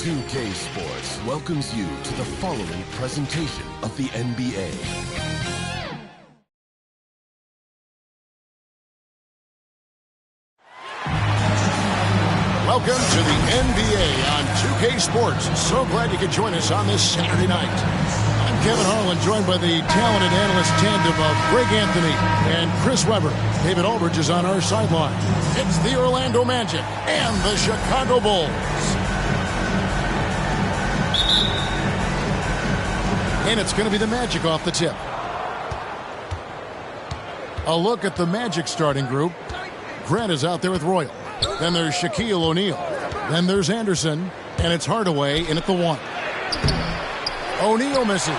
2K Sports welcomes you to the following presentation of the NBA. Welcome to the NBA on 2K Sports. So glad you could join us on this Saturday night. I'm Kevin Harlan, joined by the talented analyst tandem of Greg Anthony and Chris Webber. David Aldridge is on our sideline. It's the Orlando Magic and the Chicago Bulls. And it's going to be the Magic off the tip. A look at the Magic starting group. Grant is out there with Royal. Then there's Shaquille O'Neal. Then there's Anderson. And it's Hardaway in at the 1. O'Neal misses.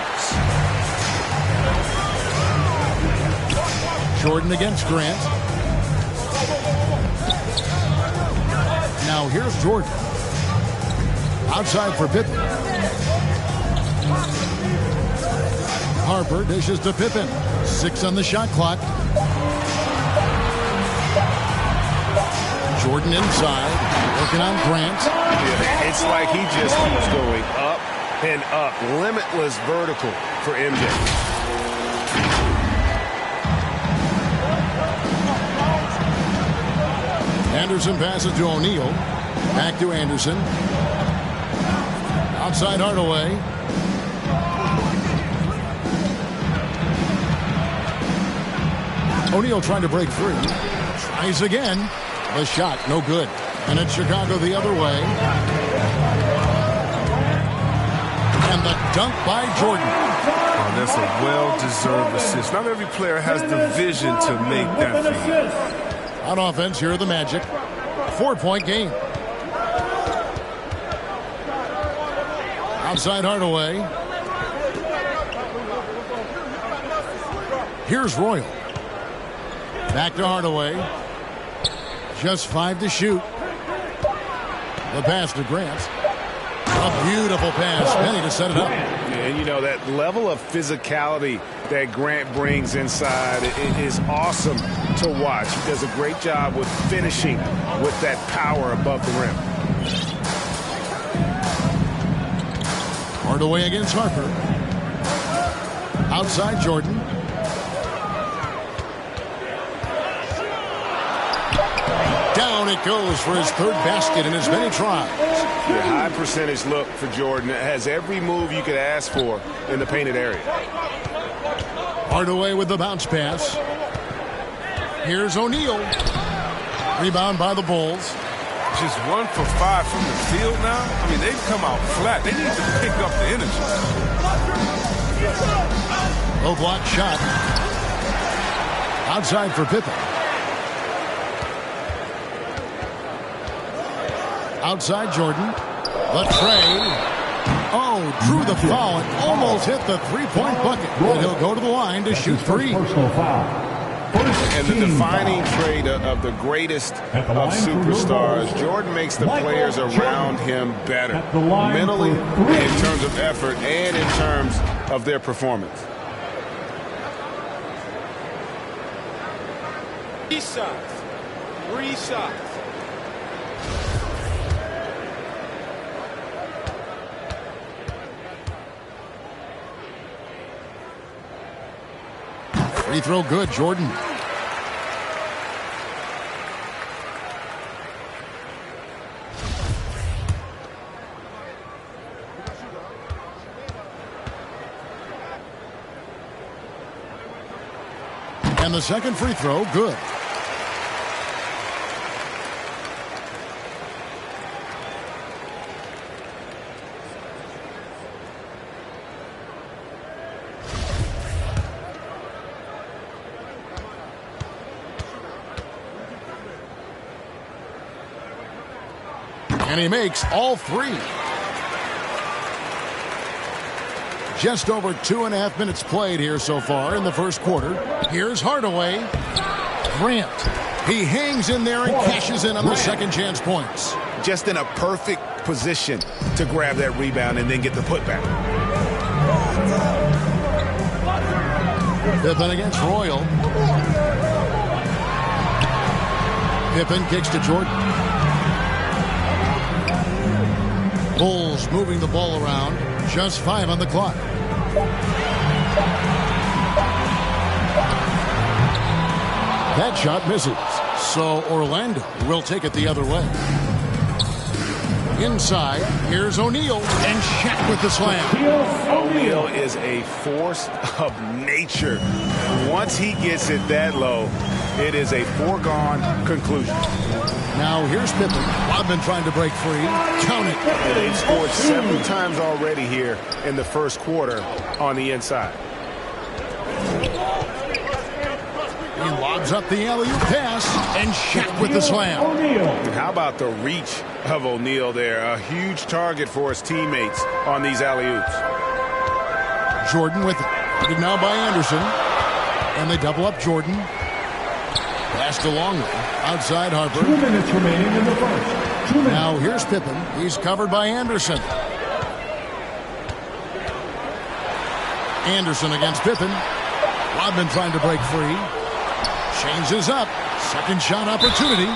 Jordan against Grant. Now here's Jordan. Outside for Pippen. Harper dishes to Pippen. 6 on the shot clock. Jordan inside, working on Grant. Yeah, it's like he just keeps going up and up. Limitless vertical for MJ. Anderson passes to O'Neal. Back to Anderson. Outside Hardaway. O'Neal trying to break free. Tries again. The shot, no good. And it's Chicago the other way. And the dunk by Jordan. Oh, that's a well-deserved assist. Not every player has the vision to make that feed. On offense, here are the Magic. 4-point game. Outside Hardaway. Here's Royal. Back to Hardaway. Just 5 to shoot. The pass to Grant. A beautiful pass. Penny to set it up. And you know, that level of physicality that Grant brings inside is awesome to watch. He does a great job with finishing with that power above the rim. Hardaway against Harper. Outside Jordan. Down it goes for his 3rd basket in as many tries. The high percentage look for Jordan. It has every move you could ask for in the painted area. Hardaway with the bounce pass. Here's O'Neal. Rebound by the Bulls. Just 1 for 5 from the field now. I mean, they've come out flat. They need to pick up the energy. Low block shot. Outside for Pippen. Outside Jordan. The trade. Oh, drew the foul and almost hit the 3-point bucket. And he'll go to the line to shoot 3. And the defining trait of the greatest of superstars, Jordan makes the players around him better. Mentally, in terms of effort, and in terms of their performance. 3 shots. 3 shots. Free throw good, Jordan. And the second free throw, good. And he makes all 3. Just over 2.5 minutes played here so far in the first quarter. Here's Hardaway. Grant. He hangs in there and cashes in on the second chance points. Just in a perfect position to grab that rebound and then get the putback. Pippen against Royal. Pippen kicks to Jordan. Bulls moving the ball around. Just 5 on the clock. That shot misses. So Orlando will take it the other way. Inside, here's O'Neal, and Shaq with the slam. O'Neal is a force of nature. Once he gets it that low, it is a foregone conclusion. Now here's Pippen. Rodman trying to break free. Count it. They've scored 7 times already here in the first quarter on the inside. He lobs up the alley-oop pass, and Shaq with the slam. How about the reach of O'Neal there? A huge target for his teammates on these alley-oops. Jordan with it. Guarded now by Anderson. And they double up Jordan. Pass to Longley. Outside Harper. 2 minutes remaining in the first. 2 minutes. Now here's Pippen. He's covered by Anderson. Anderson against Pippen. Rodman trying to break free. Changes up. Second shot opportunity.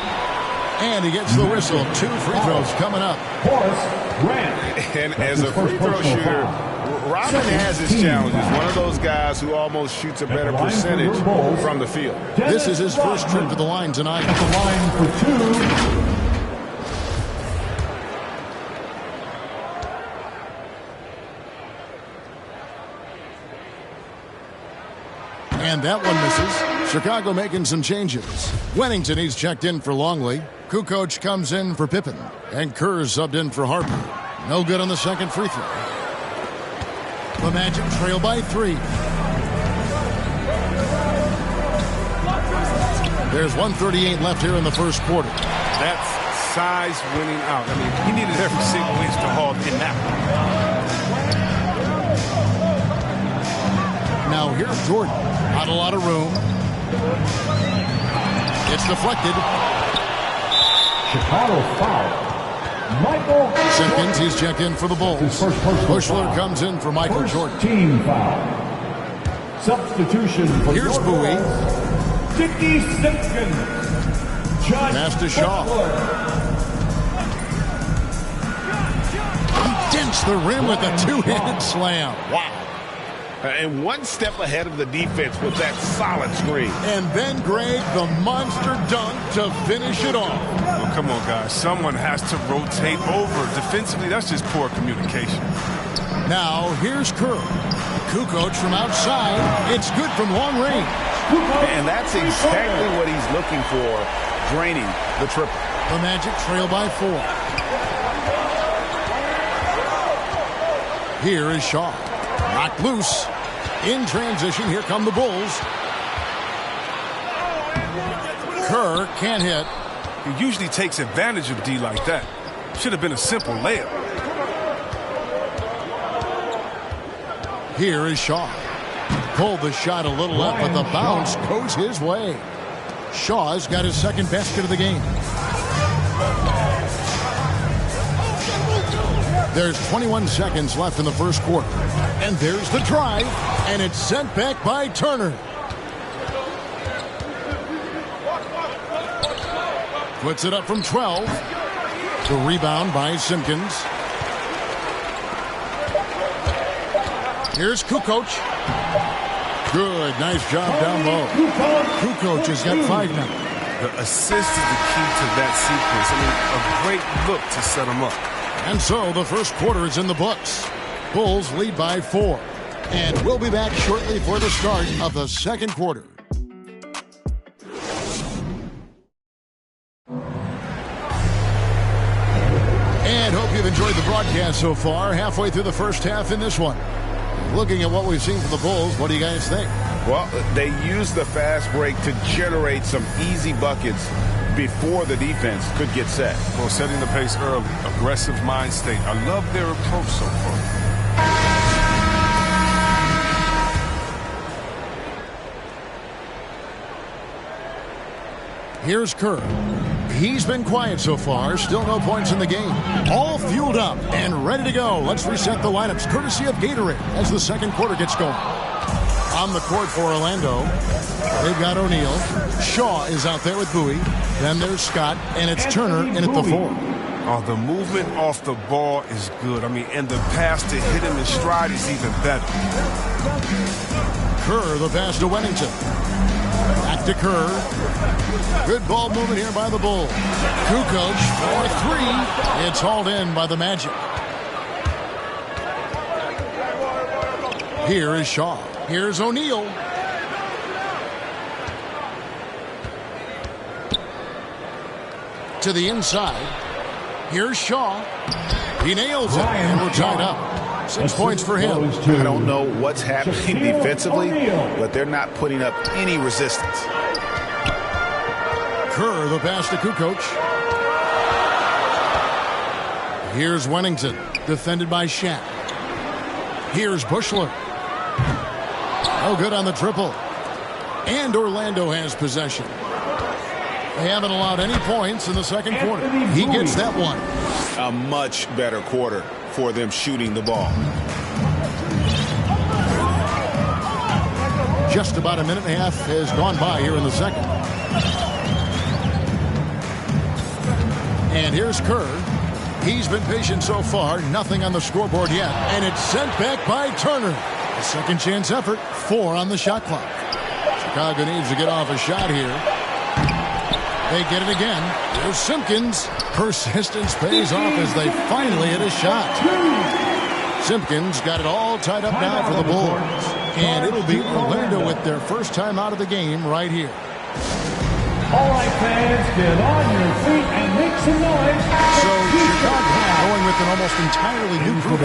And he gets the whistle. 2 free throws coming up. Horace Grant. And as a free throw shooter, Rodman has his challenges. One of those guys who almost shoots a better percentage from the field. This is his first trip to the line tonight. At the line for 2. And that one misses. Chicago making some changes. Wennington, he's checked in for Longley. Kukoc comes in for Pippen. And Kerr subbed in for Harper. No good on the second free throw. The Magic trail by 3. There's 1:38 left here in the first quarter. That's size winning out. I mean, he needed every single inch to haul in that one. Now here's Jordan. Not a lot of room. It's deflected. Chicago foul. Michael Simpkins, he's checked in for the Bulls. Bushler comes in for Michael Jordan. Team foul. Substitution for Here's Bowie. Dickie Simpkins. Pass to Shaw. He dents the rim with a 2-handed slam. Wow. And one step ahead of the defense with that solid screen. And then, Greg, the monster dunk to finish it off. Oh, come on, guys. Someone has to rotate over. Defensively, that's just poor communication. Now, here's Kerr. Kukoc from outside. It's good from long range. And that's exactly what he's looking for, draining the triple. The Magic trail by 4. Here is Shaw. Knocked loose. In transition, here come the Bulls. Kerr can't hit. He usually takes advantage of D like that. Should have been a simple layup. Here is Shaw. Pulled the shot a little left, but the bounce goes his way. Shaw's got his second basket of the game. There's 21 seconds left in the first quarter. And there's the drive, and it's sent back by Turner. Puts it up from 12. The rebound by Simpkins. Here's Kukoc. Good, nice job down low. Kukoc has got 5 now. The assist is the key to that sequence. I mean, a great look to set him up. And so the first quarter is in the books. Bulls lead by 4. And we'll be back shortly for the start of the second quarter. And hope you've enjoyed the broadcast so far. Halfway through the first half in this one. Looking at what we've seen from the Bulls, what do you guys think? Well, they used the fast break to generate some easy buckets before the defense could get set. Well, setting the pace early, aggressive mind state. I love their approach so far. Here's Kerr. He's been quiet so far. Still no points in the game. All fueled up and ready to go. Let's reset the lineups courtesy of Gatorade as the second quarter gets going. On the court for Orlando, they've got O'Neal. Shaw is out there with Bowie. Then there's Scott, and it's Turner in at the 4. Oh, the movement off the ball is good. I mean, and the pass to hit him in stride is even better. Kerr, the pass to Wennington. Back to Kerr. Good ball movement here by the Bulls. Kukoc for three. It's hauled in by the Magic. Here is Shaw. Here's O'Neal. To the inside. Here's Shaw. He nails it, and we're tied up. 6 points for him. I don't know what's happening defensively, but they're not putting up any resistance. Kerr, the pass to Kukoc. Here's Wennington, defended by Shaq. Here's Buechler. No good on the triple. And Orlando has possession. They haven't allowed any points in the second quarter. He gets that one. A much better quarter for them shooting the ball. Just about a minute and a half has gone by here in the second. And here's Kerr. He's been patient so far. Nothing on the scoreboard yet. And it's sent back by Turner. A second chance effort. 4 on the shot clock. Chicago needs to get off a shot here. They get it again. There's Simpkins. Persistence pays off as they finally hit a shot. Simpkins got it all tied up now for the Bulls. And it'll be Orlando with their first time out of the game right here. All right, fans, get on your feet and make some noise. So Chicago going with an almost entirely new group.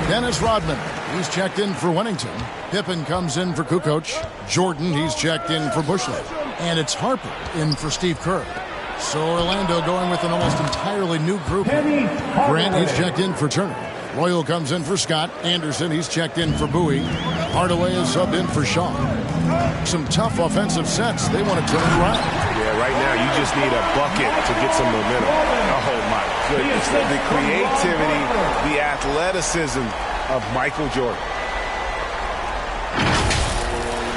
Dennis Rodman, he's checked in for Wennington. Pippen comes in for Kukoc. Jordan, he's checked in for Buechler. And it's Harper in for Steve Kerr. So Orlando going with an almost entirely new group. Grant, he's checked in for Turner. Royal comes in for Scott. Anderson, he's checked in for Bowie. Hardaway is subbed in for Shaw. Some tough offensive sets. They want to turn it around. Yeah, right now you just need a bucket to get some momentum. Oh, my goodness. The creativity, the athleticism of Michael Jordan.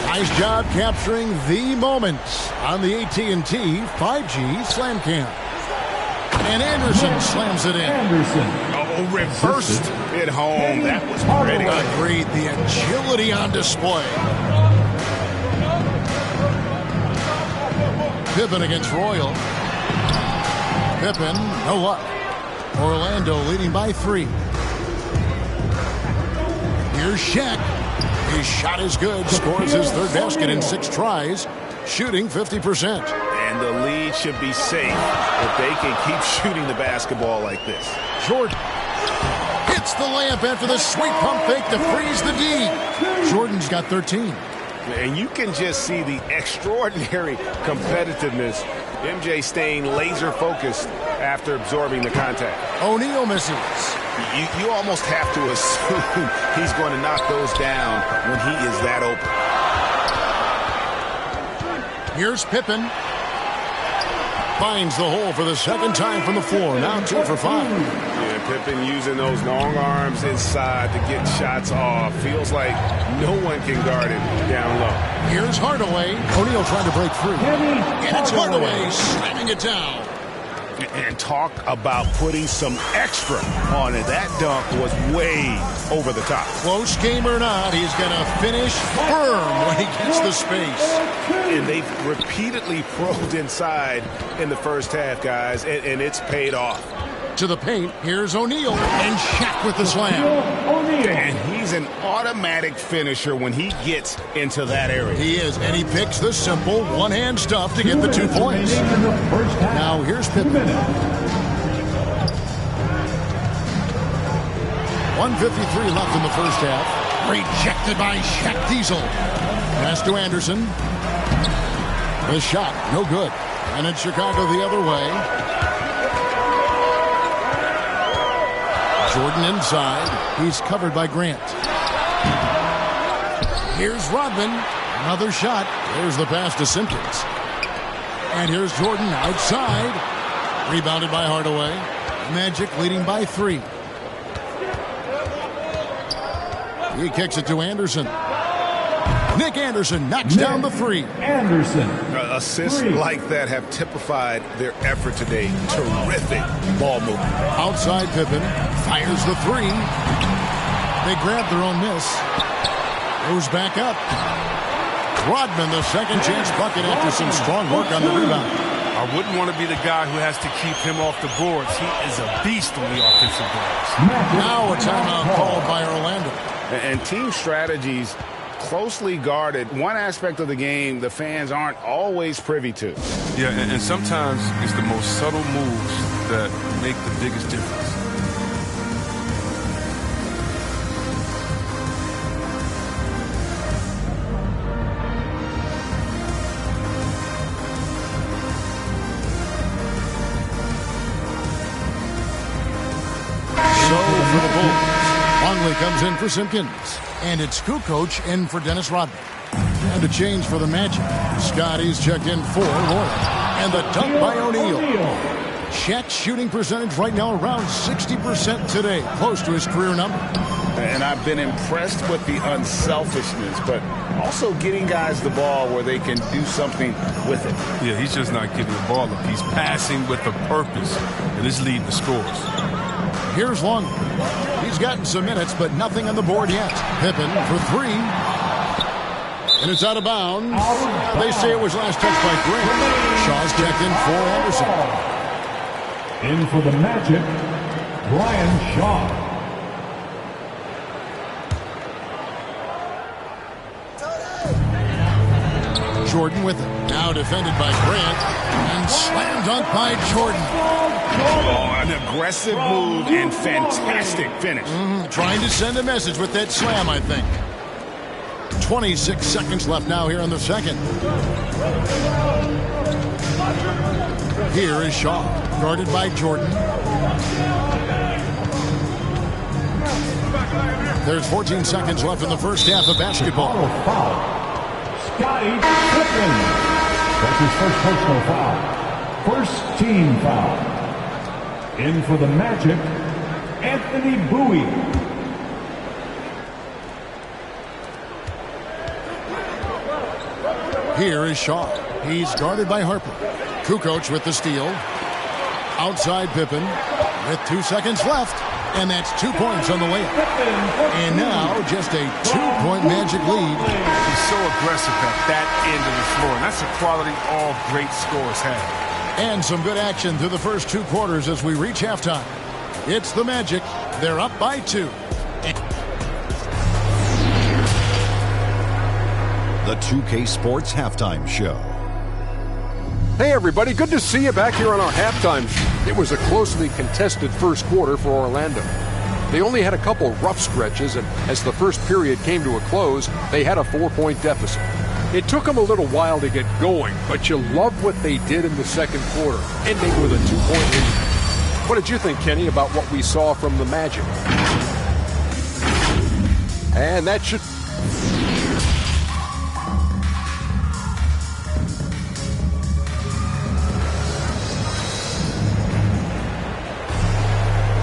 Nice job capturing the moments on the AT&T 5G Slam Cam. And Anderson slams it in. Oh, reversed it home. That was pretty. Agreed. The agility on display. Pippen against Royal. Pippen, no luck. Orlando leading by 3. Here's Shaq. His shot is good. Scores his third basket in 6 tries. Shooting 50%. And the lead should be safe if they can keep shooting the basketball like this. Jordan hits the layup after the sweet pump fake to freeze the D. Jordan's got 13. And you can just see the extraordinary competitiveness. MJ staying laser focused after absorbing the contact. O'Neal misses. You almost have to assume he's going to knock those down when he is that open. Here's Pippen. Finds the hole for the second time from the floor. Now 2 for 5. Yeah, Pippen using those long arms inside to get shots off. Feels like no one can guard it down low. Here's Hardaway. O'Neal trying to break free. And it's Hardaway slamming it down. And talk about putting some extra on it. That dunk was way over the top. Close game or not, he's going to finish firm when he gets the space. And they've repeatedly probed inside in the first half, guys, and it's paid off. To the paint, here's O'Neal, and Shaq with the slam. And he's an automatic finisher when he gets into that area. He is, and he picks the simple one-hand stuff to get the 2 points. Now here's Pippen. 1:53 left in the first half. Rejected by Shaq Diesel. Pass to Anderson. The shot, no good. And it's Chicago the other way. Jordan inside. He's covered by Grant. Here's Rodman. Another shot. There's the pass to Simpkins. And here's Jordan outside. Rebounded by Hardaway. Magic leading by 3. He kicks it to Anderson. Nick Anderson knocks down the 3. Anderson. Assists like that have typified their effort today. Terrific ball movement. Outside Pippen fires the three. They grab their own miss. Goes back up. Rodman, the second chance bucket after some strong work on the rebound. I wouldn't want to be the guy who has to keep him off the boards. He is a beast on the offensive glass. Now a timeout called by Orlando. And team strategies closely guarded. One aspect of the game the fans aren't always privy to. Yeah, and sometimes it's the most subtle moves that make the biggest difference. For the Bulls, Longley comes in for Simpkins, and it's Kukoc in for Dennis Rodman. And a change for the Magic. Scotty's checked in for Lloyd, and the dunk by O'Neal. Shaq's shooting percentage right now around 60% today, close to his career number. And I've been impressed with the unselfishness, but also getting guys the ball where they can do something with it. Yeah, he's just not giving the ball up. He's passing with a purpose, and it's leading the scores. Here's Longley. He's gotten some minutes, but nothing on the board yet. Pippen for three. And it's out of bounds. They say it was last touched by Grant. Shaw's checked in for Anderson. In for the Magic, Brian Shaw. Jordan with it. Now defended by Grant. And slam dunk by Jordan. Oh, an aggressive move and fantastic finish. Trying to send a message with that slam, I think. 26 seconds left now here in the second. Here is Shaw, guarded by Jordan. There's 14 seconds left in the first half of basketball. Foul. Scotty Pippen. That's his first personal foul. First team foul. In for the Magic, Anthony Bowie. Here is Shaw. He's guarded by Harper. Kukoc with the steal. Outside Pippen with 2 seconds left. And that's 2 points on the layup. And now just a 2-point Magic lead. He's so aggressive at that end of the floor. And that's a quality all great scorers have. And some good action through the first 2 quarters as we reach halftime. It's the Magic. They're up by 2. The 2K Sports Halftime Show. Hey everybody, good to see you back here on our halftime. It was a closely contested first quarter for Orlando. They only had a couple rough stretches, and as the first period came to a close, they had a 4-point deficit. It took them a little while to get going, but you love what they did in the second quarter, ending with a 2-point lead. What did you think, Kenny, about what we saw from the Magic? And that should...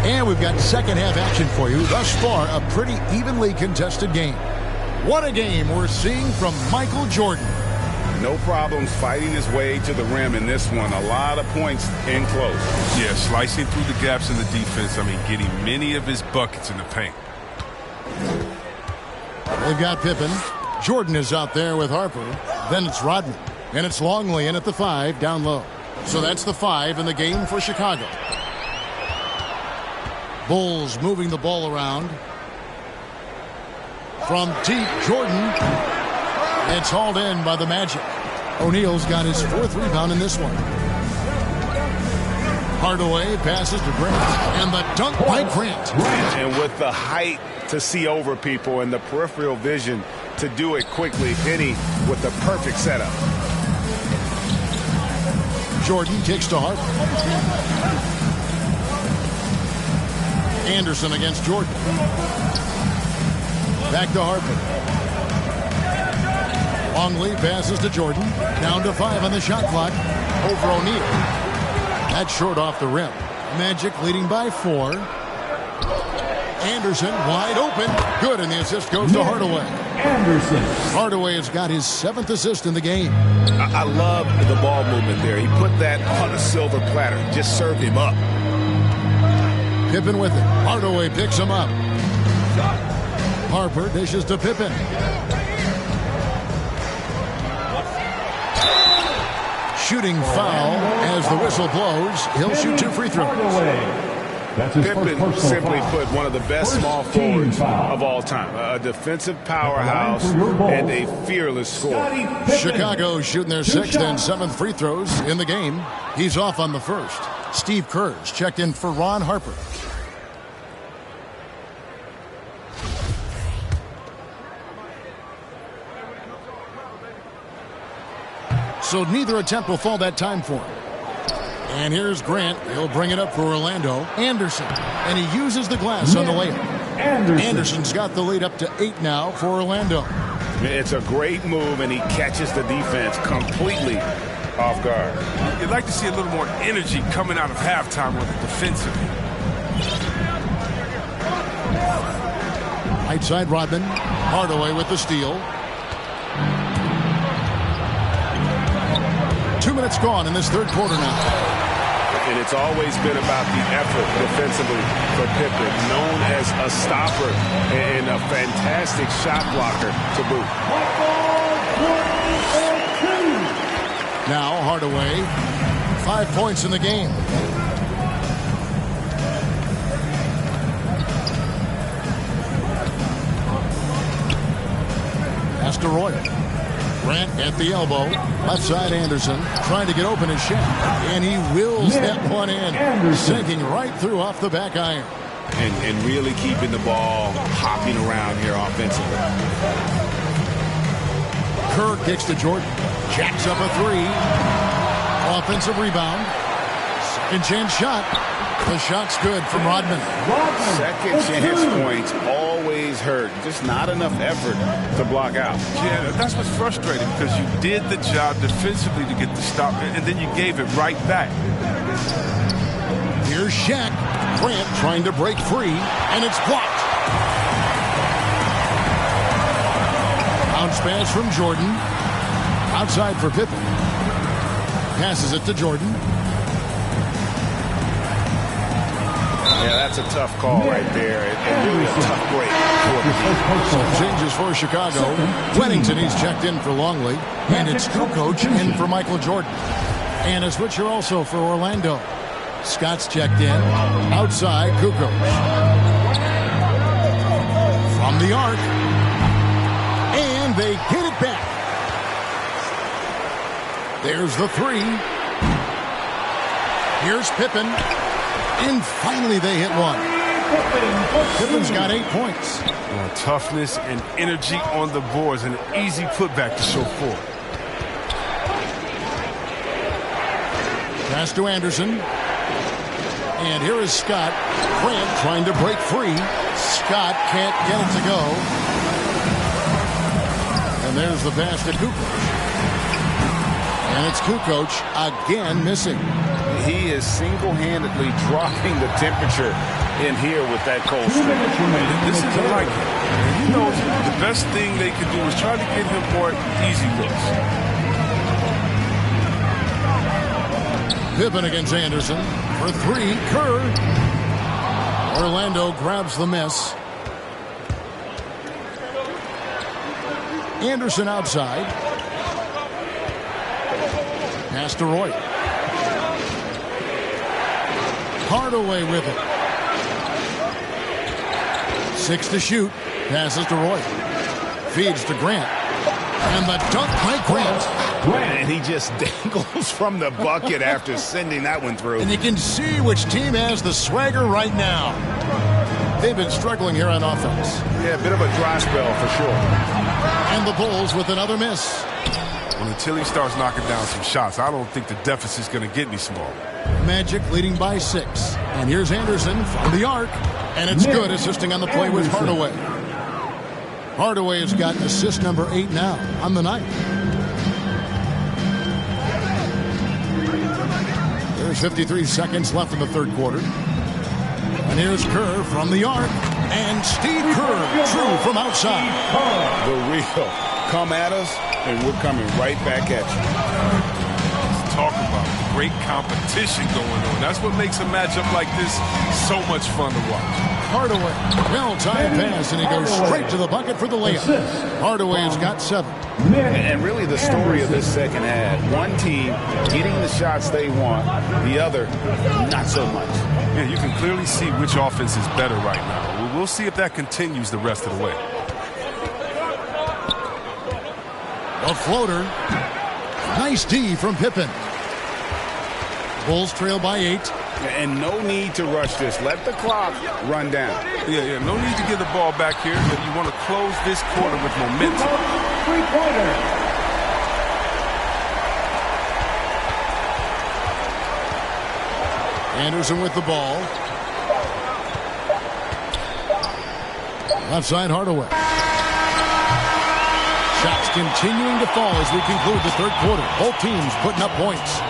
And we've got second half action for you. Thus far, a pretty evenly contested game. What a game we're seeing from Michael Jordan. No problems fighting his way to the rim in this one. A lot of points in close. Yeah, slicing through the gaps in the defense. I mean, getting many of his buckets in the paint. They've got Pippen. Jordan is out there with Harper. Then it's Rodman. And it's Longley in at the 5 down low. So that's the 5 in the game for Chicago. Bulls moving the ball around. From deep, Jordan. It's hauled in by the Magic. O'Neal's got his 4th rebound in this one. Hardaway passes to Grant. And the dunk by Grant. And with the height to see over people and the peripheral vision to do it quickly, Penny with the perfect setup. Jordan kicks to Harper. Anderson against Jordan. Back to Harper. Longley passes to Jordan. Down to 5 on the shot clock. Over O'Neal. That's short off the rim. Magic leading by 4. Anderson wide open. Good, and the assist goes to Hardaway. Anderson. Hardaway has got his 7th assist in the game. I love the ball movement there. He put that on a silver platter. Just served him up. Pippen with it. Hardaway picks him up. Harper dishes to Pippen. Shooting foul as the whistle blows. He'll shoot 2 free throws. Pippen simply put one of the best small forwards of all time. A defensive powerhouse and a fearless scorer. Chicago shooting their 6th and 7th free throws in the game. He's off on the first. Steve Kerr's checked in for Ron Harper. So neither attempt will fall that time for him. And here's Grant. He'll bring it up for Orlando. Anderson. And he uses the glass on the layup. Anderson's got the lead up to 8 now for Orlando. It's a great move, and he catches the defense completely off guard. You'd like to see a little more energy coming out of halftime with the defensive. Right side, Rodman. Hardaway with the steal. 2 minutes gone in this third quarter now. And it's always been about the effort defensively for Pippen, known as a stopper and a fantastic shot blocker to boot. Now Hardaway, 5 points in the game. Pass to Roy. Grant at the elbow. Left side Anderson trying to get open his shot. And he wills that one in. Sinking right through off the back iron. And really keeping the ball hopping around here offensively. Kerr kicks to Jordan. Jacks up a 3. Offensive rebound. Second chance shot. The shot's good from Rodman. Second chance points always hurt. Just not enough effort to block out. Yeah, that's what's frustrating because you did the job defensively to get the stop, and then you gave it right back. Here's Shaq. Grant trying to break free, and it's blocked. Bounce pass from Jordan. Outside for Pippen. Passes it to Jordan. Yeah, that's a tough call right there, and really a tough break. Some changes for Chicago. Weddington, he's checked in for Longley, and it's Kukoc in for Michael Jordan. And a switcher also for Orlando. Scott's checked in. Outside, Kukoc. From the arc. And they get it back. There's the 3. Here's Pippen. And finally they hit one. Pippen's got 8 points. Toughness and energy on the boards, and an easy putback to show for. Pass to Anderson. And here is Scott. Grant trying to break free. Scott can't get it to go. And there's the pass to Kukoc. And it's Kukoc again missing. He is single-handedly dropping the temperature in here with that cold streak. This is like it. You know, the best thing they could do is try to get him more easy looks. Pippen against Anderson for 3. Kerr. Orlando grabs the miss. Anderson outside. Pass to Roy. Hardaway with it. 6 to shoot. Passes to Roy. Feeds to Grant. And the dunk by Grant. And he just dangles from the bucket after sending that one through. And you can see which team has the swagger right now. They've been struggling here on offense. Yeah, a bit of a dry spell for sure. And the Bulls with another miss. Well, until he starts knocking down some shots, I don't think the deficit's going to get any smaller. Magic leading by 6. And here's Anderson from the arc. And it's good, assisting on the play with Hardaway. Hardaway has got assist number 8 now on the night. There's 53 seconds left in the third quarter. And here's Kerr from the arc. And Steve Kerr, true from outside. The real. Come at us, and we're coming right back at you. Let's talk about great competition going on. That's what makes a matchup like this so much fun to watch. Hardaway, well-timed pass, and he goes straight to the bucket for the layup. Hardaway has got 7. And really the story of this second half, one team getting the shots they want, the other not so much. Yeah, you can clearly see which offense is better right now. We'll see if that continues the rest of the way. A floater. Nice D from Pippen. Bulls trail by 8. And no need to rush this. Let the clock run down. Yeah, no need to get the ball back here. You want to close this quarter with momentum. Three-pointer. Anderson with the ball. Left side, Hardaway. Shots continuing to fall as we conclude the third quarter. Both teams putting up points.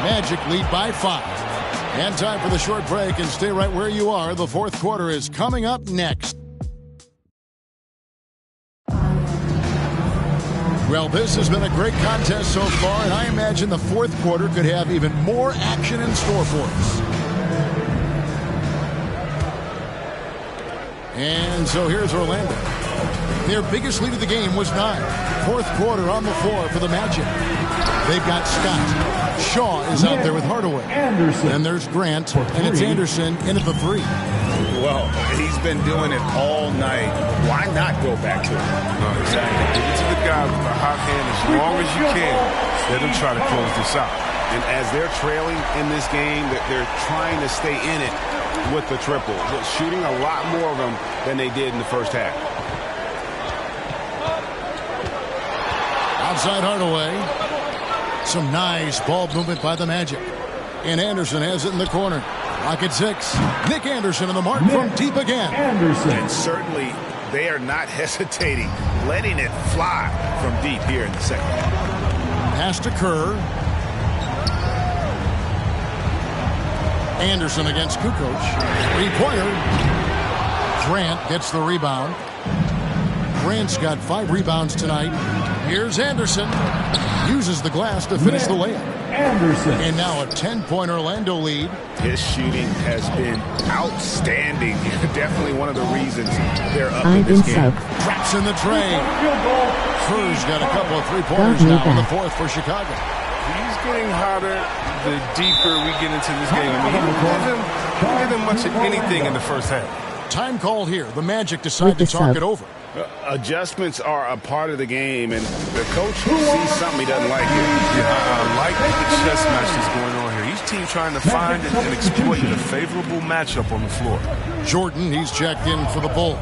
Magic lead by 5. And time for the short break, and stay right where you are. The fourth quarter is coming up next. Well, this has been a great contest so far, and I imagine the fourth quarter could have even more action in store for us. And so here's Orlando. Their biggest lead of the game was 9. Fourth quarter on the floor for the Magic. They've got Scott. Shaw is out there with Hardaway. Anderson. And there's Grant, and it's Anderson in at the 3. Well, he's been doing it all night. Why not go back to him? No, exactly. Give it to the guy with the hot hand as long as you can. Let him try to close this out. And as they're trailing in this game, they're trying to stay in it with the triple. They're shooting a lot more of them than they did in the first half. Outside Hardaway. Some nice ball movement by the Magic. And Anderson has it in the corner. Lock at 6. Nick Anderson on the mark from deep again. Anderson. And certainly they are not hesitating, letting it fly from deep here in the second half. Pass to Kerr. Anderson against Kukoc. 3-pointer. Grant gets the rebound. Grant's got 5 rebounds tonight. Here's Anderson. Uses the glass to finish the layup. Anderson. And now a 10-point Orlando lead. His shooting has been outstanding. Definitely one of the reasons they're up in this game. Traps in the tray. Kerr's got a couple of 3-pointers now in the fourth for Chicago. He's getting hotter the deeper we get into this game. I mean, he didn't give him much of anything in the first half. Time called here. The Magic decide to talk it over. Adjustments are a part of the game, and the coach sees something he doesn't like here. Yeah, I like the chess match that's going on here. Each team trying to find and exploit a favorable matchup on the floor. Jordan, he's checked in for the Bulls.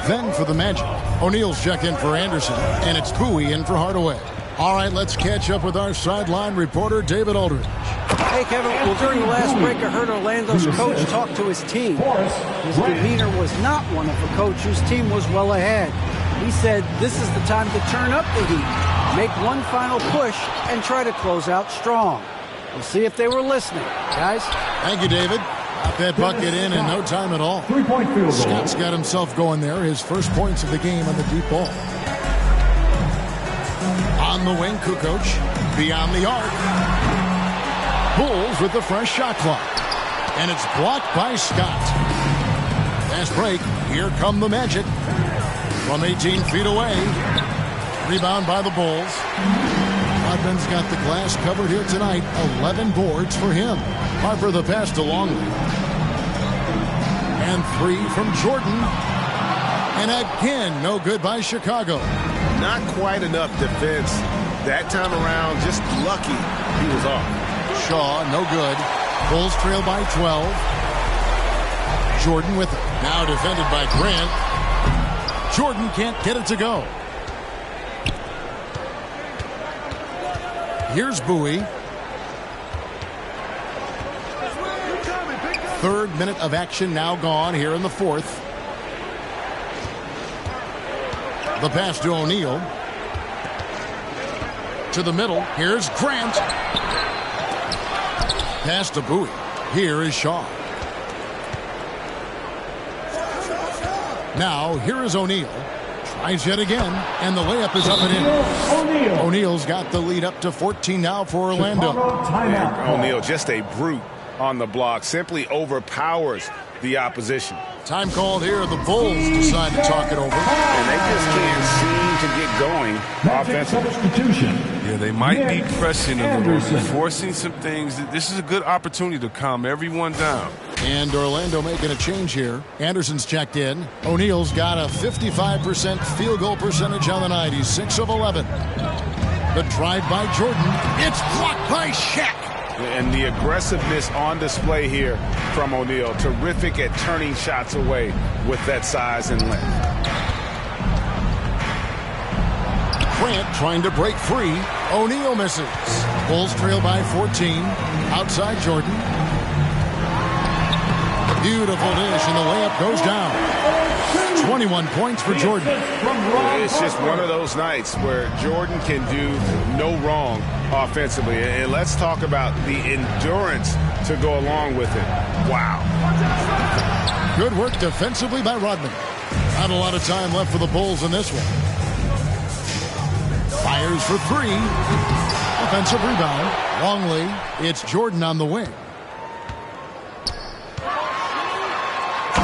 Then for the Magic, O'Neal's checked in for Anderson, and it's Bowie in for Hardaway. All right, let's catch up with our sideline reporter, David Aldridge. Hey, Kevin. Well, during the last break, I heard Orlando's coach talk to his team. His demeanor was not one of a coach whose team was well ahead. He said this is the time to turn up the heat, make one final push, and try to close out strong. We'll see if they were listening, guys. Thank you, David. Got that bucket in no time at all. 3-point field goal. Scott's got himself going there. His first points of the game on the deep ball. On the wing, Kukoc. Beyond the arc. Bulls with the fresh shot clock. And it's blocked by Scott. Fast break. Here come the Magic. From 18 feet away. Rebound by the Bulls. Rodman's got the glass covered here tonight. 11 boards for him. Harper the pass to Longley. And 3 from Jordan. And again, no good by Chicago. Not quite enough defense that time around. Just lucky he was off. Shaw, no good. Bulls trail by 12. Jordan with it. Now defended by Grant. Jordan can't get it to go. Here's Bowie. Third minute of action now gone here in the fourth. The pass to O'Neal. To the middle. Here's Grant. Pass to Bowie. Here is Shaw. Now, here is O'Neal. Tries yet again, and the layup is up and in. O'Neal's got the lead up to 14 now for Orlando. O'Neal, just a brute on the block, simply overpowers the opposition. Time called here. The Bulls decide to talk it over. And they just can't seem to get going offensively. Yeah, they might be pressing a little bit, forcing some things. This is a good opportunity to calm everyone down. And Orlando making a change here. Anderson's checked in. O'Neal's got a 55% field goal percentage on the night. He's 6 of 11. The drive by Jordan. It's blocked by Shaq. And the aggressiveness on display here from O'Neal. Terrific at turning shots away with that size and length. Grant trying to break free. O'Neal misses. Bulls trail by 14. Outside Jordan. Beautiful dish, and the layup goes down. 21 points for Jordan. It's just one of those nights where Jordan can do no wrong offensively. And let's talk about the endurance to go along with it. Wow. Good work defensively by Rodman. Not a lot of time left for the Bulls in this one. Fires for three. Offensive rebound. Longley. It's Jordan on the wing.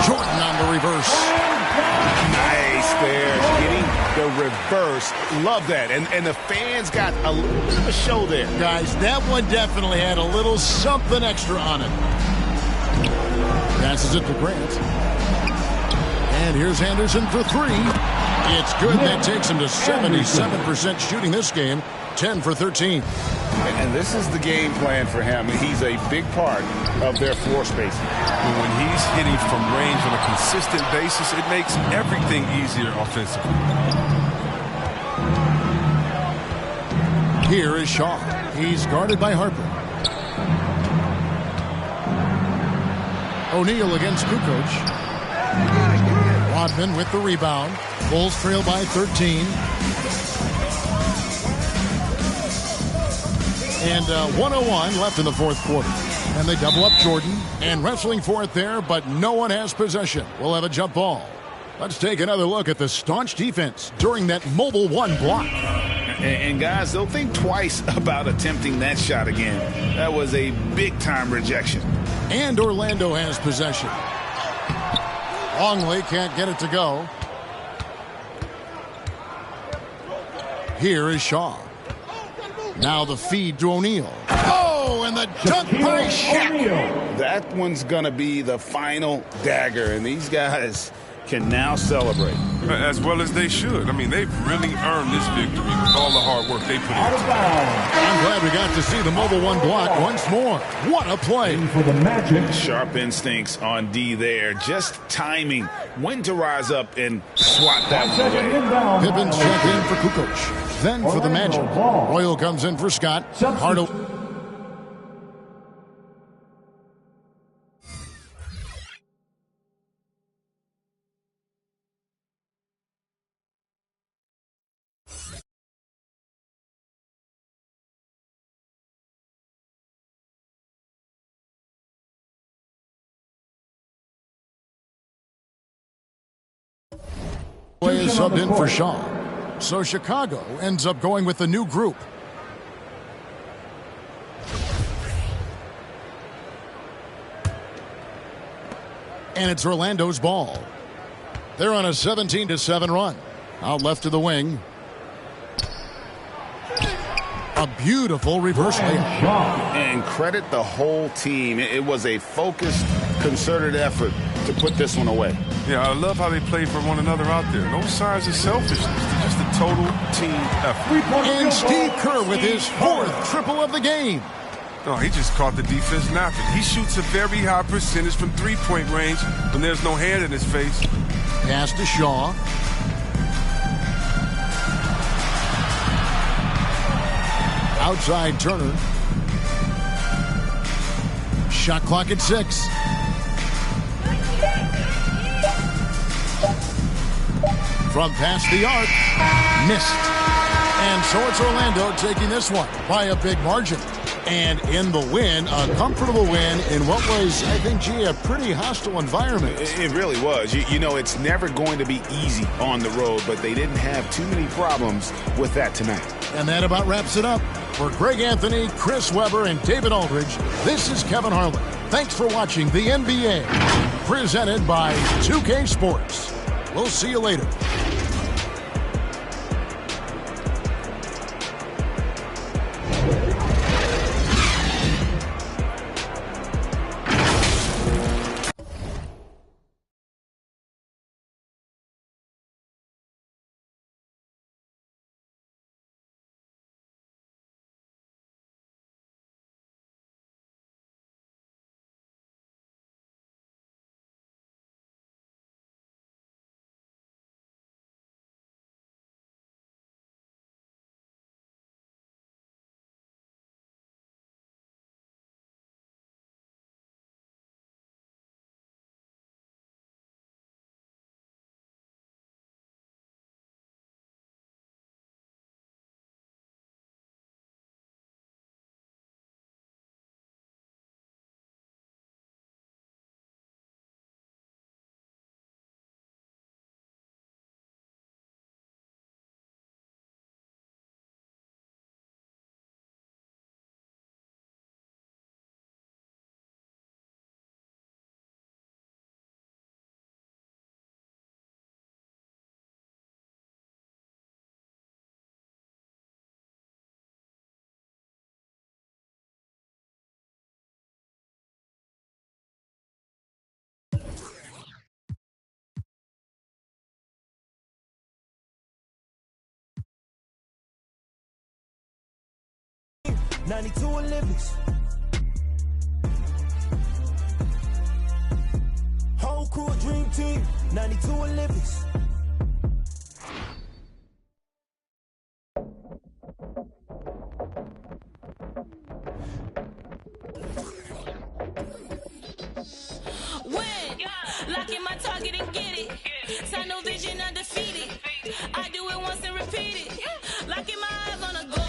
Jordan on the reverse. Nice there. Getting the reverse. Love that. And the fans got a little bit of a show there. Guys, that one definitely had a little something extra on it. Passes it to Grant. And here's Anderson for three. It's good. That takes him to 77% shooting this game. 10 for 13. And this is the game plan for him. He's a big part of their floor spacing. When he's hitting from range on a consistent basis, it makes everything easier offensively. Here is Shaw. He's guarded by Harper. O'Neal against Kukoc. Rodman with the rebound. Bulls trail by 13. And 1:01 left in the fourth quarter. And they double up Jordan. And wrestling for it there, but no one has possession. We'll have a jump ball. Let's take another look at the staunch defense during that Mobile One block. And guys, they'll think twice about attempting that shot again. That was a big-time rejection. And Orlando has possession. Longley can't get it to go. Here is Shaw. Now the feed to O'Neal. Oh, and the dunk by Shaq. That one's going to be the final dagger, and these guys can now celebrate. As well as they should. I mean, they've really earned this victory with all the hard work they put in. I'm glad we got to see the Mobile One block once more. What a play. For the Magic. Sharp instincts on D there. Just timing when to rise up and swat that one away. Pippins check in for Kukoc. Then for the Magic. Royal comes in for Scott. Hardaway. Is subbed in for Shaw. So Chicago ends up going with the new group. And it's Orlando's ball. They're on a 17-7 run. Out left to the wing. A beautiful reverse layup. And credit the whole team. It was a focused, concerted effort to put this one away. Yeah, I love how they play for one another out there. No signs of selfishness. It's just a total team effort. And Steve Kerr with his fourth triple of the game. Oh, he just caught the defense napping. He shoots a very high percentage from three-point range when there's no hand in his face. Pass to Shaw. Outside Turner. Shot clock at 6. From past the arc. Missed. And so it's Orlando taking this one by a big margin. And in the win, a comfortable win in what was, I think, G, a pretty hostile environment. It really was. You know, it's never going to be easy on the road, but they didn't have too many problems with that tonight. And that about wraps it up. For Greg Anthony, Chris Webber, and David Aldridge, this is Kevin Harlan. Thanks for watching the NBA, presented by 2K Sports. We'll see you later. '92 Olympics. Whole crew, dream team. '92 Olympics. Win, lock in my target and get it. Sign no vision undefeated. I do it once and repeat it. Lock in my eyes on a goal.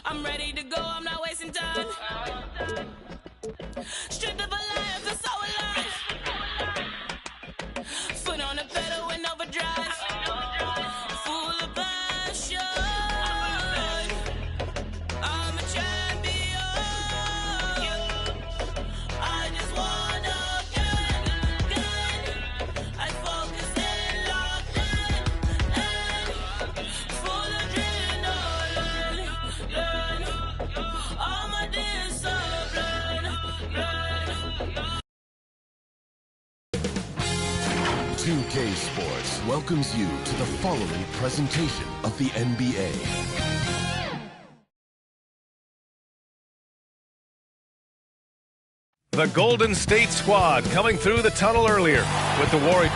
I'm ready to go, I'm not wasting time. Stripped of a lion, feel so alive. Foot on the pedal in overdrive. Full of passion. I'm a champion. I just wanna get. I focus and locked in. Full of adrenaline. All my discipline. 2K Sports welcomes you to the following presentation of the NBA. The Golden State squad coming through the tunnel earlier with the Warriors.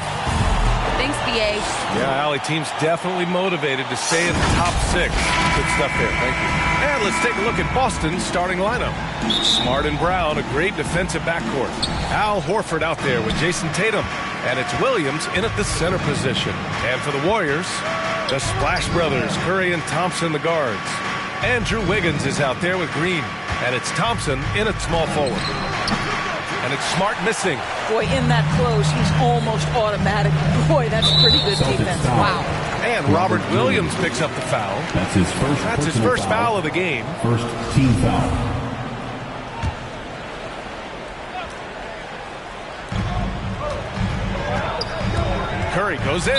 Thanks, BA. Yeah, Allie, team's definitely motivated to stay in the top 6. Good stuff there. Thank you. And let's take a look at Boston's starting lineup. Smart and Brown, a great defensive backcourt. Al Horford out there with Jason Tatum. And it's Williams in at the center position. And for the Warriors, the Splash Brothers, Curry and Thompson, the guards. Andrew Wiggins is out there with Green. And it's Thompson in at small forward. And it's Smart missing. Boy, in that close, he's almost automatic. Boy, that's pretty good defense. Wow. And Robert Williams picks up the foul. That's his first foul of the game. First team foul. Curry goes in.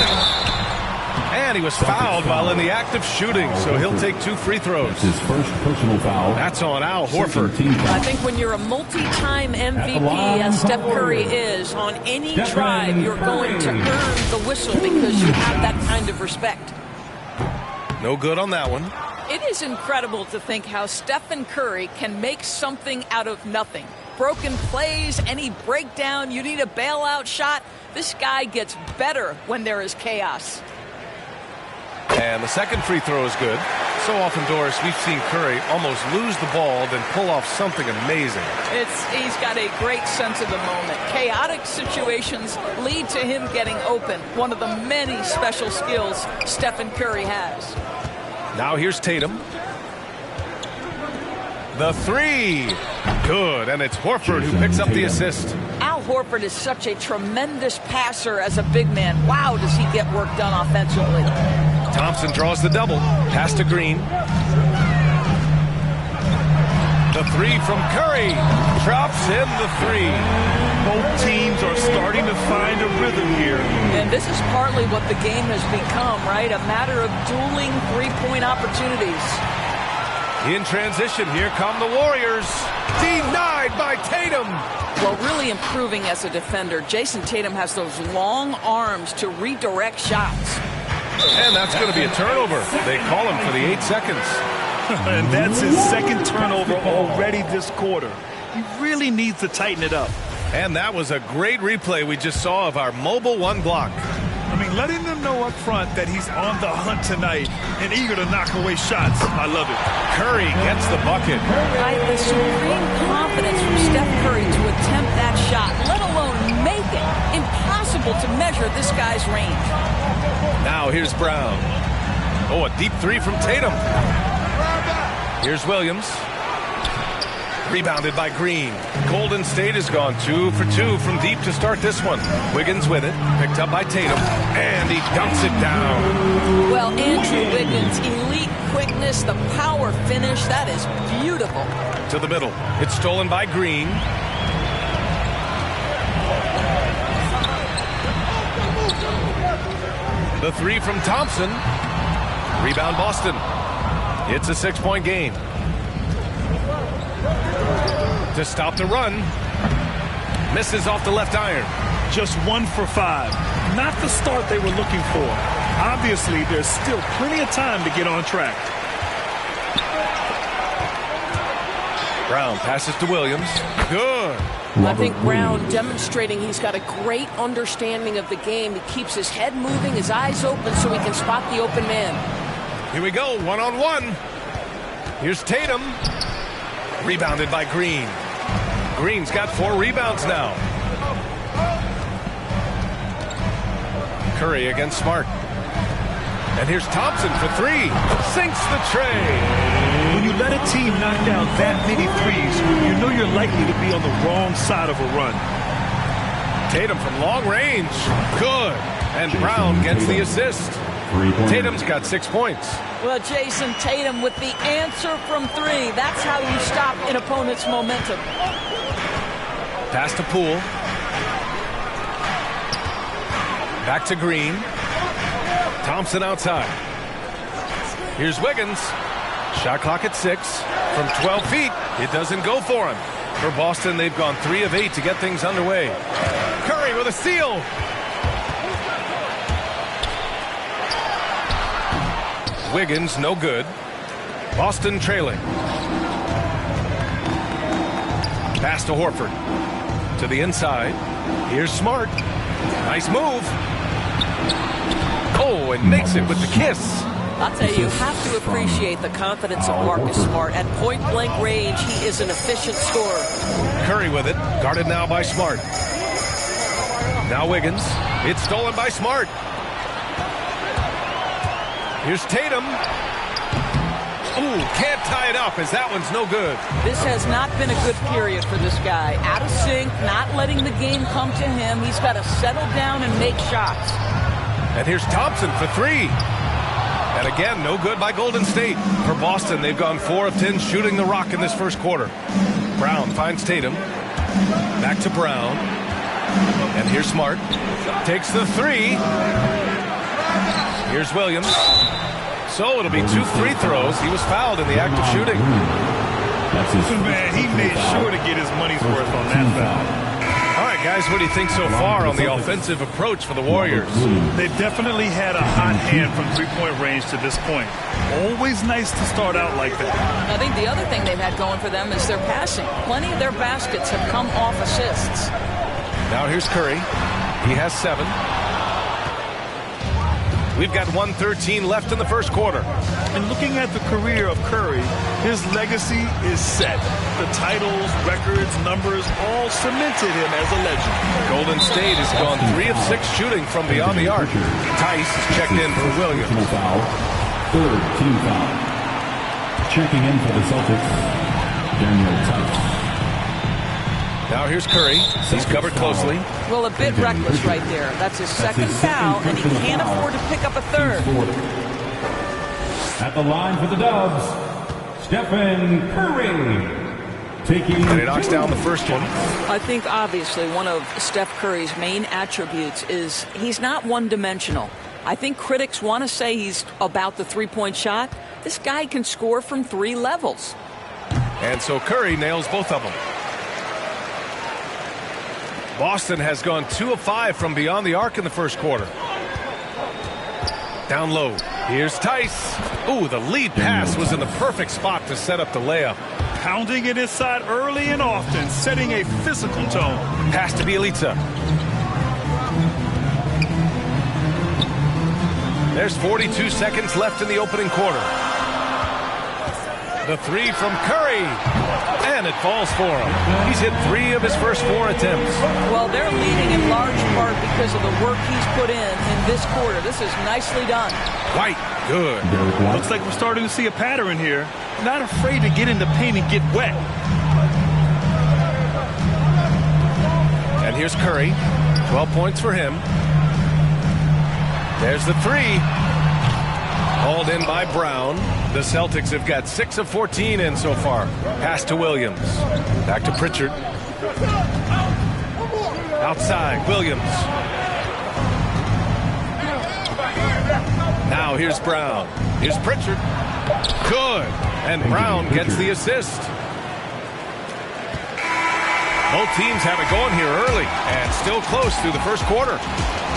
And he was fouled while in the act of shooting, so he'll take 2 free throws. That's his first personal foul. That's on Al Horford. I think when you're a multi-time MVP, as Steph Curry is, on any drive, you're going to earn the whistle because you have that kind of respect. No good on that one. It is incredible to think how Stephen Curry can make something out of nothing. Broken plays, any breakdown, you need a bailout shot. This guy gets better when there is chaos. And the second free throw is good. So often, Doris, we've seen Curry almost lose the ball, then pull off something amazing. He's got a great sense of the moment. Chaotic situations lead to him getting open. One of the many special skills Stephen Curry has. Now here's Tatum. The 3. Good, and it's Horford who picks up the assist. Al Horford is such a tremendous passer as a big man. Wow, does he get work done offensively. Thompson draws the double. Pass to Green. The 3 from Curry. Drops in the 3. Both teams are starting to find a rhythm here. And this is partly what the game has become, right? A matter of dueling three-point opportunities. In transition, here come the Warriors. Denied by Tatum. Well, really improving as a defender. Jason Tatum has those long arms to redirect shots. And that's going to be a turnover. They call him for the 8 seconds. And that's his second turnover already this quarter. He really needs to tighten it up. And that was a great replay we just saw of our mobile 1 block. I mean, letting them know up front that he's on the hunt tonight and eager to knock away shots. I love it. Curry gets the bucket. Right, the supreme confidence from Steph Curry to attempt that shot, let alone make it. Impossible to measure this guy's range. Now here's Brown. Oh, a deep 3 from Tatum. Here's Williams. Rebounded by Green. Golden State has gone 2 for 2 from deep to start this one. Wiggins with it. Picked up by Tatum. And he dunks it down. Well, Andrew Wiggins, elite quickness, the power finish. That is beautiful. To the middle. It's stolen by Green. The 3 from Thompson. Rebound Boston. It's a 6-point game. To stop the run. Misses off the left iron. Just 1 for 5. Not the start they were looking for. Obviously, there's still plenty of time to get on track. Brown passes to Williams. Good. I think Brown demonstrating he's got a great understanding of the game. He keeps his head moving, his eyes open so he can spot the open man. Here we go, 1-on-1. Here's Tatum. Rebounded by Green. Green's got 4 rebounds now. Curry against Smart. And here's Thompson for 3. Sinks the tray. When you let a team knock down that many threes, you know you're likely to be on the wrong side of a run. Tatum from long range. Good. And Brown gets the assist. Tatum's got 6 points. Well, Jason Tatum with the answer from 3. That's how you stop an opponent's momentum. Pass to Poole. Back to Green. Thompson outside. Here's Wiggins. Shot clock at 6. From 12 feet, it doesn't go for him. For Boston, they've gone 3 of 8 to get things underway. Curry with a steal. Wiggins, no good. Boston trailing. Pass to Horford. To the inside. Here's Smart. Nice move. Oh, and makes it with the kiss. I'll tell you have to appreciate the confidence of Marcus Smart. At point-blank range, he is an efficient scorer. Curry with it. Guarded now by Smart. Now Wiggins. It's stolen by Smart. Here's Tatum. Ooh, can't tie it up as that one's no good. This has not been a good period for this guy. Out of sync, not letting the game come to him. He's got to settle down and make shots. And here's Thompson for 3. And again, no good by Golden State. For Boston, they've gone 4 of 10 shooting the rock in this first quarter. Brown finds Tatum. Back to Brown. And here's Smart. Takes the 3. Here's Williams. So it'll be 2 free throws. He was fouled in the act of shooting. Man, he made sure to get his money's worth on that foul. All right, guys, what do you think so far on the offensive approach for the Warriors? They've definitely had a hot hand from three-point range to this point. Always nice to start out like that. I think the other thing they've had going for them is their passing. Plenty of their baskets have come off assists. Now here's Curry. He has 7. We've got 1:13 left in the first quarter. And looking at the career of Curry, his legacy is set. The titles, records, numbers all cemented him as a legend. Golden State has gone 3 of 6 shooting from beyond the arc. Tice is checked in for Williams. Third team foul. Checking in for the Celtics, Daniel Tice. Now here's Curry. He's covered closely. Well, a bit reckless right there. That's his second foul, and he can't afford to pick up a third. At the line for the Dubs, Stephen Curry. And he knocks down the first one. I think obviously one of Steph Curry's main attributes is he's not one-dimensional. I think critics want to say he's about the three-point shot. This guy can score from 3 levels. And so Curry nails both of them. Boston has gone 2 of 5 from beyond the arc in the first quarter. Down low. Here's Tice. Ooh, the lead pass was in the perfect spot to set up the layup. Pounding it inside early and often, setting a physical tone. Pass to Bjelica. There's 42 seconds left in the opening quarter. The 3 from Curry. And it falls for him. He's hit 3 of his first 4 attempts. Well, they're leading in large part because of the work he's put in this quarter. This is nicely done. White, good. Looks like we're starting to see a pattern here. Not afraid to get in the paint and get wet. And here's Curry. 12 points for him. There's the 3. Hauled in by Brown. The Celtics have got 6 of 14 in so far. Pass to Williams. Back to Pritchard. Outside, Williams. Now here's Brown. Here's Pritchard. Good. And Brown gets the assist. Both teams have it going here early and still close through the first quarter.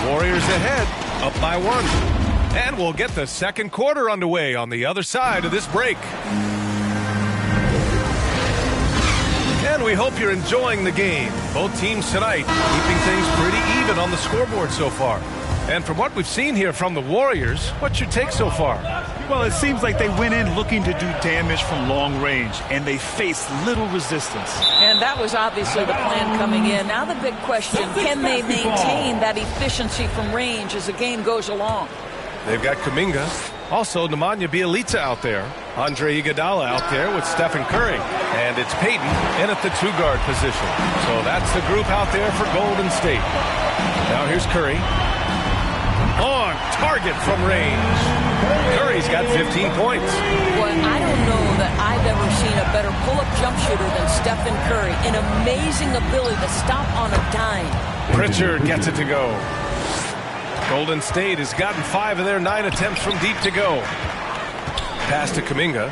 Warriors ahead, up by 1. And we'll get the second quarter underway on the other side of this break. And we hope you're enjoying the game. Both teams tonight keeping things pretty even on the scoreboard so far. And from what we've seen here from the Warriors, what's your take so far? Well, it seems like they went in looking to do damage from long range, and they faced little resistance. And that was obviously the plan coming in. Now the big question, can they maintain that efficiency from range as the game goes along? They've got Kuminga. Also, Nemanja Bjelica out there. Andre Iguodala out there with Stephen Curry. And it's Payton in at the 2-guard position. So that's the group out there for Golden State. Now here's Curry. On target from range. Curry's got 15 points. Well, I don't know that I've ever seen a better pull-up jump shooter than Stephen Curry. An amazing ability to stop on a dime. Pritchard gets it to go. Golden State has gotten 5 of their 9 attempts from deep to go. Pass to Kuminga.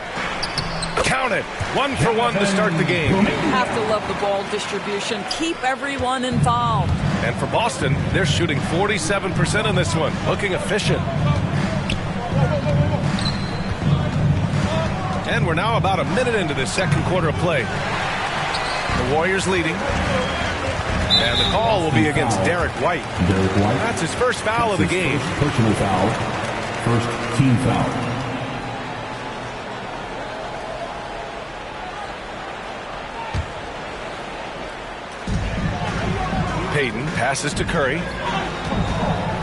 Count it. 1 for 1 to start the game. You have to love the ball distribution. Keep everyone involved. And for Boston, they're shooting 47% in this one. Looking efficient. And we're now about a minute into the second quarter of play. The Warriors leading. And the call will be against Derek White. That's his first foul of the game. Personal foul. First team foul. Payton passes to Curry.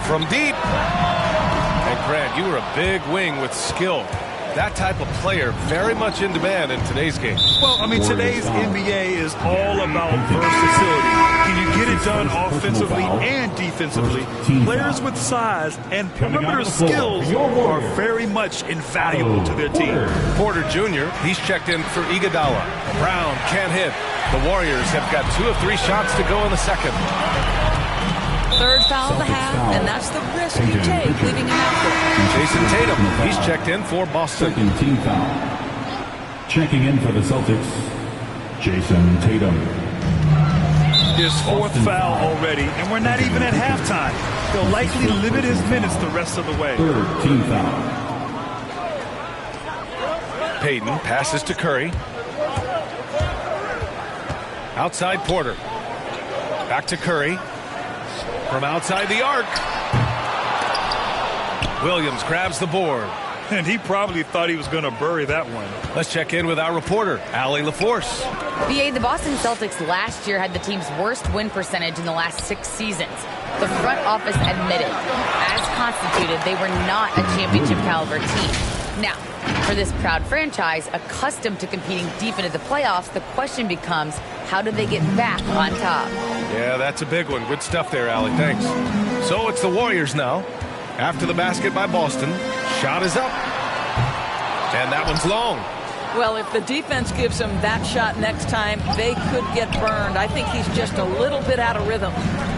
From deep. And Grant, you were a big wing with skill. That type of player very much in demand in today's game. Well, I mean, today's NBA is all about versatility. Can you get it done offensively and defensively? Players with size and perimeter skills are very much invaluable to their team. Porter Jr., he's checked in for Iguodala. Brown can't hit. The Warriors have got 2 of 3 shots to go in the second. Third foul of the half, and that's the risk you take leaving him out there. Jason Tatum, he's checked in for Boston. Second team foul. Checking in for the Celtics, Jason Tatum. His fourth foul already, and we're not even at halftime. They'll likely limit his minutes the rest of the way. Third team foul. Payton passes to Curry. Outside Porter. Back to Curry. From outside the arc. Williams grabs the board. And he probably thought he was going to bury that one. Let's check in with our reporter, Allie LaForce. BA, the Boston Celtics last year had the team's worst win percentage in the last 6 seasons. The front office admitted, as constituted, they were not a championship caliber team. Now, for this proud franchise, accustomed to competing deep into the playoffs, the question becomes, how do they get back on top? Yeah, that's a big one. Good stuff there, Allie. Thanks. So it's the Warriors now. After the basket by Boston, shot is up. And that one's long. Well, if the defense gives him that shot next time, they could get burned. I think he's just a little bit out of rhythm.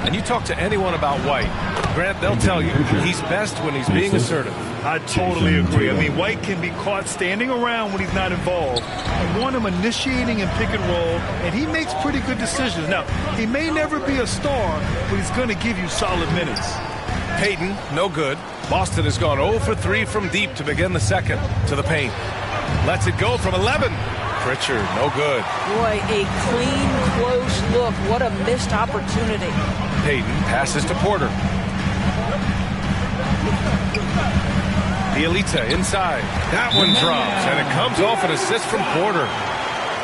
And you talk to anyone about White, Grant, they'll tell you he's best when he's being assertive. I totally agree. I mean, White can be caught standing around when he's not involved. You want him initiating and pick and roll, and he makes pretty good decisions. Now, he may never be a star, but he's going to give you solid minutes. Payton, no good. Boston has gone 0 for 3 from deep to begin the second. To the paint. Lets it go from 11. Pritchard, no good. Boy, a clean, close look. What a missed opportunity. Payton passes to Porter. Bielitsa inside. That one drops, and it comes off an assist from Porter.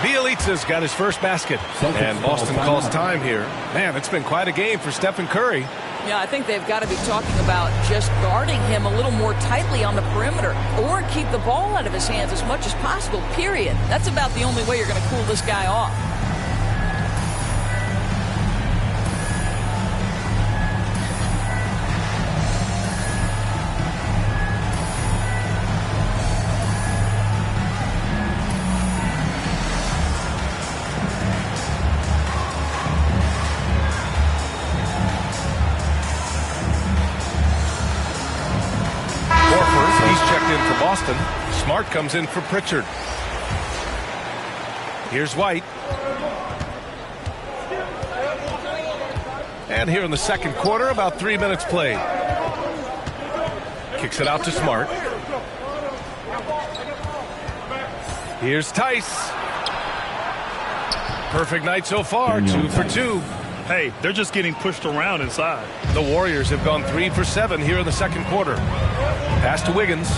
Bielitsa's got his first basket, and Boston calls time here. Man, it's been quite a game for Stephen Curry. Yeah, I think they've got to be talking about just guarding him a little more tightly on the perimeter or keep the ball out of his hands as much as possible, period. That's about the only way you're going to cool this guy off. Boston. Smart comes in for Pritchard. Here's White. And here in the second quarter, about 3 minutes played. Kicks it out to Smart. Here's Tice. Perfect night so far, 2 for 2. Hey, they're just getting pushed around inside. The Warriors have gone 3 for 7 here in the second quarter. Pass to Wiggins.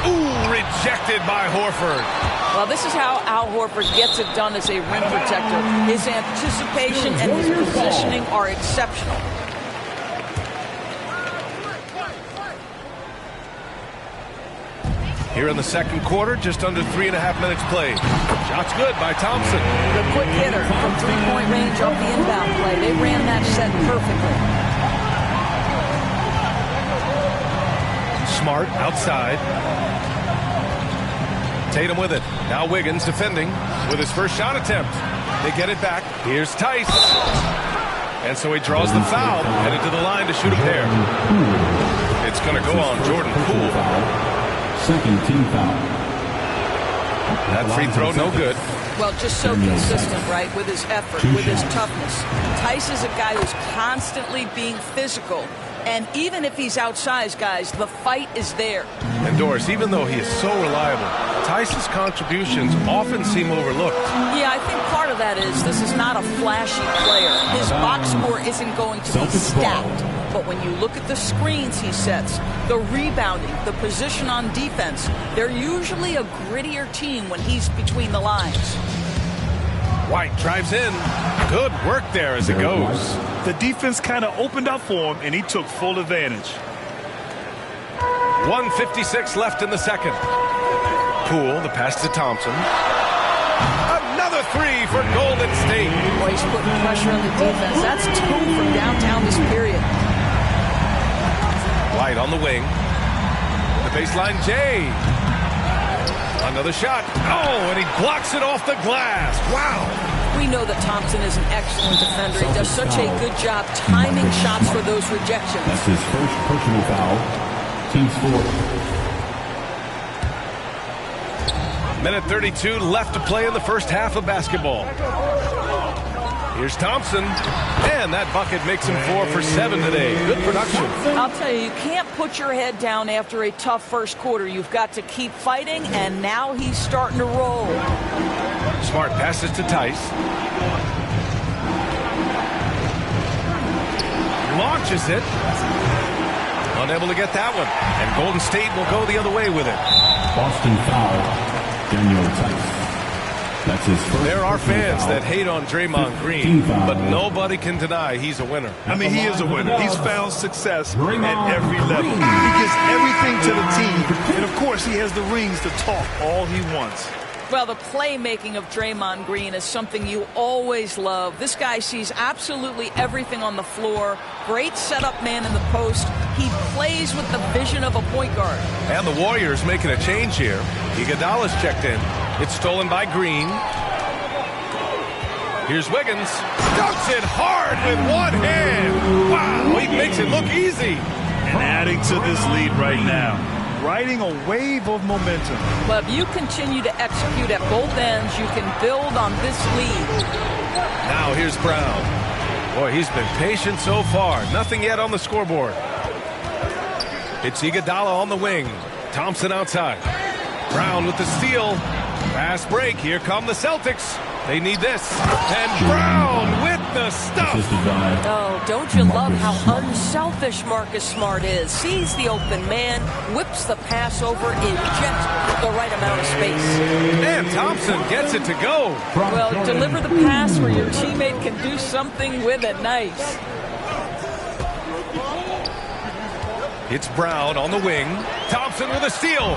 Ooh, rejected by Horford. Well, this is how Al Horford gets it done as a rim protector. His anticipation and his positioning are exceptional. Here in the second quarter, just under 3.5 minutes played. Shot's good by Thompson. The quick hitter from three-point range off the inbound play. They ran that set perfectly. Smart outside. Tatum with it. Now Wiggins defending with his first shot attempt. They get it back. Here's Tice. And so he draws the foul, headed to the line to shoot a pair. It's going to go on Jordan Poole. Second team foul. That free throw no good. Well, just so consistent, right, with his effort, with his toughness. Tice is a guy who's constantly being physical. And even if he's outsized, guys, the fight is there. And Doris, even though he is so reliable, Tice's contributions often seem overlooked. Yeah, I think part of that is this is not a flashy player. His box score isn't going to be stacked. But when you look at the screens he sets, the rebounding, the position on defense, they're usually a grittier team when he's between the lines. White drives in. Good work there as it goes. The defense kind of opened up for him, and he took full advantage. 1:56 left in the second. Poole, the pass to Thompson. Another three for Golden State. Boy, he's putting pressure on the defense. That's 2 from downtown this period. White on the wing. The baseline, Jay. Another shot. Oh, and he blocks it off the glass. Wow. We know that Thompson is an excellent defender. He does such a good job timing shots for those rejections. That's his first personal foul. Team's fourth. Minute 32 left to play in the first half of basketball. Here's Thompson, and that bucket makes him 4 for 7 today. Good production. I'll tell you, you can't put your head down after a tough first quarter. You've got to keep fighting, and now he's starting to roll. Smart passes to Tice. Launches it. Unable to get that one. And Golden State will go the other way with it. Boston foul. Daniel Tice. That's his first. There are fans that hate on Draymond Green, but nobody can deny he's a winner. I mean, he is a winner. He's found success at every level. He gives everything to the team, and of course, he has the rings to talk all he wants. Well, the playmaking of Draymond Green is something you always love. This guy sees absolutely everything on the floor. Great setup man in the post. He plays with the vision of a point guard. And the Warriors making a change here. Iguodala's checked in. It's stolen by Green. Here's Wiggins. Dunks it hard with one hand. Wow, he makes it look easy. And adding to this lead right now. Riding a wave of momentum. Well, if you continue to execute at both ends, you can build on this lead. Now here's Brown. Boy, he's been patient so far. Nothing yet on the scoreboard. It's Iguodala on the wing. Thompson outside. Brown with the steal. Fast break. Here come the Celtics. They need this. And Brown with the stuff. Oh, don't you love how unselfish Marcus Smart is? Sees the open man, whips the pass over in just the right amount of space. And Thompson gets it to go. Well, deliver the pass where your teammate can do something with it. Nice. It's Brown on the wing. Thompson with a steal.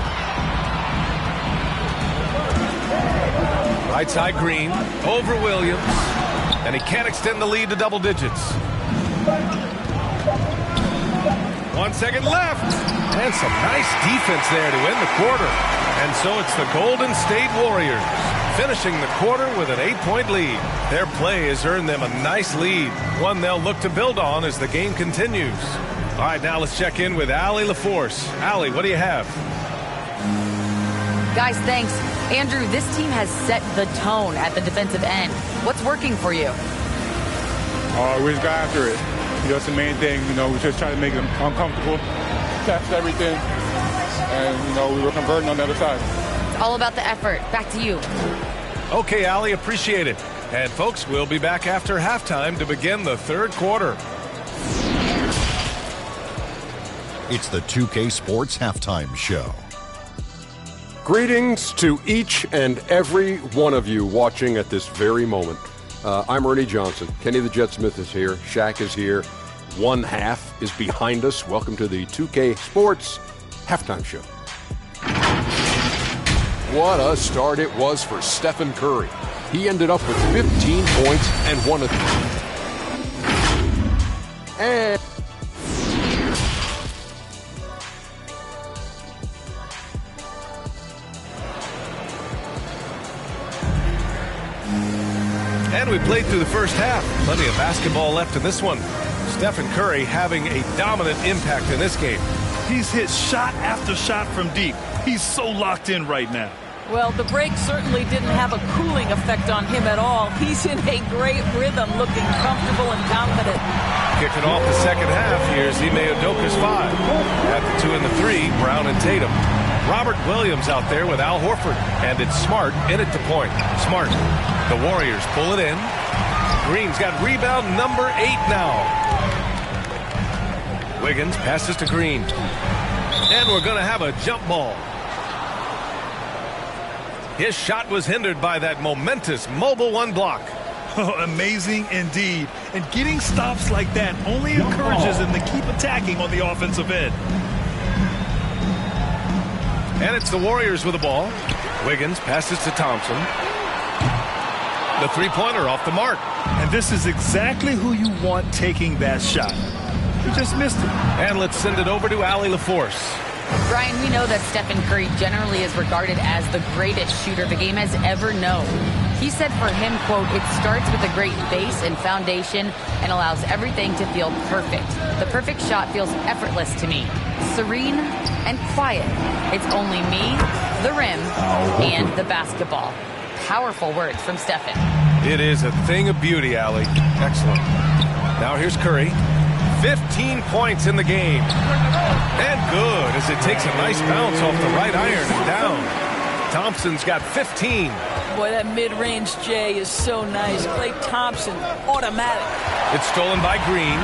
Right side Green, over Williams, and he can't extend the lead to double digits. 1 second left, and some nice defense there to end the quarter. And so it's the Golden State Warriors finishing the quarter with an 8-point lead. Their play has earned them a nice lead, one they'll look to build on as the game continues. All right, now let's check in with Allie LaForce. Allie, what do you have? Guys, thanks. Andrew, this team has set the tone at the defensive end. What's working for you? We just got after it. That's the main thing. We just try to make them uncomfortable, test everything, and, we were converting on the other side. It's all about the effort. Back to you. Okay, Allie, appreciate it. And, folks, we'll be back after halftime to begin the third quarter. It's the 2K Sports Halftime Show. Greetings to each and every one of you watching at this very moment. I'm Ernie Johnson. Kenny the Jet Smith is here. Shaq is here. One half is behind us. Welcome to the 2K Sports Halftime Show. What a start it was for Stephen Curry. He ended up with 15 points and one of them. And we played through the first half. Plenty of basketball left in this one. Stephen Curry having a dominant impact in this game. He's hit shot after shot from deep. He's so locked in right now. Well, the break certainly didn't have a cooling effect on him at all. He's in a great rhythm, looking comfortable and confident. Kicking off the second half, here's Ime Udoka's 5. At the 2 and the 3, Brown and Tatum. Robert Williams out there with Al Horford. And it's Smart in it to point. Smart. The Warriors pull it in. Green's got rebound number 8 now. Wiggins passes to Green. And we're going to have a jump ball. His shot was hindered by that momentous mobile one block. Oh, amazing indeed. And getting stops like that only encourages him to keep attacking on the offensive end. And it's the Warriors with the ball. Wiggins passes to Thompson. The three-pointer off the mark. And this is exactly who you want taking that shot. He just missed it. And let's send it over to Allie LaForce. Brian, we know that Stephen Curry generally is regarded as the greatest shooter the game has ever known. He said for him, quote, "It starts with a great base and foundation and allows everything to feel perfect. The perfect shot feels effortless to me. Serene and quiet. It's only me, the rim, and the basketball." Powerful words from Stephen. It is a thing of beauty, Allie. Excellent. Now here's Curry. 15 points in the game. And good, as it takes a nice bounce off the right iron and down. Thompson's got 15. Boy, that mid-range J is so nice. Klay Thompson, automatic. It's stolen by Green.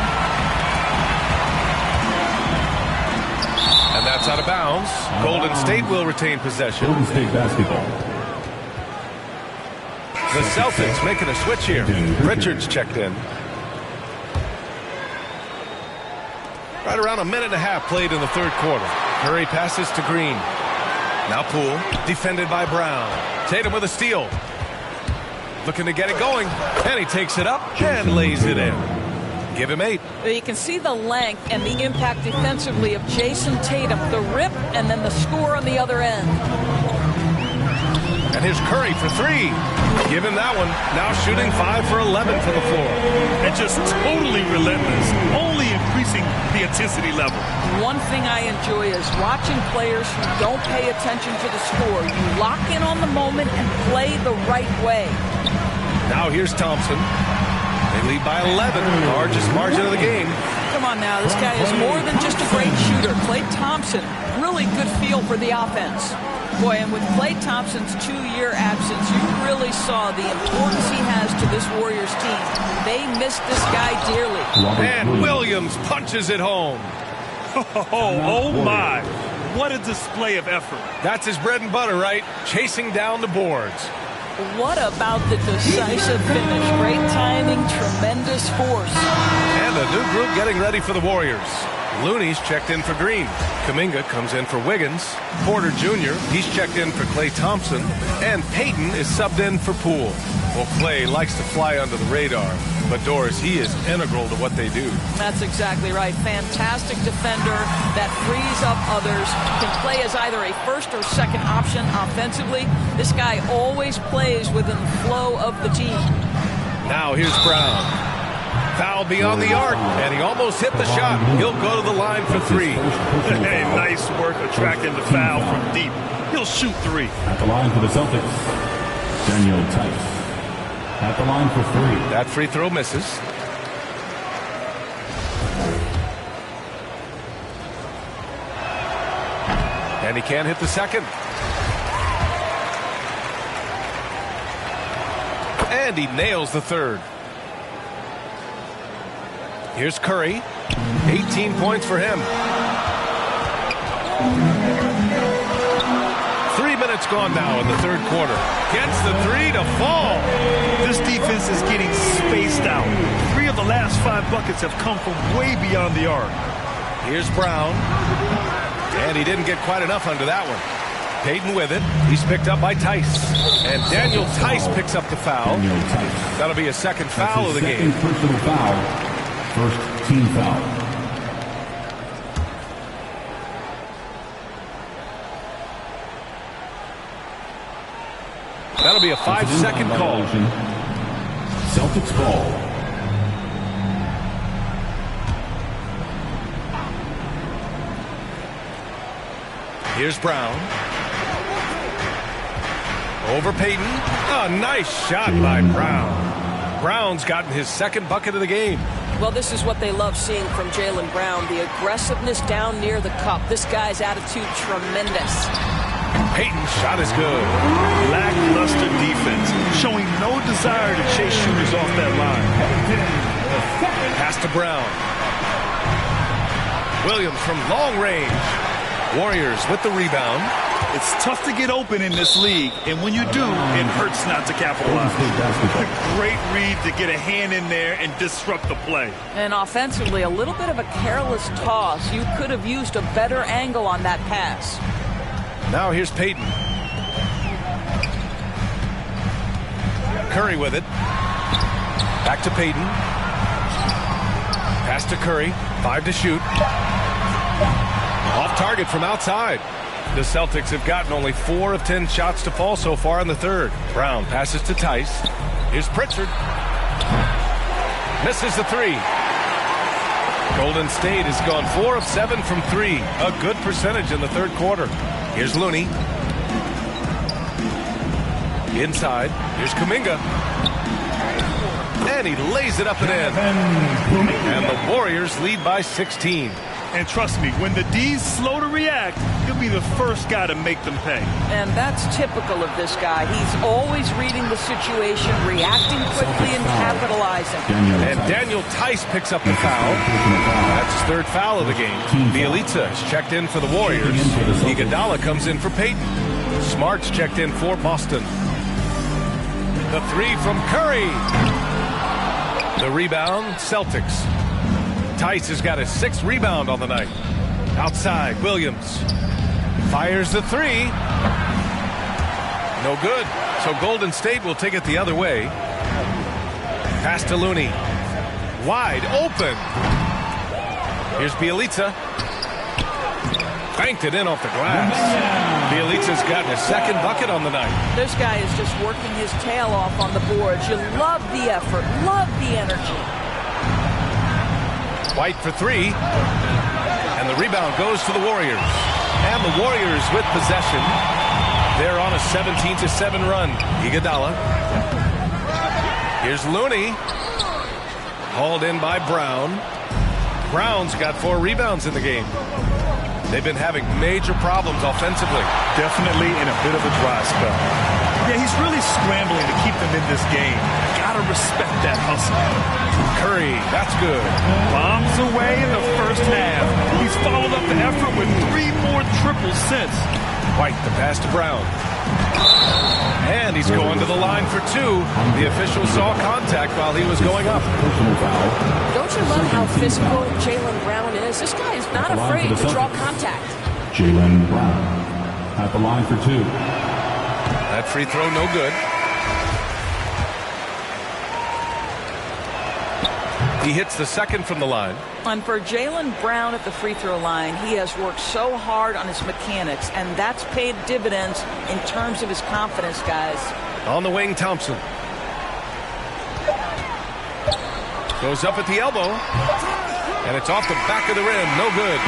And that's out of bounds. Golden State will retain possession. Golden State basketball. The Celtics making a switch here. Richards checked in. Right around a minute and a half played in the third quarter. Curry passes to Green. Now Poole, defended by Brown. Tatum with a steal. Looking to get it going. And he takes it up and lays it in. Give him 8. You can see the length and the impact defensively of Jason Tatum. The rip and then the score on the other end. And here's Curry for 3. Give him that one. Now shooting 5 for 11 from the floor. And just totally relentless. Only increasing the intensity level. One thing I enjoy is watching players who don't pay attention to the score. You lock in on the moment and play the right way. Now here's Thompson. They lead by 11, largest margin of the game. Come on now, this guy is more than just a great shooter. Klay Thompson, really good feel for the offense. Boy, and with Klay Thompson's 2-year absence, you really saw the importance he has to this Warriors team. They missed this guy dearly. And Williams punches it home. Oh my. What a display of effort. That's his bread and butter, right? Chasing down the boards. What about the decisive finish? Great timing, tremendous force. And a new group getting ready for the Warriors. Looney's checked in for Green. Kuminga comes in for Wiggins. Porter Jr., he's checked in for Klay Thompson. And Payton is subbed in for Poole. Well, Klay likes to fly under the radar. But, Doris, he is integral to what they do. That's exactly right. Fantastic defender that frees up others. Can play as either a first or second option offensively. This guy always plays within the flow of the team. Now here's Brown. Foul beyond the arc, and he almost hit the shot. He'll go to the line for 3. Hey, nice work attracting the foul from deep. He'll shoot 3. At the line for the Celtics, Daniel Tice. At the line for 3. That free throw misses. And he can't hit the second. And he nails the third. Here's Curry. 18 points for him. 3 minutes gone now in the third quarter. Gets the 3 to fall. This defense is getting spaced out. 3 of the last 5 buckets have come from way beyond the arc. Here's Brown. And he didn't get quite enough under that one. Payton with it. He's picked up by Tice. And Daniel Tice picks up the foul. That'll be a second foul of the game. Personal foul. First team foul. That'll be a 5-second call. Celtics ball. Here's Brown. Over Payton. A nice shot by Brown. Brown's gotten his second bucket of the game. Well, this is what they love seeing from Jaylen Brown, the aggressiveness down near the cup. This guy's attitude, tremendous. Payton's shot is good. Lackluster defense, showing no desire to chase shooters off that line. Pass to Brown. Williams from long range. Warriors with the rebound. It's tough to get open in this league, and when you do, it hurts not to capitalize. A great read to get a hand in there and disrupt the play. And offensively, a little bit of a careless toss. You could have used a better angle on that pass. Now here's Payton. Curry with it. Back to Payton. Pass to Curry. 5 to shoot. Off target from outside. The Celtics have gotten only 4 of 10 shots to fall so far in the third. Brown passes to Tice. Here's Pritchard. Misses the 3. Golden State has gone 4 of 7 from 3. A good percentage in the third quarter. Here's Looney. Inside. Here's Kuminga. And he lays it up and in. And the Warriors lead by 16. And trust me, when the D's slow to react, he'll be the first guy to make them pay. And that's typical of this guy. He's always reading the situation, reacting quickly and capitalizing. And Daniel Tice picks up the foul. That's his third foul of the game. Bjelica is checked in for the Warriors. Iguodala comes in for Peyton. Smart's checked in for Boston. The 3 from Curry. The rebound, Celtics. Tice has got his 6th rebound on the night. Outside, Williams fires the 3. No good. So Golden State will take it the other way. Pass to Looney. Wide open. Here's Bjelica. Banked it in off the glass. Bjelica's gotten his 2nd bucket on the night. This guy is just working his tail off on the boards. You love the effort, love the energy. White for 3. And the rebound goes to the Warriors. And the Warriors with possession. They're on a 17-7 run. Iguodala. Here's Looney. Hauled in by Brown. Brown's got 4 rebounds in the game. They've been having major problems offensively. Definitely in a bit of a dry spell. Yeah, he's really scrambling to keep them in this game. Gotta respect that hustle. Curry, that's good. Bombs away in the first half. He's followed up the effort with 3 more triples since. White, the pass to Brown. And he's going to the line for 2. The official saw contact while he was going up. Don't you love how physical Jaylen Brown is? This guy is not afraid to draw contact. Jaylen Brown at the line for 2. That free throw no good. He hits the 2nd from the line. And for Jaylen Brown at the free throw line, he has worked so hard on his mechanics, and that's paid dividends in terms of his confidence, guys. On the wing, Thompson. Goes up at the elbow. And it's off the back of the rim. No good.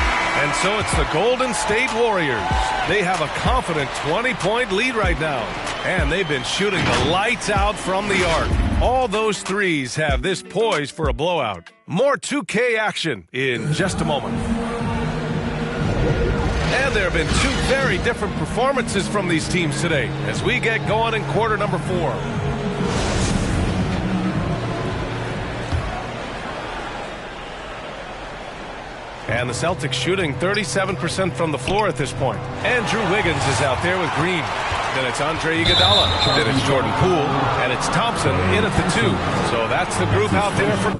And so it's the Golden State Warriors. They have a confident 20-point lead right now. And they've been shooting the lights out from the arc. All those threes have this poised for a blowout. More 2K action in just a moment. And there have been 2 very different performances from these teams today as we get going in quarter number 4. And the Celtics shooting 37% from the floor at this point. Andrew Wiggins is out there with Green. Then it's Andre Iguodala. Then it's Jordan Poole. And it's Thompson in at the 2. So that's the group out there for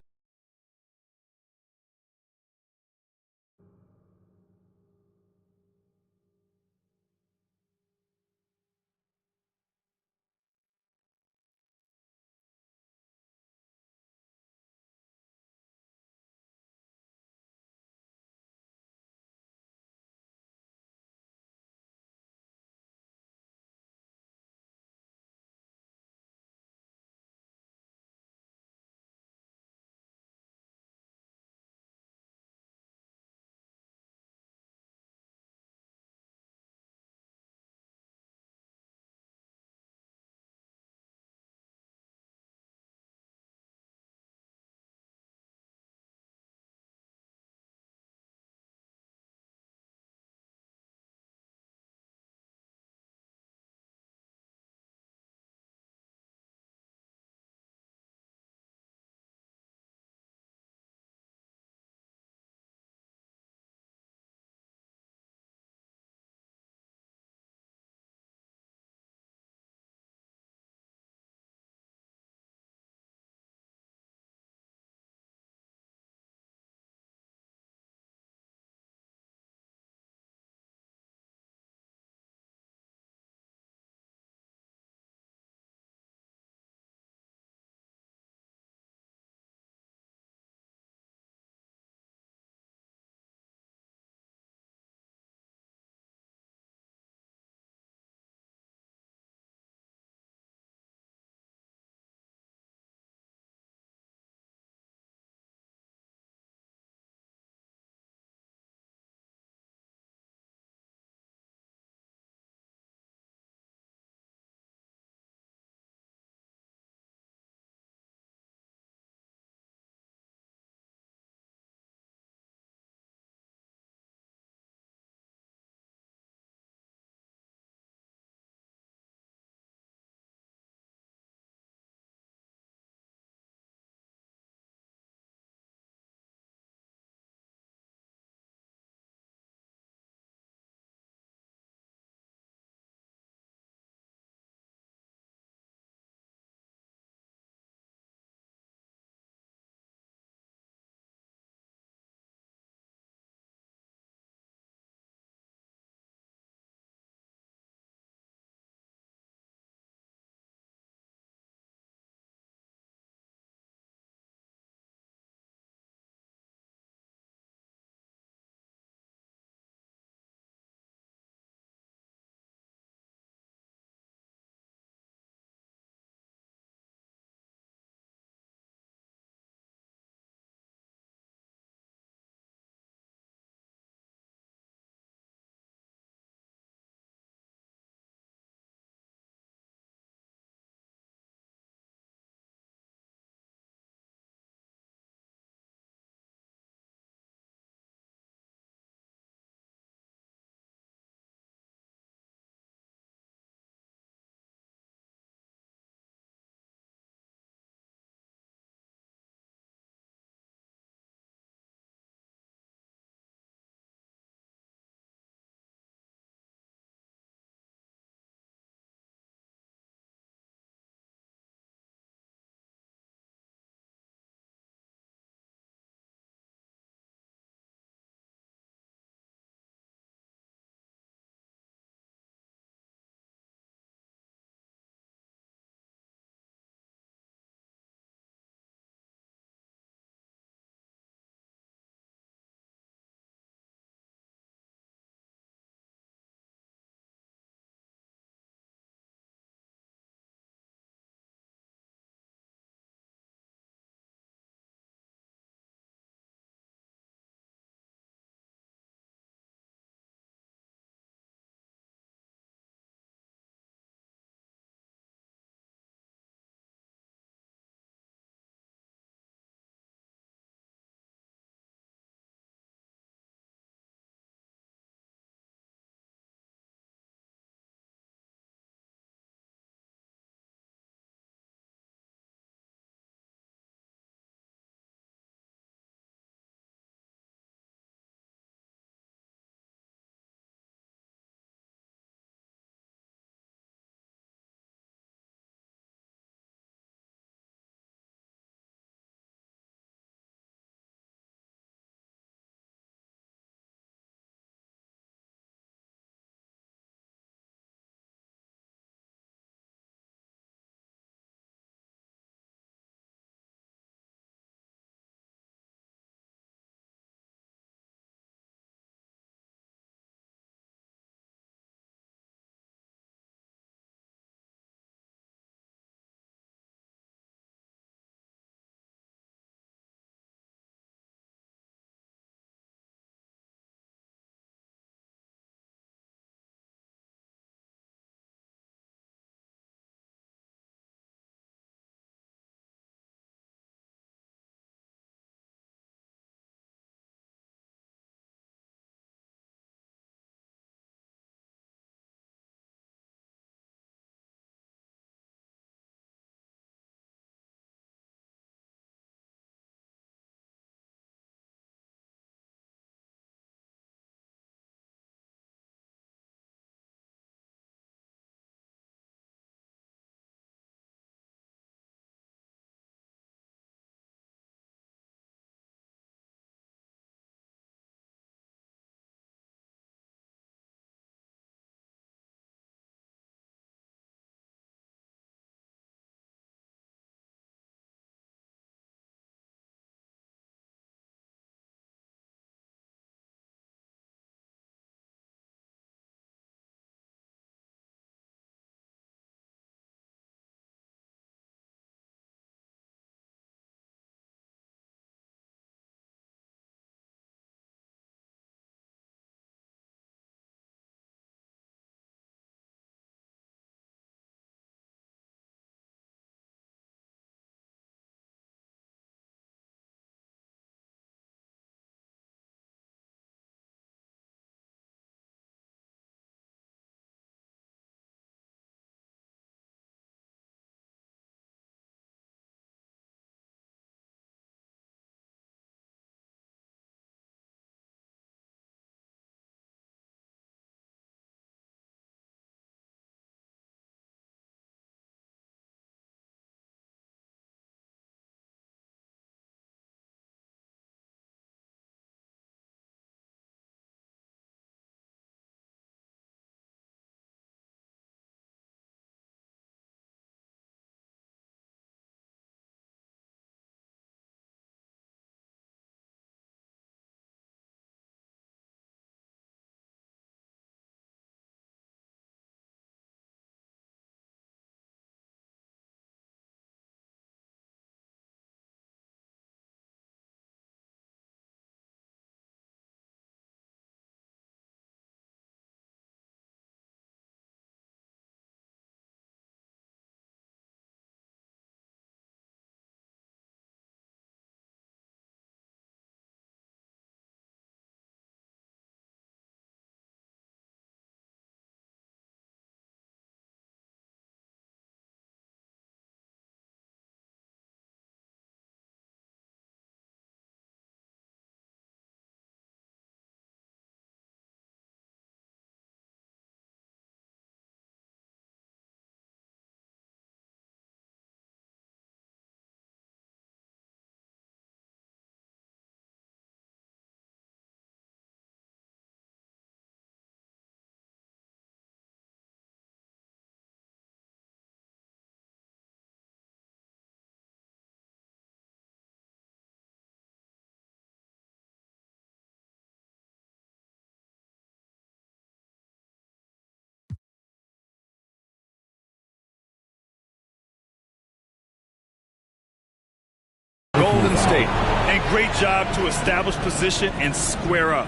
State. And great job to establish position and square up.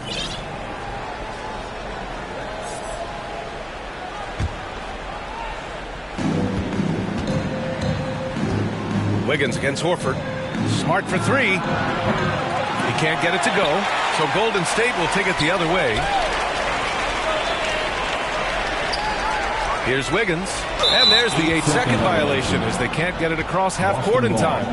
Wiggins against Horford. Smart for three. He can't get it to go, so Golden State will take it the other way. Here's Wiggins, and there's the 8-second violation as they can't get it across half court in time.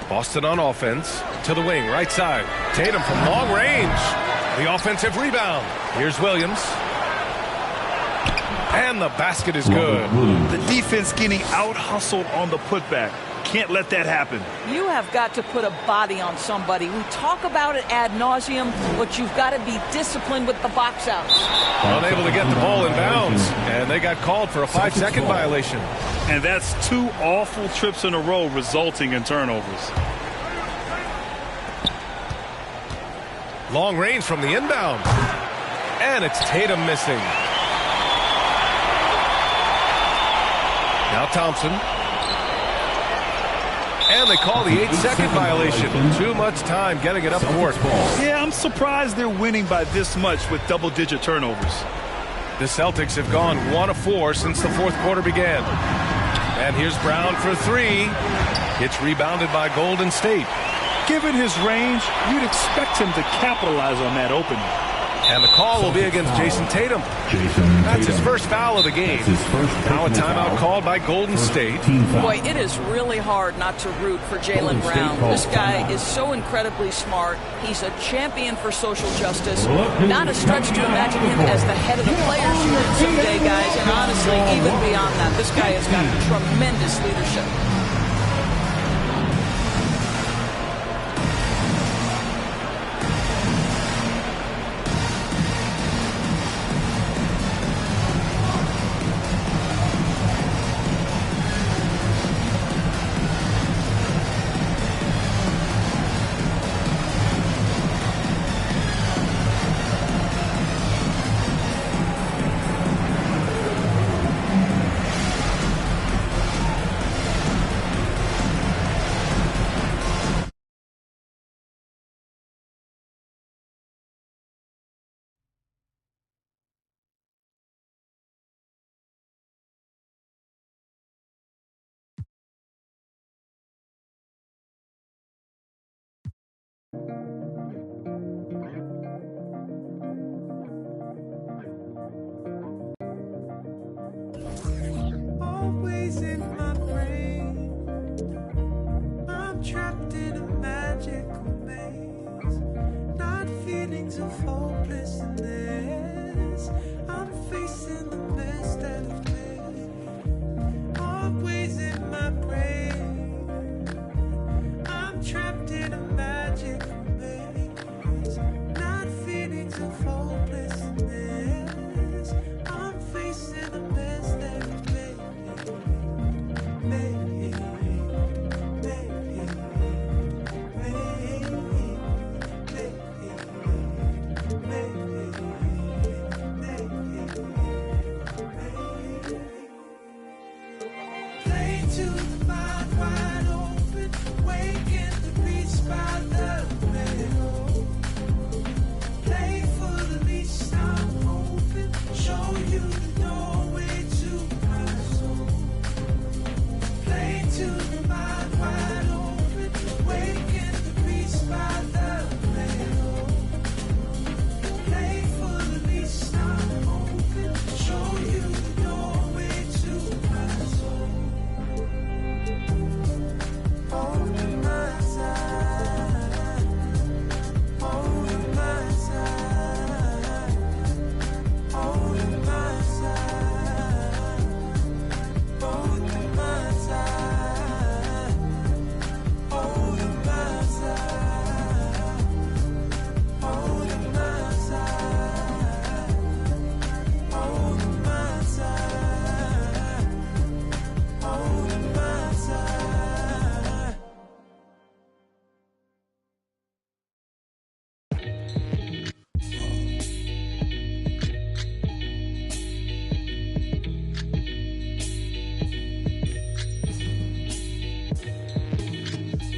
Boston on offense to the wing, right side. Tatum from long range. The offensive rebound. Here's Williams. And the basket is good. The defense getting out-hustled on the putback. Can't let that happen. You have got to put a body on somebody. We talk about it ad nauseum, but you've got to be disciplined with the box outs. Unable to get the ball in bounds, and they got called for a 5-second violation. And that's 2 awful trips in a row resulting in turnovers. Long range from the inbound. And it's Tatum missing. Now Thompson. And they call the 8-second violation. Too much time getting it up court. Yeah, I'm surprised they're winning by this much with double-digit turnovers. The Celtics have gone 1 of 4 since the fourth quarter began. And here's Brown for three. It's rebounded by Golden State. Given his range, you'd expect him to capitalize on that opening. And the call will be against Jason Tatum. That's his first foul of the game. Now a timeout called by Golden State. Boy, it is really hard not to root for Jaylen Brown. This guy is so incredibly smart. He's a champion for social justice. Not a stretch to imagine him as the head of the players unit someday, guys. And honestly, even beyond that, this guy has got tremendous leadership. Always in my brain, I'm trapped in a magical maze. Not feelings of hopelessness, I'm facing the mess that I've made. Always in my brain, I'm trapped in a magical maze. Not feelings of hopelessness, I'm facing the mess that I've made.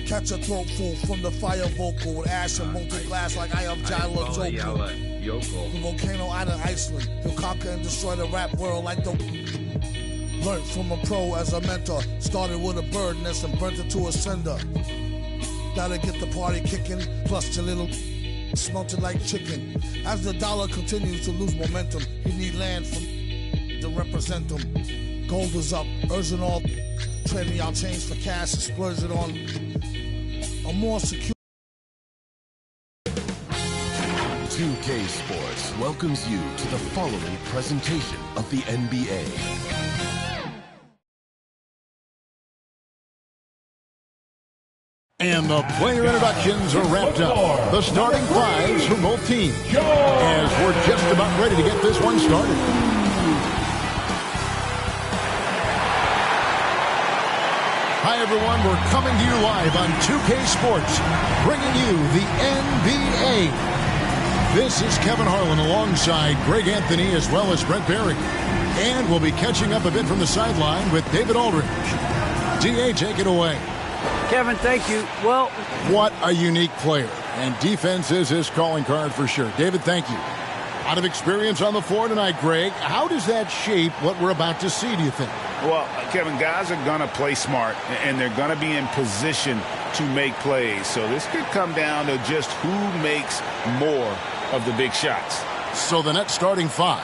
Catch a throat full from the fire vocal with ash and molten glass like I am Jala Joker. The volcano out of Iceland. He'll conquer and destroy the rap world like the... Learned from a pro as a mentor. Started with a bird nest and burnt it to a cinder. Gotta get the party kicking. Plus your little... Smelted like chicken. As the dollar continues to lose momentum, you need land from to represent them. Gold is up, urging all trading y'all change for cash and splurge it on a more secure. 2K Sports welcomes you to the following presentation of the NBA. And the player introductions are wrapped up. The starting fives for both teams. As we're just about ready to get this one started. Hi, everyone. We're coming to you live on 2K Sports, bringing you the NBA. This is Kevin Harlan alongside Greg Anthony as well as Brent Barry. And we'll be catching up a bit from the sideline with David Aldridge. DA, take it away. Kevin, thank you. Well, what a unique player. And defense is his calling card for sure. David, thank you. A lot of experience on the floor tonight, Greg. How does that shape what we're about to see, do you think? Well, Kevin, guys are going to play smart, and they're going to be in position to make plays. So this could come down to just who makes more of the big shots. So the next starting five.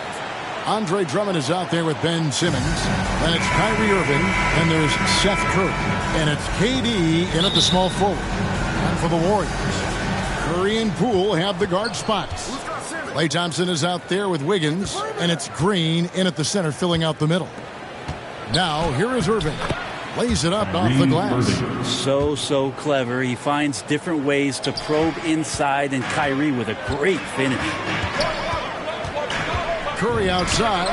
Andre Drummond is out there with Ben Simmons. Then it's Kyrie Irving. Then there's Seth Curry. And it's KD in at the small forward. And for the Warriors, Curry and Poole have the guard spots. Klay Thompson is out there with Wiggins. And it's Green in at the center, filling out the middle. Now, here is Irving. Lays it up off the glass. So clever. He finds different ways to probe inside, and Kyrie with a great finish. Curry outside.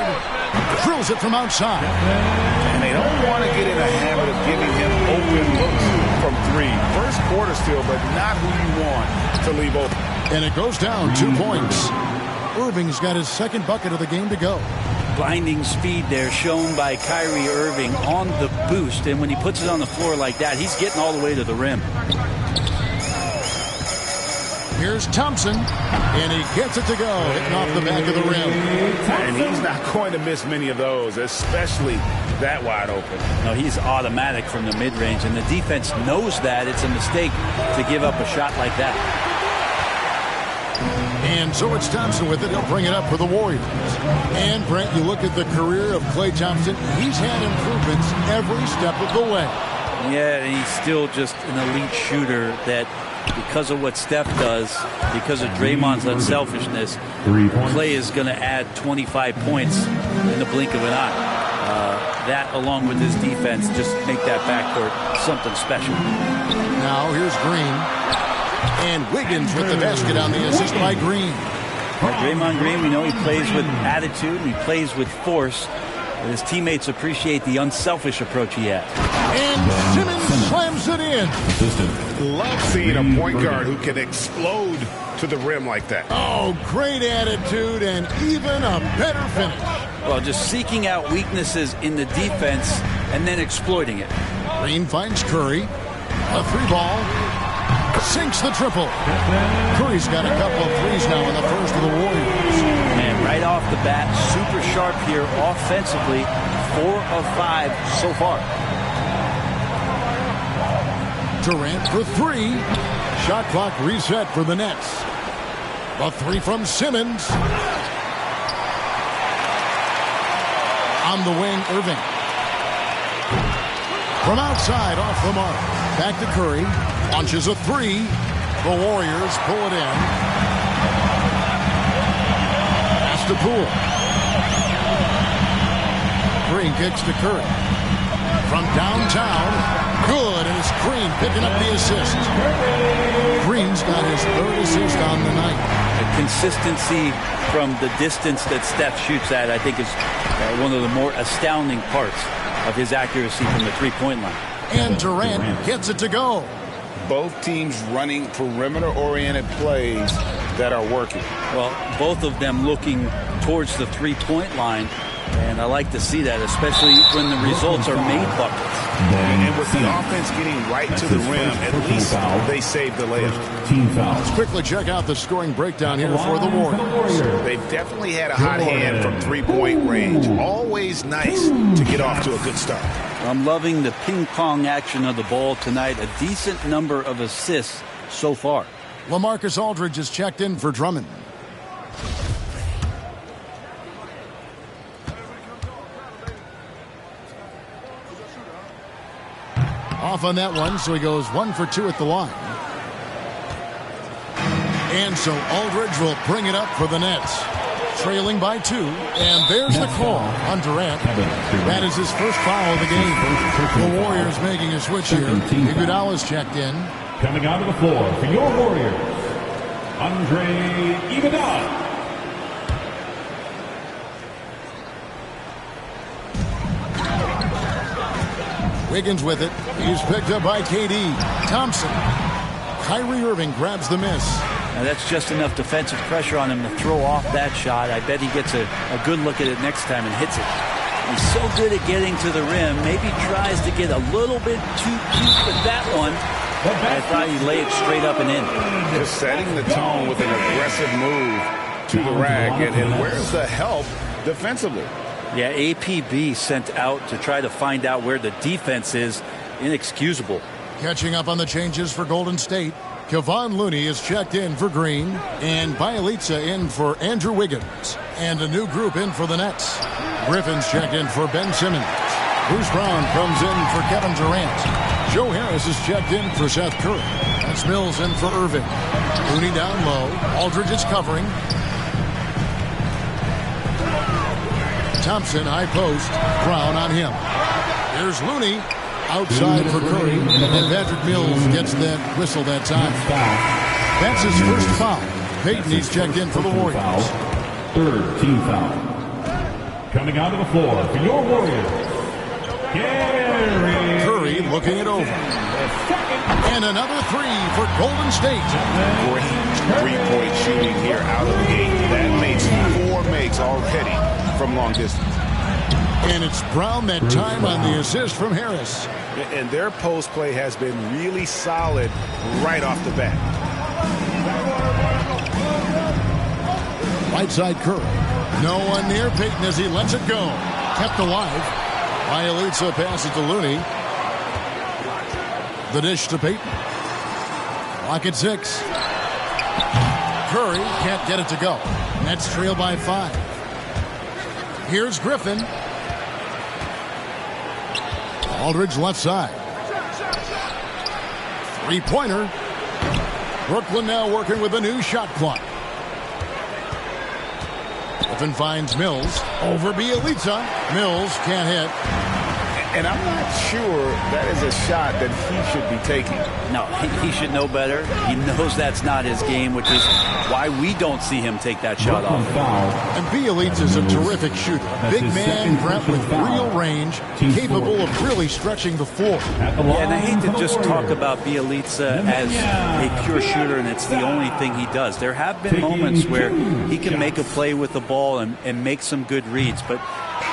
Drills it from outside. And they don't want to get in a habit of giving him open looks from three. First quarter still, but not who you want to leave open. And it goes down 2 points. Irving's got his second bucket of the game to go. Blinding speed there shown by Kyrie Irving on the boost. And when he puts it on the floor like that, he's getting all the way to the rim. Here's Thompson, and he gets it to go, hitting off the back of the rim. And he's not going to miss many of those, especially that wide open. No, he's automatic from the mid-range, and the defense knows that. It's a mistake to give up a shot like that. And so it's Thompson with it. He'll bring it up for the Warriors. And, Brent, you look at the career of Klay Thompson. He's had improvements every step of the way. Yeah, and he's still just an elite shooter that, because of what Steph does, because of Draymond's unselfishness, Klay is going to add 25 points in the blink of an eye. That, along with his defense, just make that backcourt something special. Now, here's Green. And Wiggins with the basket on the assist by Green. Draymond Green, we know he plays with attitude, and he plays with force. And his teammates appreciate the unselfish approach he has. And Simmons slams it in. Love seeing a point guard who can explode to the rim like that. Oh, great attitude and even a better finish. Well, just seeking out weaknesses in the defense and then exploiting it. Green finds Curry. A three ball. Sinks the triple. Curry's got a couple of threes now in the first of the Warriors. And right off the bat, super sharp here offensively. 4 of 5 so far. Durant for 3. Shot clock reset for the Nets. A 3 from Simmons. On the wing, Irving. From outside, off the mark. Back to Curry. Launches a 3. The Warriors pull it in. Pass to Poole. Green kicks to Curry. From downtown. Good, and it's Green picking up the assist. Green's got his 3rd assist on the night. The consistency from the distance that Steph shoots at, I think, is one of the more astounding parts of his accuracy from the three-point line. And Durant gets it to go. both teams running perimeter-oriented plays that are working. Well, both of them looking towards the three-point line, and I like to see that, especially when the results are made buckets. And with the offense getting right to the rim, at least they saved the layup. Let's quickly check out the scoring breakdown here for the Warriors. They've definitely had a hot hand from three-point range. Always nice to get off to a good start. I'm loving the ping-pong action of the ball tonight. A decent number of assists so far. LaMarcus Aldridge is checked in for Drummond. Off on that one, so he goes 1 for 2 at the line. And so Aldridge will bring it up for the Nets. Trailing by 2, and there's the call on Durant. That is his first foul of the game. The Warriors making a switch here. Iguodala's checked in. Coming out of the floor for your Warriors, Andre Iguodala. Wiggins with it. He's picked up by KD. Thompson. Kyrie Irving grabs the miss. Now that's just enough defensive pressure on him to throw off that shot. I bet he gets a good look at it next time and hits it. He's so good at getting to the rim. Maybe tries to get a little bit too cute with that one. I thought he laid it straight up and in. Just setting the tone with an aggressive move to the rack. And where's the help defensively? Yeah, APB sent out to try to find out where the defense is. Inexcusable. Catching up on the changes for Golden State. Kevon Looney is checked in for Green, and Bielitsa in for Andrew Wiggins, and a new group in for the Nets. Griffin's checked in for Ben Simmons. Bruce Brown comes in for Kevin Durant. Joe Harris is checked in for Seth Curry. That's Mills in for Irving. Looney down low. Aldridge is covering. Thompson high post. Brown on him. Here's Looney. Outside for Curry, and Patrick Mills gets that whistle that time. That's his first foul. Payton, he's checked in for the Warriors. Third team foul. Coming out of the floor for your Warriors, Gary. Curry looking it over. And another 3 for Golden State. Great three-point shooting here out of the gate. That makes 4 makes already from long distance. And it's Brown that time on the assist from Harris. And their post play has been really solid right off the bat. Right side Curry. No one near Payton as he lets it go. Kept alive. Bielitsa passes to Looney. The dish to Payton. Lock at 6. Curry can't get it to go. Nets trail by 5. Here's Griffin. Aldridge left side. Three-pointer. Brooklyn now working with a new shot clock. Griffin finds Mills. Over Bielitsa. Mills can't hit. And I'm not sure that is a shot that he should be taking. No, he should know better. He knows that's not his game, which is why we don't see him take that shot off. And Bielitsa's a terrific shooter. Big man, Brent, with real range, capable of really stretching the floor. Yeah, and I hate to just talk about Bielitsa as a pure shooter and it's the only thing he does. There have been moments where he can make a play with the ball and make some good reads, but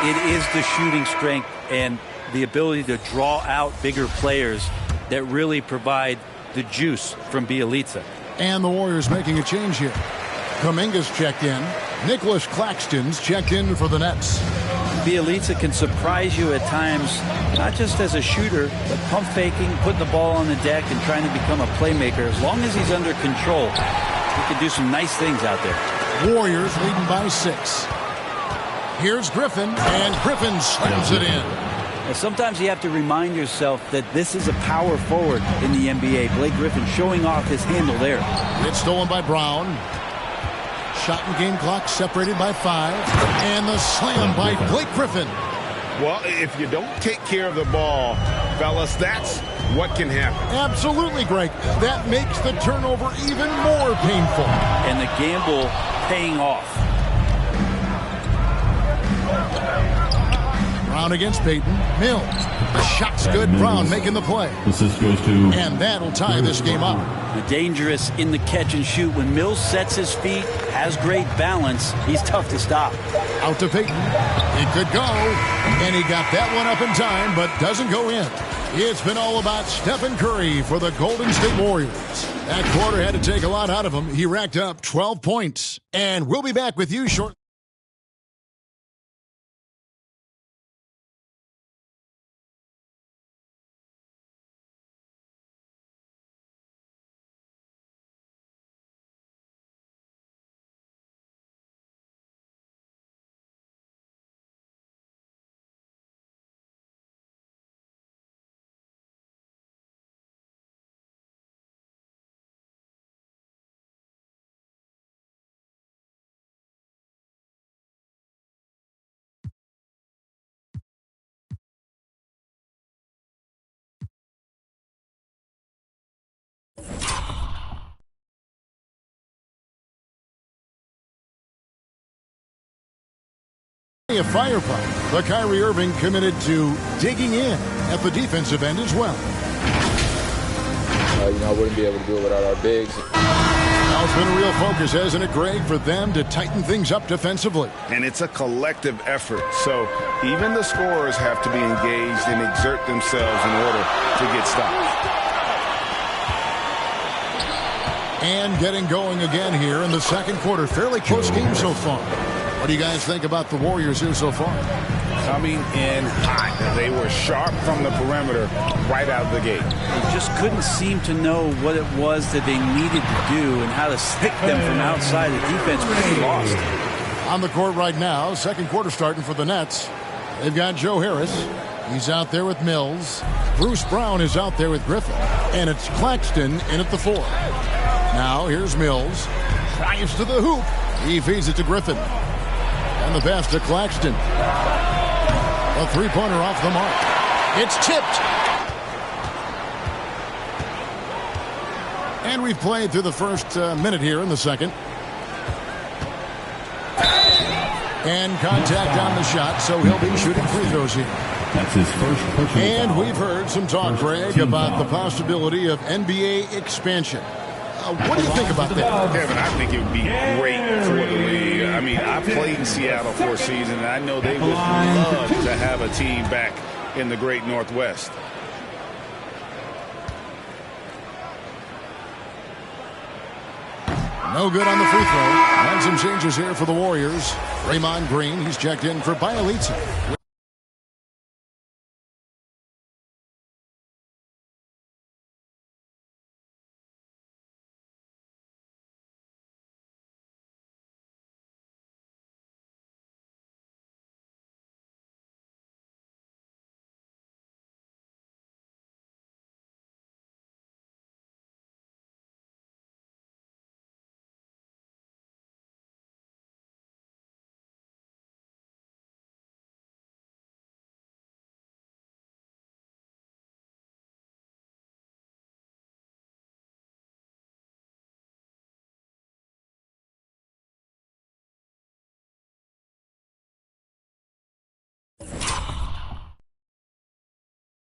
it is the shooting strength and the ability to draw out bigger players that really provide the juice from Bielitsa. And the Warriors making a change here. Kuminga's checked in. Nicholas Claxton's checked in for the Nets. Bielitsa can surprise you at times, not just as a shooter, but pump faking, putting the ball on the deck and trying to become a playmaker. As long as he's under control, he can do some nice things out there. Warriors leading by 6. Here's Griffin, and Griffin slams it in. Sometimes you have to remind yourself that this is a power forward in the NBA. Blake Griffin showing off his handle there. It's stolen by Brown. Shot and game clock separated by 5. And the slam by Blake Griffin. Well, if you don't take care of the ball, fellas, that's what can happen. Absolutely, Greg. That makes the turnover even more painful. And the gamble paying off. Brown against Payton. Mills. The shot's good. Brown making the play. Assist goes to. And that'll tie this game up. The dangerous in the catch and shoot. When Mills sets his feet, has great balance, he's tough to stop. Out to Payton. It could go. And he got that one up in time, but doesn't go in. It's been all about Stephen Curry for the Golden State Warriors. That quarter had to take a lot out of him. He racked up 12 points. And we'll be back with you shortly. A firepower, but Kyrie Irving committed to digging in at the defensive end as well. I wouldn't be able to do it without our bigs. Now it's been a real focus, hasn't it, Greg, for them to tighten things up defensively. And it's a collective effort, so even the scorers have to be engaged and exert themselves in order to get stops. And getting going again here in the second quarter. Fairly close game so far. What do you guys think about the Warriors here so far? Coming in hot. They were sharp from the perimeter right out of the gate. They just couldn't seem to know what it was that they needed to do and how to stick them from outside. The defense was pretty lost. On the court right now, second quarter starting for the Nets. They've got Joe Harris. He's out there with Mills. Bruce Brown is out there with Griffin. And it's Claxton in at the 4. Now here's Mills. Drives to the hoop. He feeds it to Griffin. And the pass to Claxton. A three-pointer off the mark. It's tipped. And we've played through the first minute here in the second. And contact on the shot, so he'll be shooting free throws here. That's his first personal And foul. we've heard some talk, Greg, about the possibility of NBA expansion. What do you think about that? Kevin, I think it would be great for the league. I mean, I played in Seattle for a season, and I know they would love to have a team back in the great Northwest. No good on the free throw. And some changes here for the Warriors. Draymond Green, he's checked in for Bielitsa.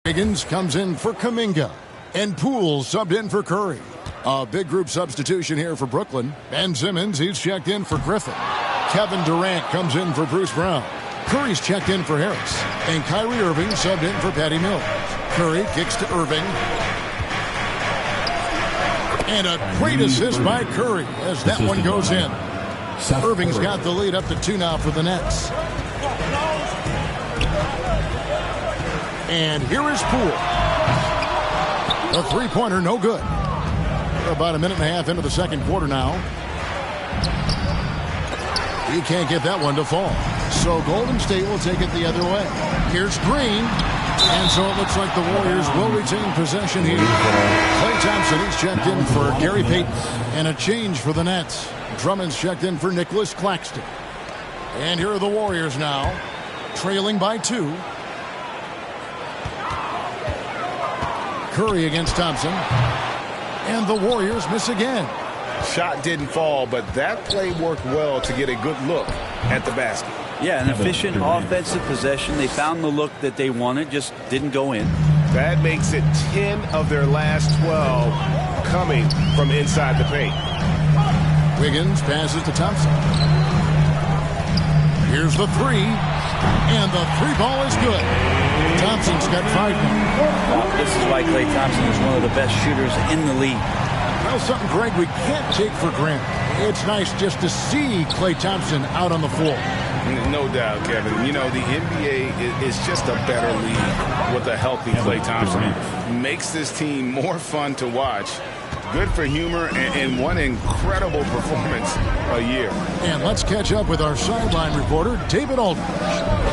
Higgins comes in for Kuminga. And Poole subbed in for Curry. A big group substitution here for Brooklyn. Ben Simmons, he's checked in for Griffin. Kevin Durant comes in for Bruce Brown. Curry's checked in for Harris. And Kyrie Irving subbed in for Patty Mills. Curry kicks to Irving. And a great assist by Curry as that one goes in. Irving's got the lead up to 2 now for the Nets. And here is Poole. A three-pointer, no good. We're about a minute and a half into the second quarter now. He can't get that one to fall. So Golden State will take it the other way. Here's Green. And so it looks like the Warriors will retain possession here. Klay Thompson, he's checked in for Gary Payton. And a change for the Nets. Drummond's checked in for Nicholas Claxton. And here are the Warriors now, trailing by 2. Curry against Thompson. And the Warriors miss again. Shot didn't fall, but that play worked well to get a good look at the basket. Yeah, an efficient offensive possession. They found the look that they wanted, just didn't go in. That makes it 10 of their last 12 coming from inside the paint. Wiggins passes to Thompson. Here's the three. And the three ball is good. Thompson's got 5 now. This is why Klay Thompson is one of the best shooters in the league. Well, something, Greg, we can't take for granted. It's nice just to see Klay Thompson out on the floor. No doubt, Kevin. You know, the NBA is just a better league with a healthy Klay Thompson. Makes this team more fun to watch. Good for humor and one incredible performance a year. And let's catch up with our sideline reporter, David Aldridge.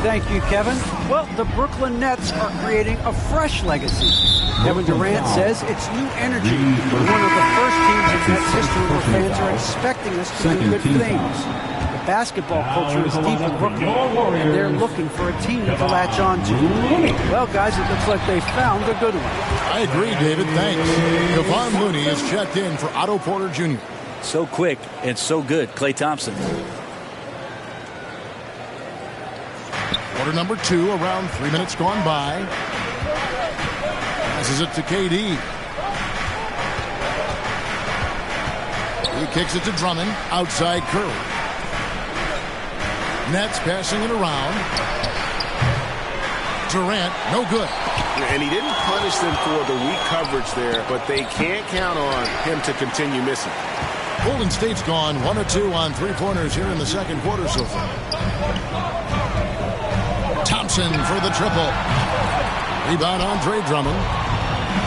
Thank you, Kevin. Well, the Brooklyn Nets are creating a fresh legacy. Kevin Durant says it's new energy. We're one of the first teams in Nets history where fans are expecting us to do good things. The basketball culture is deep in Brooklyn, and they're looking for a team to latch on to. Well, guys, it looks like they found a good one. I agree, David. Thanks. Kevon Looney is checked in for Otto Porter Jr. So quick and so good, Klay Thompson. Quarter number 2, around 3 minutes gone by. Passes it to KD. He kicks it to Drummond. Outside Curry. Nets passing it around. Durant, no good. And he didn't punish them for the weak coverage there, but they can't count on him to continue missing. Golden State's gone 1 of 2 on three-pointers here in the second quarter so far. Thompson for the triple. Rebound, Andre Drummond.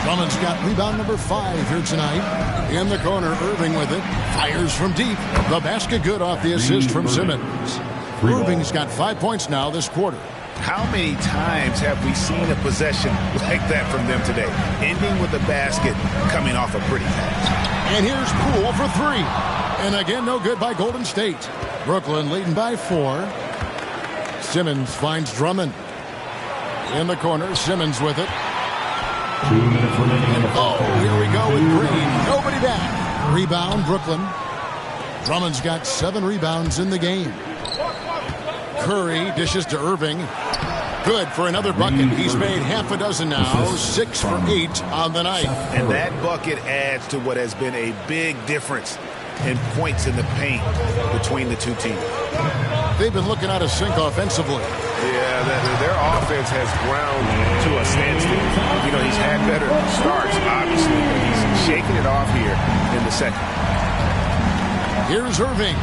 Drummond's got rebound number 5 here tonight. In the corner, Irving with it. Fires from deep. The basket good off the assist from Simmons. Irving's got 5 points now this quarter. How many times have we seen a possession like that from them today? Ending with a basket coming off a pretty pass. And here's Poole for 3. And again, no good by Golden State. Brooklyn leading by 4. Simmons finds Drummond. In the corner, Simmons with it. 2 minutes remaining. Oh, here we go with Green. Nobody back. Rebound, Brooklyn. Drummond's got 7 rebounds in the game. Curry dishes to Irving. Good for another bucket. He's made half a dozen now. 6 for 8 on the night. And that bucket adds to what has been a big difference in points in the paint between the two teams. They've been looking out of sync offensively. Yeah, their offense has ground to a standstill. You know, he's had better starts, obviously, but he's shaking it off here in the second. Here's Irving.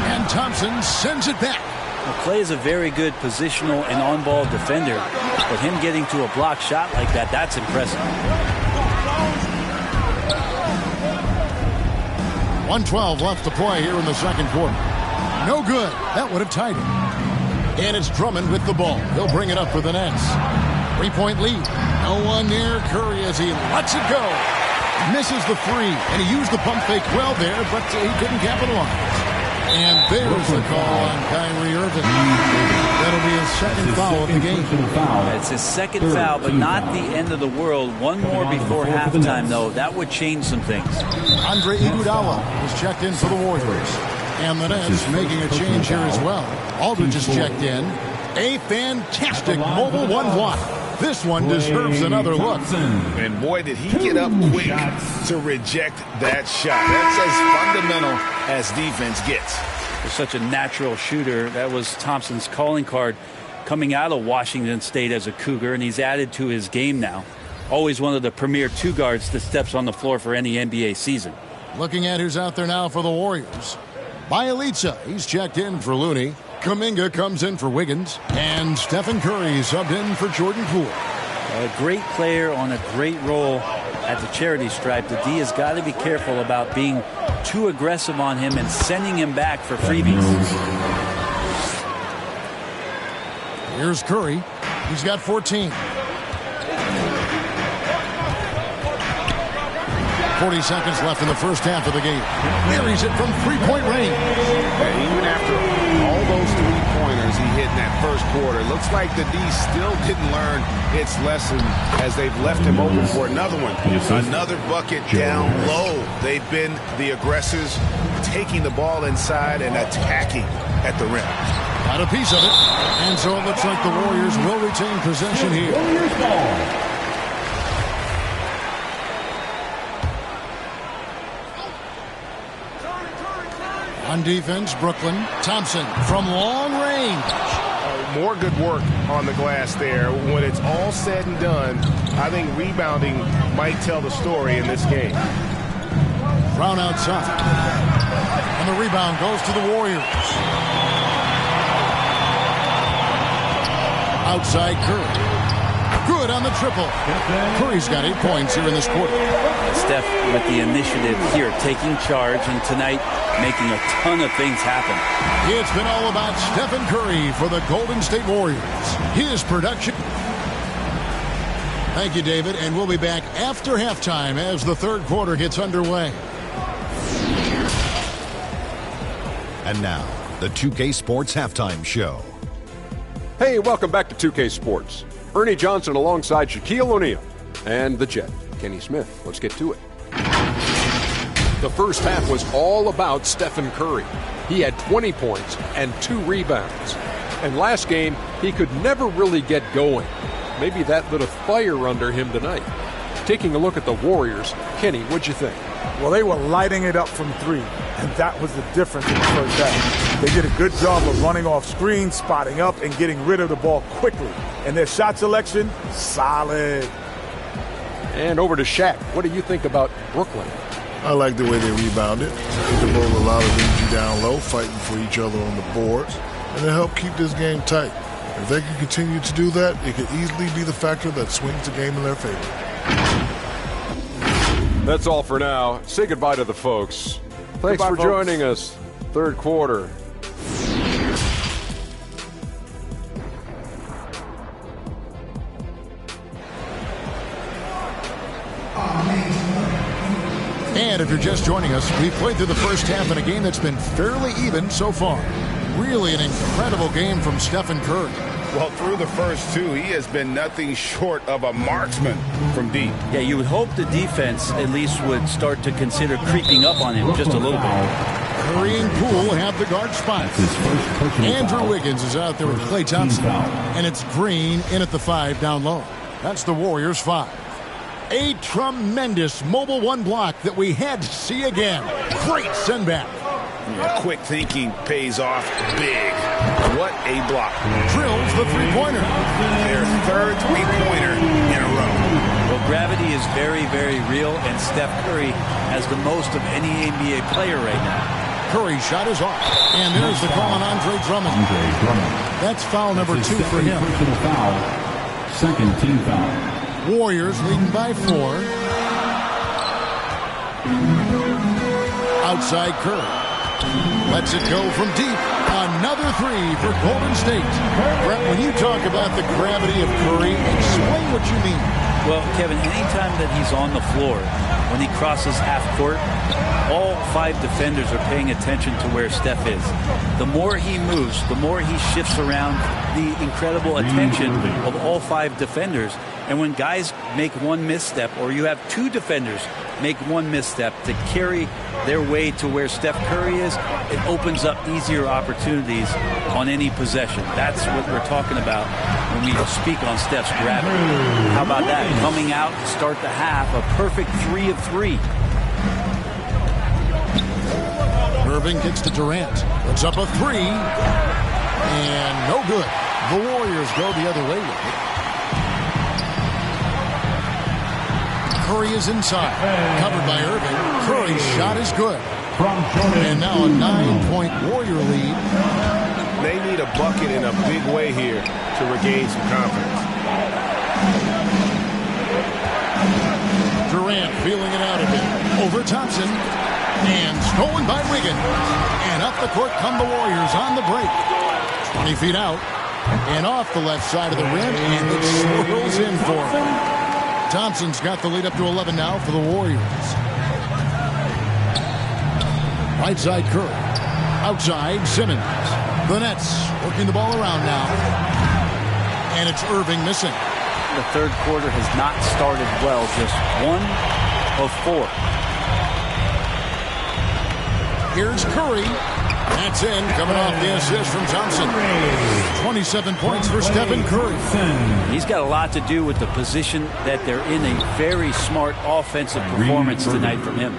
And Thompson sends it back. Well, Klay is a very good positional and on-ball defender, but him getting to a block shot like that, that's impressive. 1:12 left to play here in the second quarter. No good. That would have tied it. And it's Drummond with the ball. He'll bring it up for the Nets. 3-point lead. No one near Curry as he lets it go. Misses the 3, and he used the pump fake well there, but he couldn't capitalize. And there's the call on Kyrie Irving. That'll be his second foul of the game. It's his second foul, but not the end of the world. One more before halftime, though. That would change some things. Andre Iguodala is checked in for the Warriors. And the Nets making a change here as well. Aldridge is checked in. A fantastic mobile one block. This one deserves another look. And boy, did he get up quick to reject that shot. That's as fundamental as defense gets. For such a natural shooter, that was Thompson's calling card coming out of Washington State as a Cougar, and he's added to his game now. Always one of the premier 2 guards that steps on the floor for any NBA season. Looking at who's out there now for the Warriors. Bjelica, he's checked in for Looney. Kuminga comes in for Wiggins. And Stephen Curry subbed in for Jordan Poole. A great player on a great role at the charity stripe. The D has got to be careful about being too aggressive on him and sending him back for freebies. Here's Curry. He's got 14. 40 seconds left in the first half of the game. Buries it from 3-point range. Even after all those 3-pointers, three-pointers he hit in that first quarter. Looks like the D still didn't learn its lesson as they've left him open for another one. Another bucket down low. They've been the aggressors, taking the ball inside and attacking at the rim. Got a piece of it. And so it looks like the Warriors will retain possession here. On defense, Brooklyn. Thompson from long range. More good work on the glass there. When it's all said and done, I think rebounding might tell the story in this game. Brown outside. And the rebound goes to the Warriors. Outside Curry. Good on the triple. Curry's got 8 points here in this quarter. Steph with the initiative here, taking charge, and tonight making a ton of things happen. It's been all about Stephen Curry for the Golden State Warriors. His production. Thank you, David, and we'll be back after halftime as the third quarter gets underway. And now, the 2K Sports Halftime Show. Hey, welcome back to 2K Sports. Ernie Johnson alongside Shaquille O'Neal and the Jet, Kenny Smith. Let's get to it. The first half was all about Stephen Curry. He had 20 points and 2 rebounds. And last game, he could never really get going. Maybe that lit a fire under him tonight. Taking a look at the Warriors, Kenny, what'd you think? Well, they were lighting it up from 3, and that was the difference in the first half. They did a good job of running off screens, spotting up, and getting rid of the ball quickly. And their shot selection, solid. And over to Shaq. What do you think about Brooklyn? I like the way they rebounded. They rolled a lot of energy down low, fighting for each other on the boards, and they helped keep this game tight. If they can continue to do that, it could easily be the factor that swings the game in their favor. That's all for now. Say goodbye to the folks. Thanks for joining us. Third quarter. And if you're just joining us, we've played through the first half in a game that's been fairly even so far. Really an incredible game from Stephen Curry. Well, through the first 2, he has been nothing short of a marksman from deep. Yeah, you would hope the defense at least would start to consider creeping up on him just a little bit. Curry and Poole have the guard spots. Andrew Wiggins is out there with Klay Thompson. And it's Green in at the 5 down low. That's the Warriors' 5. A tremendous mobile 1 block that we had to see again. Great send back. Yeah, quick thinking pays off big. What a block. Drills the three-pointer. Their third three-pointer in a row. Well, gravity is very, very real, and Steph Curry has the most of any NBA player right now. Curry's shot is off. And there's the call on Andre Drummond. That's foul number 2 for him. Personal foul. Second team foul. Warriors leading by 4. Outside Curry. Lets it go from deep. Another 3 for Golden State. Brett, when you talk about the gravity of Curry, explain what you mean. Well, Kevin, anytime that he's on the floor, when he crosses half court, all 5 defenders are paying attention to where Steph is. The more he moves, the more he shifts around, the incredible attention of all 5 defenders. And when guys make one misstep, or you have 2 defenders make one misstep to carry their way to where Steph Curry is, it opens up easier opportunities on any possession. That's what we're talking about when we speak on Steph's gravity. How about that? Coming out to start the half, a perfect 3 of 3. Irving gets to Durant. Puts up a 3. And no good. The Warriors go the other way with it. Curry is inside. Covered by Irving. Curry's shot is good. And now a 9-point Warrior lead. They need a bucket in a big way here to regain some confidence. Durant feeling it out a bit. Over Thompson. And stolen by Wiggins. And up the court come the Warriors on the break. 20 feet out. And off the left side of the rim. And it swirls in for him. Thompson's got the lead up to 11 now for the Warriors. Right side Curry. Outside Simmons. The Nets working the ball around now. And it's Irving missing. The third quarter has not started well. Just 1 of 4. Here's Curry. That's in, coming off the assist from Thompson. 27 points for Stephen Curry. He's got a lot to do with the position that they're in. A very smart offensive performance tonight from him.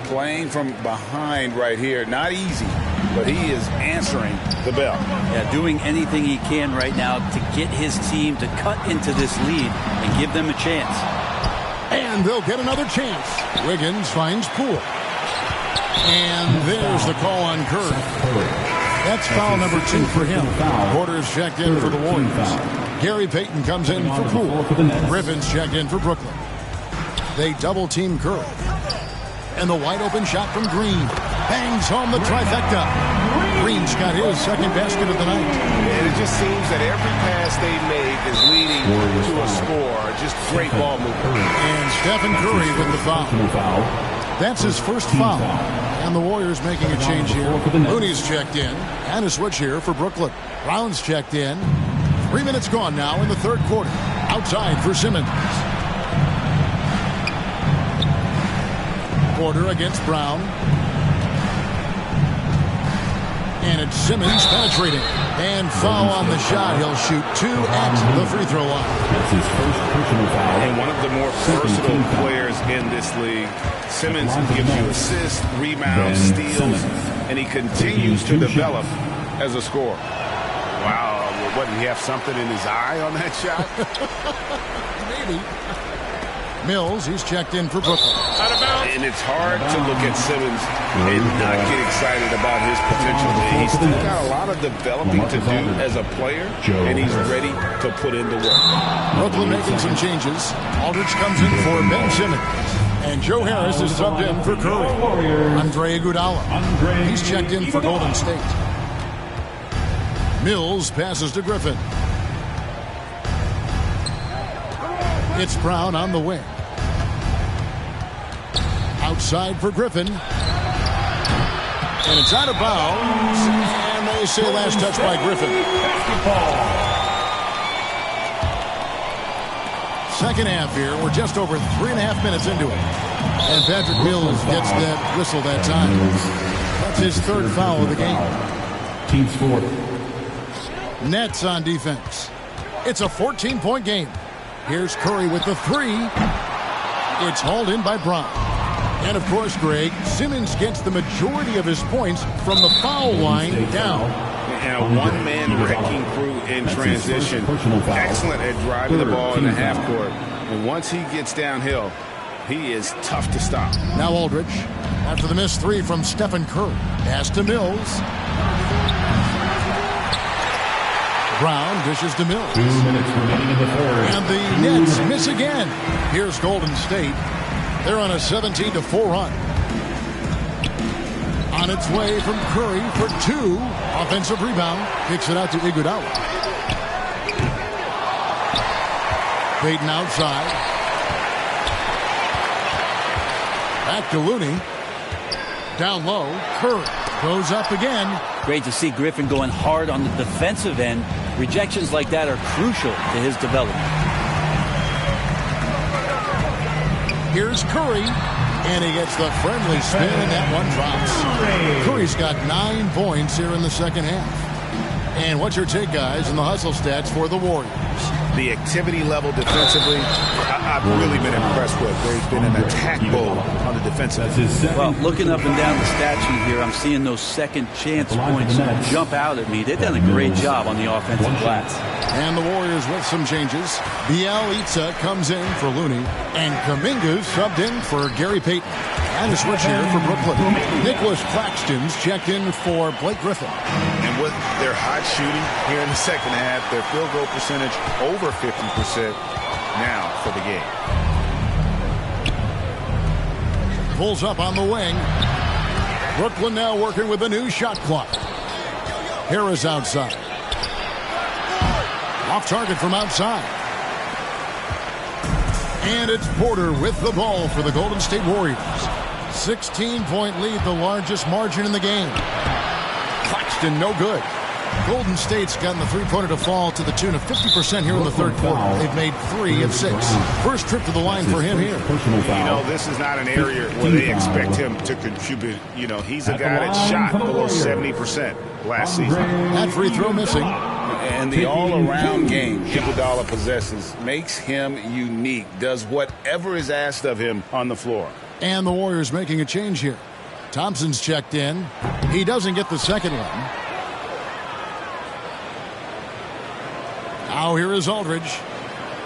Playing from behind right here. Not easy, but he is answering the bell. Yeah, doing anything he can right now to get his team to cut into this lead and give them a chance. And they'll get another chance. Wiggins finds Poole. And there's the call on Curry. That's foul number 2 for him. Porter's checked in for the Warriors. Gary Payton comes in for Poole. Griffin's checked in for Brooklyn. They double-team Curry. And the wide-open shot from Green. Bangs home the trifecta. Green's got his second basket of the night. And it just seems that every pass they make is leading to a score. Just great ball movement. And Stephen Curry with the foul. That's his first foul. And the Warriors making a change here. Looney's checked in. And a switch here for Brooklyn. Brown's checked in. 3 minutes gone now in the third quarter. Outside for Simmons. Porter against Brown. And it's Simmons penetrating. And foul on the shot. He'll shoot 2 at the free throw line. That's his first personal foul. And one of the more versatile players in this league. Simmons gives you assists, rebounds, steals, and he continues to develop as a scorer. Wow. What, did he have something in his eye on that shot? Maybe. Mills, he's checked in for Brooklyn. And it's hard to look at Simmons and not get excited about his potential. He's still got a lot of developing to do as a player, and he's ready to put in the work. Brooklyn making some changes. Aldridge comes in for Ben Simmons. And Joe Harris is subbed in for Curry. Andre Iguodala. He's checked in for Golden State. Mills passes to Griffin. It's Brown on the wing. Outside for Griffin. And it's out of bounds. And they say last touch by Griffin. Second half here. We're just over 3.5 minutes into it. And Patrick Mills gets that whistle that time. That's his third foul of the game. Team score. Nets on defense. It's a 14-point game. Here's Curry with the 3. It's hauled in by Brown. And, of course, Greg, Simmons gets the majority of his points from the foul line down. And a one-man wrecking crew in transition. Excellent at driving the ball in the half court. And once he gets downhill, he is tough to stop. Now Aldridge, after the missed 3 from Stephen Curry. Pass to Mills. Brown dishes to Mills. 2 minutes remaining in the third. And the Nets miss again. Here's Golden State. They're on a 17-4 run. On its way from Curry for 2. Offensive rebound. Kicks it out to Iguodala. Payton outside. Back to Looney. Down low. Curry goes up again. Great to see Griffin going hard on the defensive end. Rejections like that are crucial to his development. Here's Curry, and he gets the friendly spin, and that one drops. Curry's got 9 points here in the second half. And what's your take, guys, in the hustle stats for the Warriors? The activity level defensively, I've really been impressed with. They've been an attack bull on the defensive end. Well, looking up and down the stat sheet here, I'm seeing those second chance points jump out at me. They've done a great job on the offensive glass. And the Warriors with some changes. Bielitsa comes in for Looney, and Kuminga's subbed in for Gary Payton. And a switch here for Brooklyn. Nicholas Claxton's checked in for Blake Griffin. And with their hot shooting here in the second half, their field goal percentage over 50% now for the game. Pulls up on the wing. Brooklyn now working with a new shot clock. Harris outside. Off target from outside. And it's Porter with the ball for the Golden State Warriors. 16-point lead, the largest margin in the game. Claxton no good. Golden State's gotten the three-pointer to fall to the tune of 50% here in the third quarter. They've made 3 of 6. First trip to the line for him here. You know, this is not an area where they expect him to contribute. You know, he's a guy that shot below 70% last season. That free throw missing. And the all-around game Iguodala possesses makes him unique, does whatever is asked of him on the floor. And the Warriors making a change here. Thompson's checked in. He doesn't get the second one. Now here is Aldridge.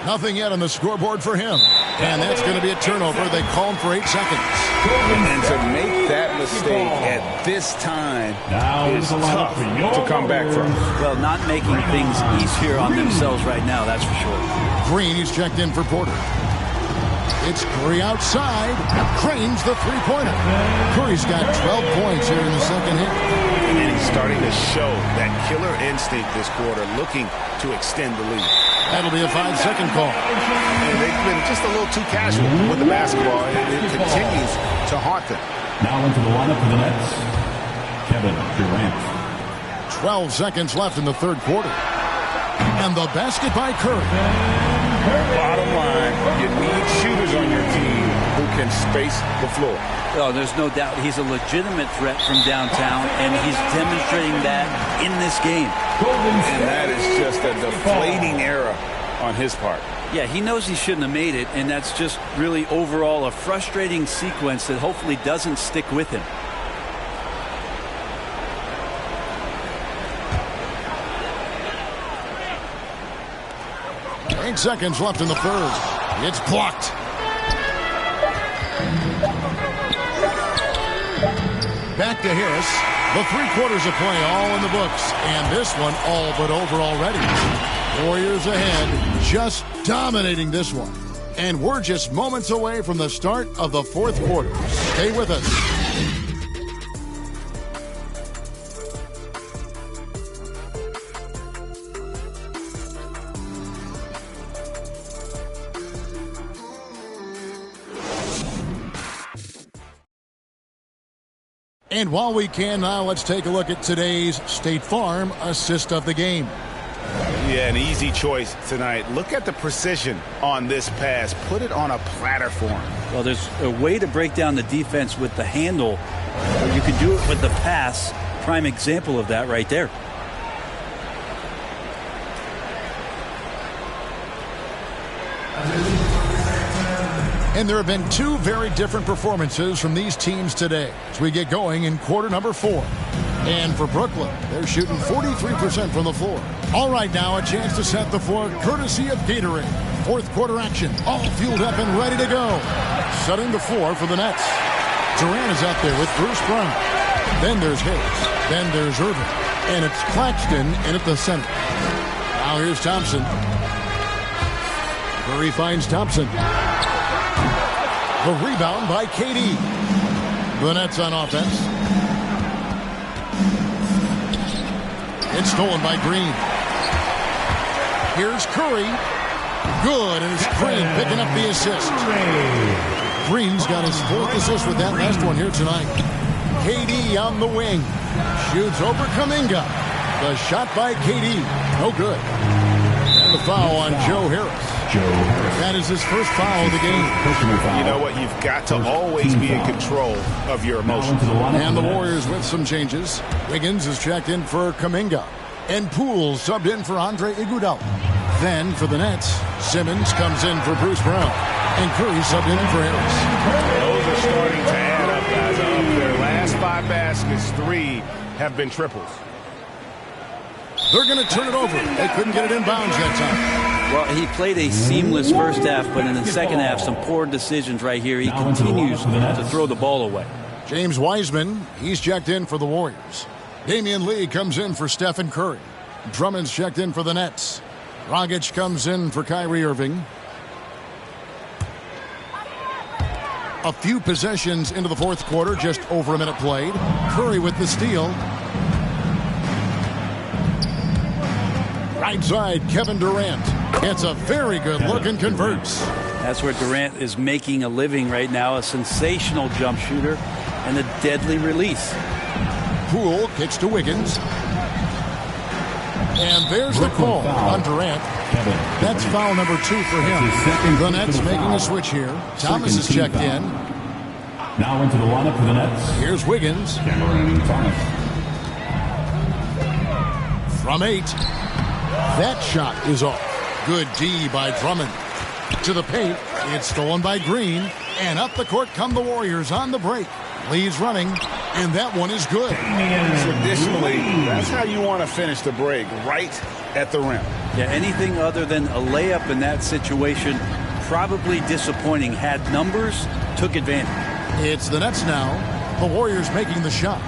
Nothing yet on the scoreboard for him. And that's going to be a turnover. They call him for 8 seconds. And to make that mistake at this time is tough to come back from. Well, not making things easier on themselves right now, that's for sure. Green, he's checked in for Porter. It's Curry outside. Cranes the three-pointer. Curry's got 12 points here in the second half. And he's starting to show that killer instinct this quarter, looking to extend the lead. That'll be a 5-second call. And they've been just a little too casual with the basketball, and it continues to haunt them. Now into the lineup for the Nets, Kevin Durant. 12 seconds left in the third quarter. And the basket by Curry. Bottom line, you need shooters on your team who can space the floor. Oh, there's no doubt he's a legitimate threat from downtown, and he's demonstrating that in this game. And that is just a deflating error on his part. Yeah, he knows he shouldn't have made it, and that's just really overall a frustrating sequence that hopefully doesn't stick with him. Eight seconds left in the third. It's blocked. Back to Harris. The 3 quarters of play all in the books. And this one all but over already. Warriors ahead, just dominating this one. And we're just moments away from the start of the fourth quarter. Stay with us. And while we can now, let's take a look at today's State Farm assist of the game. Yeah, an easy choice tonight. Look at the precision on this pass. Put it on a platter for him. Well, there's a way to break down the defense with the handle. You can do it with the pass. Prime example of that right there. And there have been 2 very different performances from these teams today as we get going in quarter number 4. And for Brooklyn, they're shooting 43% from the floor. All right, now a chance to set the floor courtesy of Gatorade. Fourth quarter action, all fueled up and ready to go. Setting the floor for the Nets. Durant is out there with Bruce Brown. Then there's Harris. Then there's Irving. And it's Claxton in at the center. Now here's Thompson. Curry finds Thompson. The rebound by KD. The Nets on offense. It's stolen by Green. Here's Curry. Good, and it's Green picking up the assist. Green's got his 4th assist with that last one here tonight. KD on the wing. Shoots over Kuminga. The shot by KD. No good. And the foul on Joe Harris. That is his first foul of the game. You know what? You've got to always be in control of your emotions. And the Warriors with some changes. Wiggins is checked in for Kuminga. And Poole subbed in for Andre Iguodala. Then for the Nets, Simmons comes in for Bruce Brown. And Curry subbed in for Harris. Those are starting to add up, guys. Of their last 5 baskets, 3 have been triples. They're going to turn it over. They couldn't get it in bounds that time. Well, he played a seamless first half, but in the second half, some poor decisions right here. He continues to throw the ball away. James Wiseman, he's checked in for the Warriors. Damian Lee comes in for Stephen Curry. Drummond's checked in for the Nets. Dragic comes in for Kyrie Irving. A few possessions into the fourth quarter, just over a minute played. Curry with the steal. Right side, Kevin Durant. It's a very good look and converts. That's where Durant is making a living right now. A sensational jump shooter and a deadly release. Poole kicks to Wiggins. And there's the call on Durant. That's foul number 2 for him. The Nets making a switch here. Thomas is checked in. Now into the lineup for the Nets. Here's Wiggins. Cameron Thomas. From 8. That shot is off. Good D by Drummond. To the paint. It's stolen by Green. And up the court come the Warriors on the break. Leads running. And that one is good. Traditionally, that's how you want to finish the break, right at the rim. Yeah, anything other than a layup in that situation, probably disappointing. Had numbers, took advantage. It's the Nets now. The Warriors making the shot.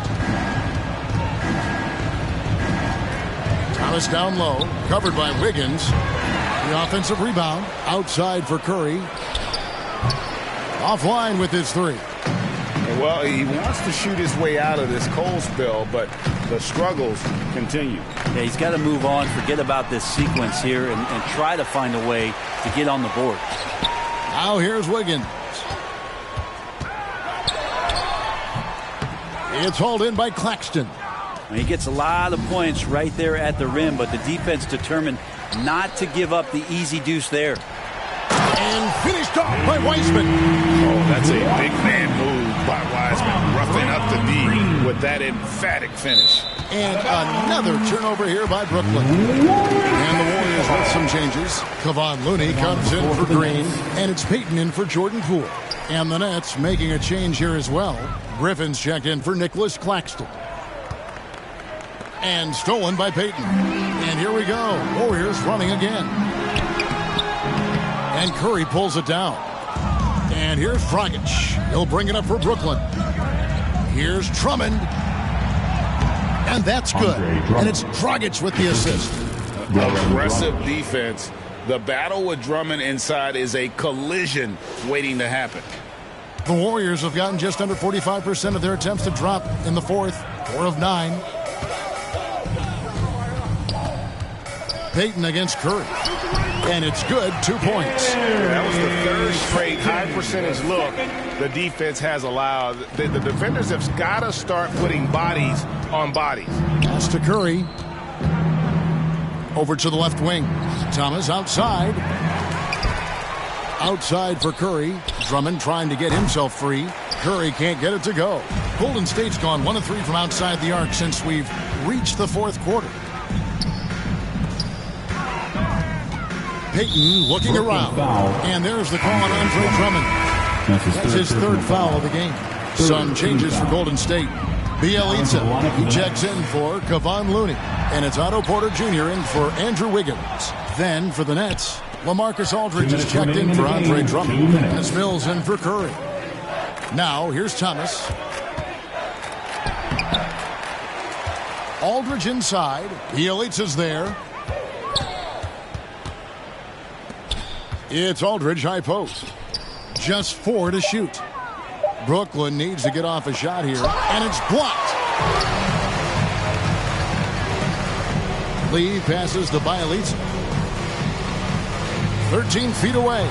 Thomas down low, covered by Wiggins. The offensive rebound, outside for Curry. Offline with his 3. Well, he wants to shoot his way out of this cold spell, but the struggles continue. Yeah, he's got to move on, forget about this sequence here, and try to find a way to get on the board. Now here's Wiggins. It's hauled in by Claxton. He gets a lot of points right there at the rim, but the defense determined not to give up the easy deuce there. And finished off by Wiseman. Oh, that's a big man move by Wiseman. Roughing up the D with that emphatic finish. And another turnover here by Brooklyn. And the Warriors with some changes. Kevon Looney comes in for Green. And it's Payton in for Jordan Poole. And the Nets making a change here as well. Griffin's checked in for Nicholas Claxton. And stolen by Payton. And here we go. Warriors running again. And Curry pulls it down. And here's Dragic. He'll bring it up for Brooklyn. Here's Drummond. And that's good. And it's Dragic with the assist. Aggressive defense. The battle with Drummond inside is a collision waiting to happen. The Warriors have gotten just under 45% of their attempts to drop in the 4th. 4 of 9. Payton against Curry. And it's good. 2 points. That was the 3rd straight high percentage look the defense has allowed. The defenders have got to start putting bodies on bodies. Pass to Curry. Over to the left wing. Thomas outside. Outside for Curry. Drummond trying to get himself free. Curry can't get it to go. Golden State's gone 1 of 3 from outside the arc since we've reached the 4th quarter. Payton looking around. And there's the call on Andre Drummond. That's his 3rd foul of the game. Some changes for Golden State. Bjelica, he checks in for Kevon Looney. And it's Otto Porter Jr. in for Andrew Wiggins. Then for the Nets, LaMarcus Aldridge is checked in for Andre Drummond. And it's Mills in for Curry. Now here's Thomas. Aldridge inside. Bjelica's there. It's Aldridge high post. Just 4 to shoot. Brooklyn needs to get off a shot here, and it's blocked. Lee passes to Bjelica. 13 feet away.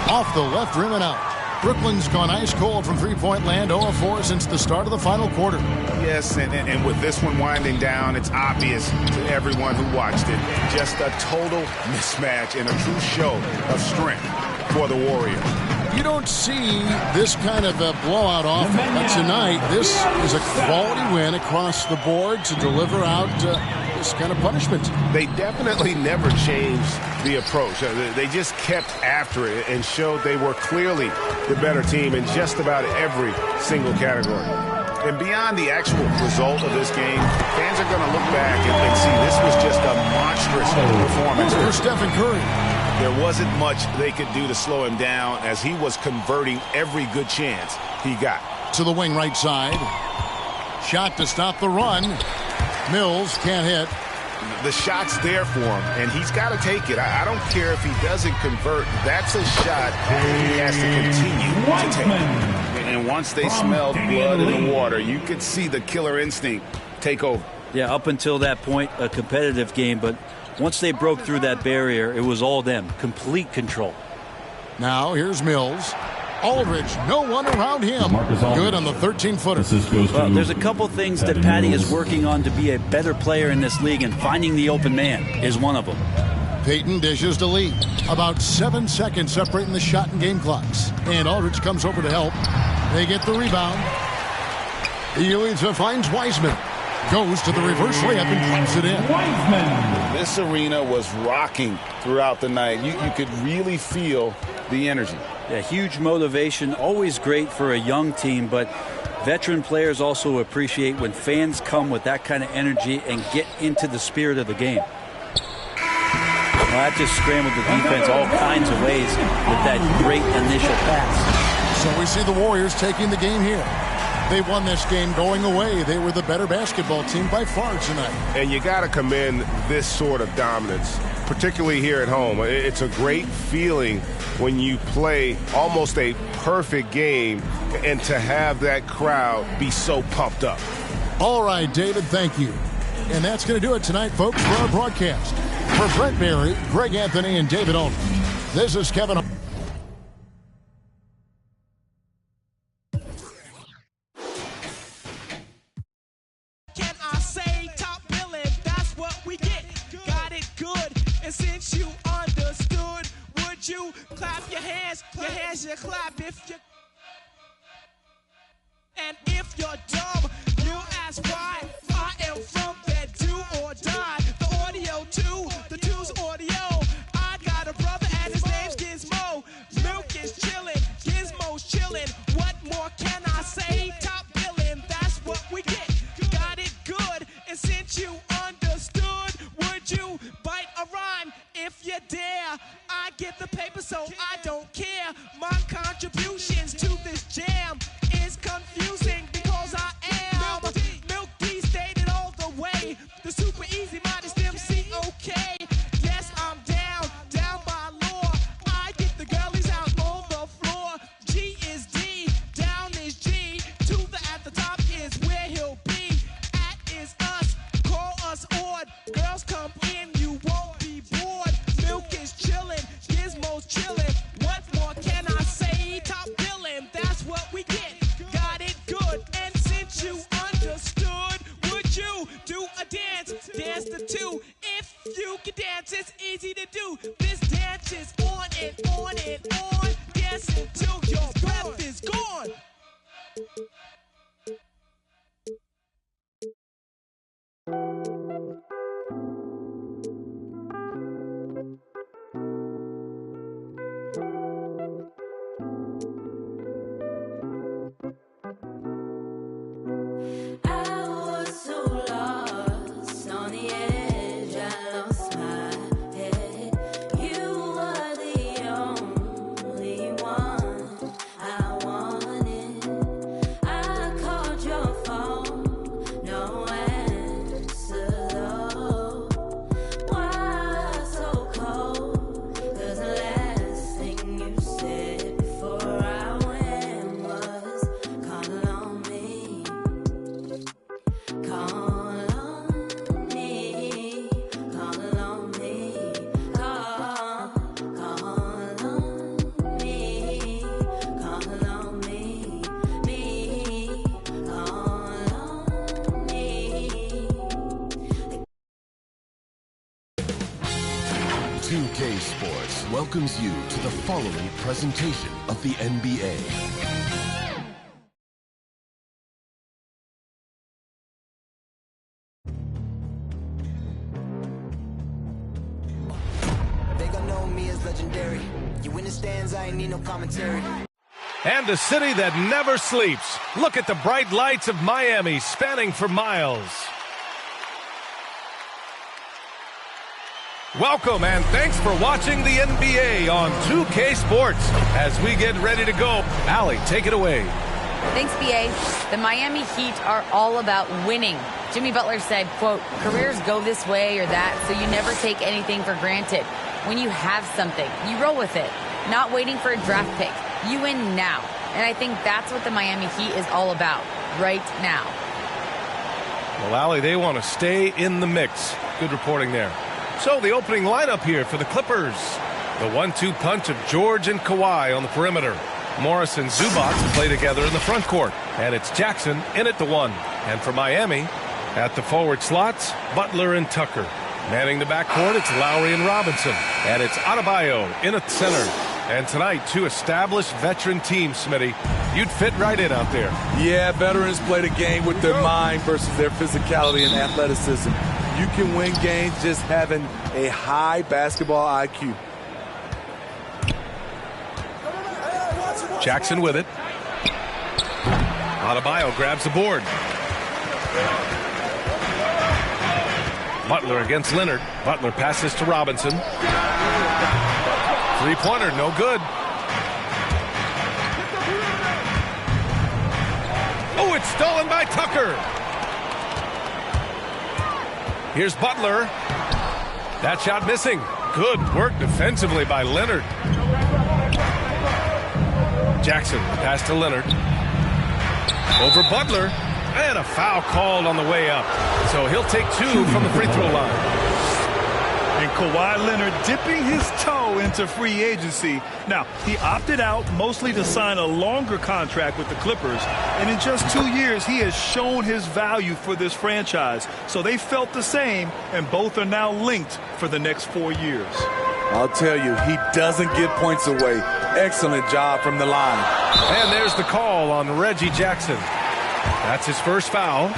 Off the left rim and out. Brooklyn's gone ice cold from three-point land, 0-4 since the start of the final quarter. Yes, and with this one winding down, it's obvious to everyone who watched it. Just a total mismatch and a true show of strength for the Warriors. You don't see this kind of a blowout often, but tonight this is a quality win across the board to deliver out this kind of punishment. They definitely never changed the approach. They just kept after it and showed they were clearly the better team in just about every single category. And beyond the actual result of this game, fans are going to look back and see this was just a monstrous performance. Here's Stephen Curry. There wasn't much they could do to slow him down as he was converting every good chance he got. To the wing right side. Shot to stop the run. Mills can't hit. The shot's there for him, and he's got to take it. I don't care if he doesn't convert. That's a shot he has to continue to take. And once they smelled blood in the water, you could see the killer instinct take over. Yeah, up until that point, a competitive game, but once they broke through that barrier, it was all them. Complete control. Now here's Mills. Aldridge, no one around him. Good on the 13-footer. Well, there's a couple things that Patty is working on to be a better player in this league, and finding the open man is one of them. Peyton dishes to Lee. About 7 seconds separating the shot and game clocks. And Aldridge comes over to help. They get the rebound. Ulica finds Wiseman. Goes to the reverse layup and drops it in. This arena was rocking throughout the night. You could really feel the energy. Yeah, huge motivation, always great for a young team, but veteran players also appreciate when fans come with that kind of energy and get into the spirit of the game. Well, that just scrambled the defense all kinds of ways with that great initial pass. So we see the Warriors taking the game here. They won this game going away. They were the better basketball team by far tonight. And you got to commend this sort of dominance, particularly here at home. It's a great feeling when you play almost a perfect game and to have that crowd be so pumped up. All right, David, thank you. And that's going to do it tonight, folks, for our broadcast. For Brent Barry, Greg Anthony, and David Olney, this is Kevin. Can I say top billing? That's what we get. Got it good. And since you understood, would you clap your hands? Your hands you clap if you. And if you're dumb, you ask why. I am from that do or die. The audio too, the two's audio. I got a brother and his name's Gizmo. Milk is chillin', Gizmo's chillin'. What more can I say? Top billing, that's what we get. Got it good, and since you understood, would you bite a rhyme if you dare? I get the paper, so I don't care. My contributions to this jam is confusing because I am Milk D stated all the way. The super easy modest MC, okay. Yes, I'm down by law. I get the girlies out on the floor. G is D, down is G. To the at the top is where he'll be. At is us, call us odd. Girls come in, you won't be bored. Milk is chillin', Gizmo's chillin'. What more can I say? Top billing, that's what we get. Got it good, and since you understood, would you do a dance? Dance the two. If you can dance, it's easy to do. This dance is on and on and on. Dance until your breath is gone. I was so lost on the edge, I lost my head. You were the only one I wanted. I called your phone, no answer though. Why so cold? 'Cause the last thing you said before I went was call on me. Call on me, call on me, call on me, call on me, call on me. 2K Sports welcomes you to the following presentation of the NBA. They gonna know me as legendary. You in the stands, I ain't need no commentary. And a city that never sleeps. Look at the bright lights of Miami spanning for miles. Welcome and thanks for watching the NBA on 2K Sports. As we get ready to go, Allie, take it away. Thanks, BA. The Miami Heat are all about winning. Jimmy Butler said, quote, careers go this way or that, so you never take anything for granted. When you have something, you roll with it. Not waiting for a draft pick. You win now. And I think that's what the Miami Heat is all about right now. Well, Allie, they want to stay in the mix. Good reporting there. So the opening lineup here for the Clippers. The 1-2 punch of George and Kawhi on the perimeter. Morris and Zubac play together in the front court. And it's Jackson in at the 1. And for Miami, at the forward slots, Butler and Tucker. Manning the backcourt, it's Lowry and Robinson. And it's Adebayo in at center. And tonight, 2 established veteran teams, Smitty. You'd fit right in out there. Yeah, veterans play the game with their mind versus their physicality and athleticism. You can win games just having a high basketball IQ. Jackson with it. Adebayo grabs the board. Butler against Leonard. Butler passes to Robinson. Three-pointer, no good. Oh, it's stolen by Tucker. Here's Butler. That shot missing. Good work defensively by Leonard. Jackson, pass to Leonard. Over Butler. And a foul called on the way up. So he'll take 2 from the free throw line. And Kawhi Leonard dipping his toe into free agency. Now, he opted out mostly to sign a longer contract with the Clippers. And in just 2 years, he has shown his value for this franchise. So they felt the same, and both are now linked for the next 4 years. I'll tell you, he doesn't give points away. Excellent job from the line. And there's the call on Reggie Jackson. That's his first foul.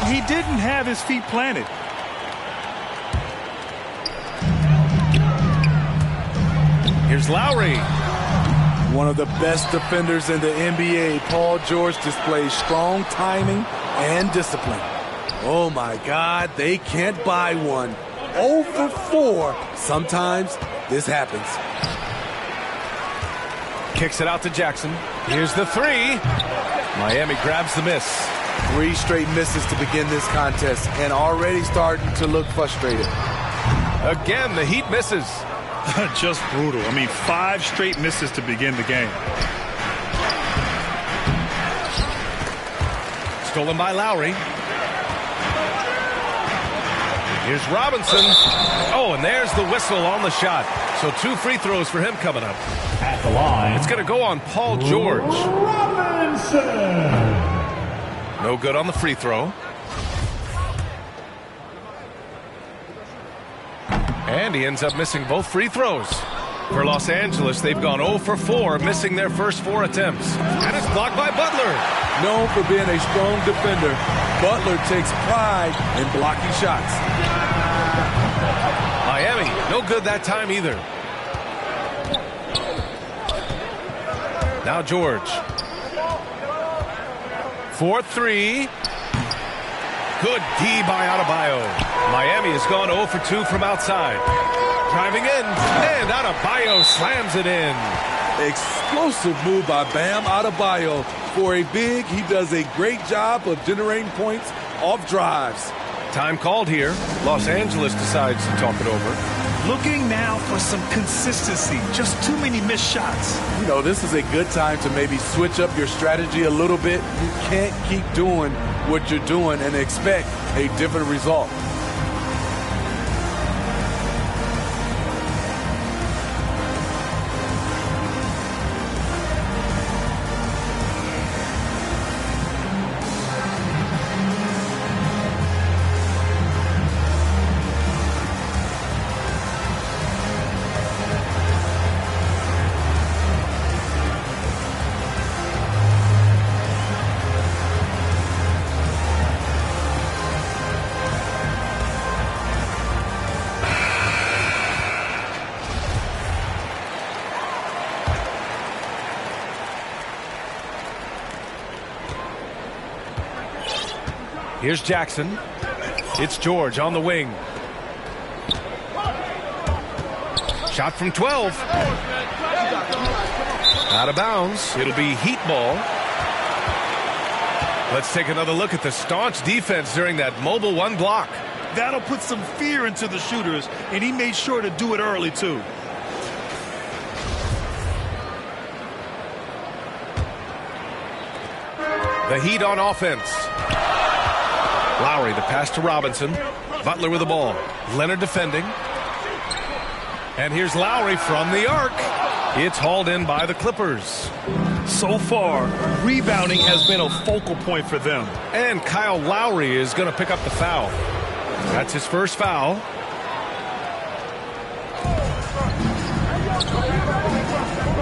He didn't have his feet planted. Here's Lowry. One of the best defenders in the NBA, Paul George, displays strong timing and discipline. Oh, my God, they can't buy one. 0 for 4. Sometimes this happens. Kicks it out to Jackson. Here's the 3. Miami grabs the miss. 3 straight misses to begin this contest and already starting to look frustrated. Again, the Heat misses. Just brutal. I mean, 5 straight misses to begin the game. Stolen by Lowry. Here's Robinson. Oh, and there's the whistle on the shot. So 2 free throws for him coming up. At the line. It's going to go on Paul George. Robinson. No good on the free throw. And he ends up missing both free throws. For Los Angeles, they've gone 0 for 4, missing their first 4 attempts. And it's blocked by Butler. Known for being a strong defender, Butler takes pride in blocking shots. Miami, no good that time either. Now George. 4-3. Good D by Adebayo. Miami has gone 0 for 2 from outside. Driving in, and Adebayo slams it in. Explosive move by Bam Adebayo. For a big, he does a great job of generating points off drives. Time called here. Los Angeles decides to talk it over. Looking now for some consistency. Just too many missed shots. You know, this is a good time to maybe switch up your strategy a little bit. You can't keep doing what you're doing and expect a different result. Here's Jackson. It's George on the wing. Shot from 12. Out of bounds. It'll be Heat ball. Let's take another look at the staunch defense during that mobile 1 block. That'll put some fear into the shooters, and he made sure to do it early, too. The Heat on offense. Lowry, the pass to Robinson. Butler with the ball. Leonard defending. And here's Lowry from the arc. It's hauled in by the Clippers. So far, rebounding has been a focal point for them. And Kyle Lowry is going to pick up the foul. That's his first foul.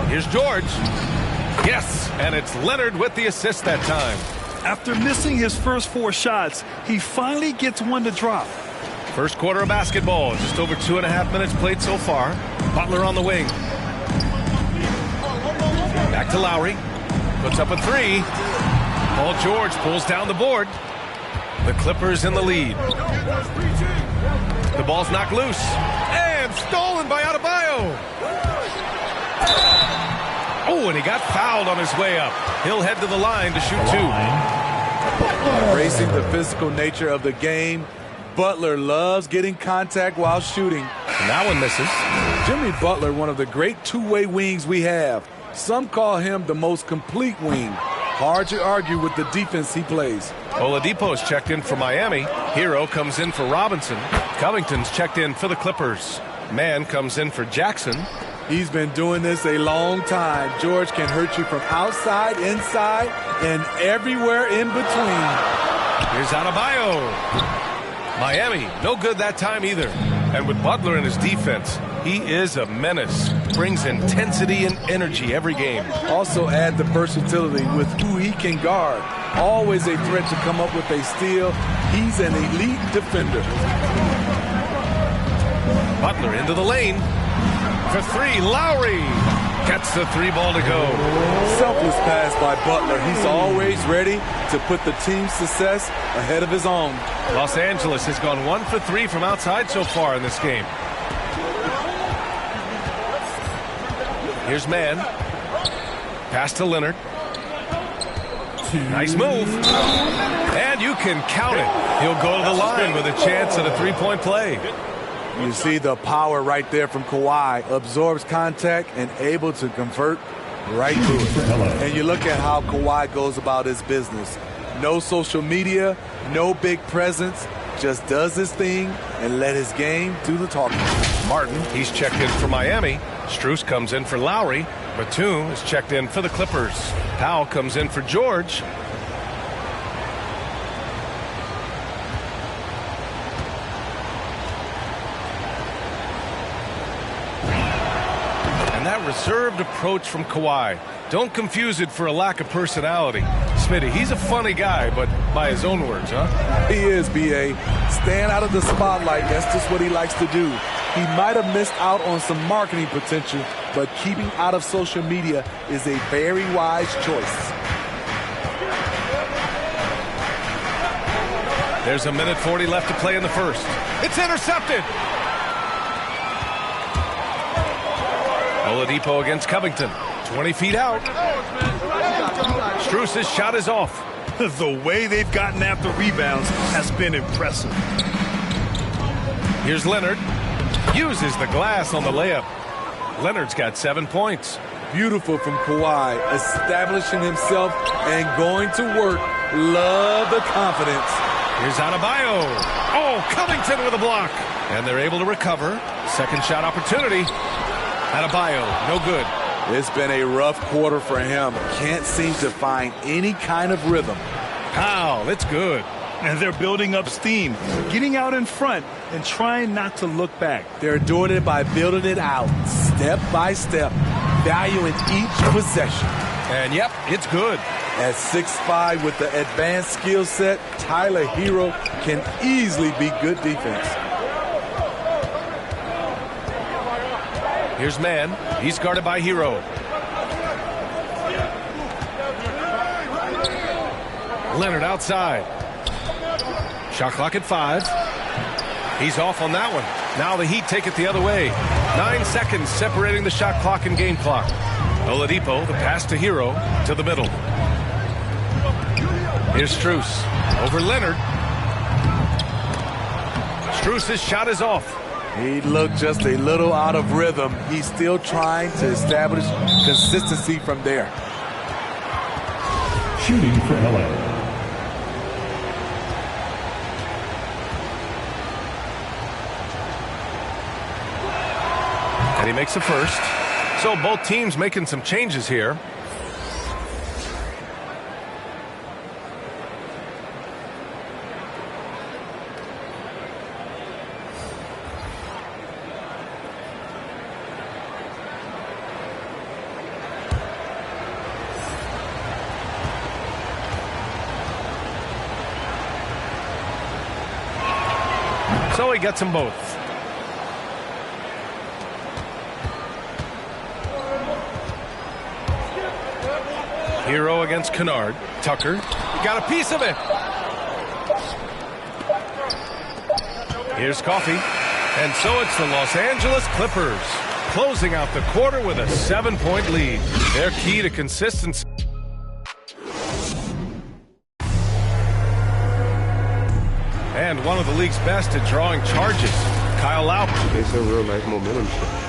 Here's George. Yes, and it's Leonard with the assist that time. After missing his first 4 shots, he finally gets one to drop. First quarter of basketball, just over 2.5 minutes played so far. Butler on the wing. Back to Lowry. Puts up a 3. Paul George pulls down the board. The Clippers in the lead. The ball's knocked loose. And stolen by Adebayo. Oh, and he got fouled on his way up. He'll head to the line to shoot 2. Embracing the physical nature of the game, Butler loves getting contact while shooting. And that one misses. Jimmy Butler, one of the great two-way wings we have. Some call him the most complete wing. Hard to argue with the defense he plays. Oladipo's checked in for Miami. Hero comes in for Robinson. Covington's checked in for the Clippers. Mann comes in for Jackson. He's been doing this a long time. George can hurt you from outside, inside, and everywhere in between. Here's Adebayo. Miami, no good that time either. And with Butler in his defense, he is a menace. Brings intensity and energy every game. Also add the versatility with who he can guard. Always a threat to come up with a steal. He's an elite defender. Butler into the lane. For 3, Lowry gets the 3 ball to go. Selfless pass by Butler. He's always ready to put the team's success ahead of his own. Los Angeles has gone 1 for 3 from outside so far in this game. Here's Mann. Pass to Leonard. Nice move. And you can count it. He'll go to the line with a chance at a 3-point play. You see the power right there from Kawhi. Absorbs contact and able to convert right to it. And you look at how Kawhi goes about his business. No social media, no big presence, just does his thing and let his game do the talking. Martin, he's checked in for Miami. Strus comes in for Lowry. Batum is checked in for the Clippers. Powell comes in for George. Reserved approach from Kawhi. Don't confuse it for a lack of personality. Smitty, he's a funny guy, but by his own words, huh? He is, B.A. Stand out of the spotlight. That's just what he likes to do. He might have missed out on some marketing potential, but keeping out of social media is a very wise choice. There's 1:40 left to play in the first. It's intercepted. Oladipo against Covington. 20 feet out. Strus's shot is off. The way they've gotten after rebounds has been impressive. Here's Leonard. Uses the glass on the layup. Leonard's got 7 points. Beautiful from Kawhi. Establishing himself and going to work. Love the confidence. Here's Adebayo. Oh, Covington with a block. And they're able to recover. Second shot opportunity. Adebayo, no good. It's been a rough quarter for him. Can't seem to find any kind of rhythm. Powell, it's good. And they're building up steam, getting out in front and trying not to look back. They're doing it by building it out, step by step, valuing each possession. And yep, it's good. At 6'5" with the advanced skill set, Tyler Hero can easily be good defense. Here's Mann. He's guarded by Hero. Leonard outside. Shot clock at 5. He's off on that one. Now the Heat take it the other way. 9 seconds separating the shot clock and game clock. Oladipo, the pass to Hero, to the middle. Here's Strus. Over Leonard. Strus's shot is off. He looked just a little out of rhythm. He's still trying to establish consistency from there. Shooting for LA. And he makes the first. So both teams making some changes here. So he gets them both. Hero against Kennard. Tucker got a piece of it. Here's Coffey. And so it's the Los Angeles Clippers closing out the quarter with a 7-point lead. Their key to consistency. And one of the league's best at drawing charges, Kyle Lowry. It's a real life momentum shift.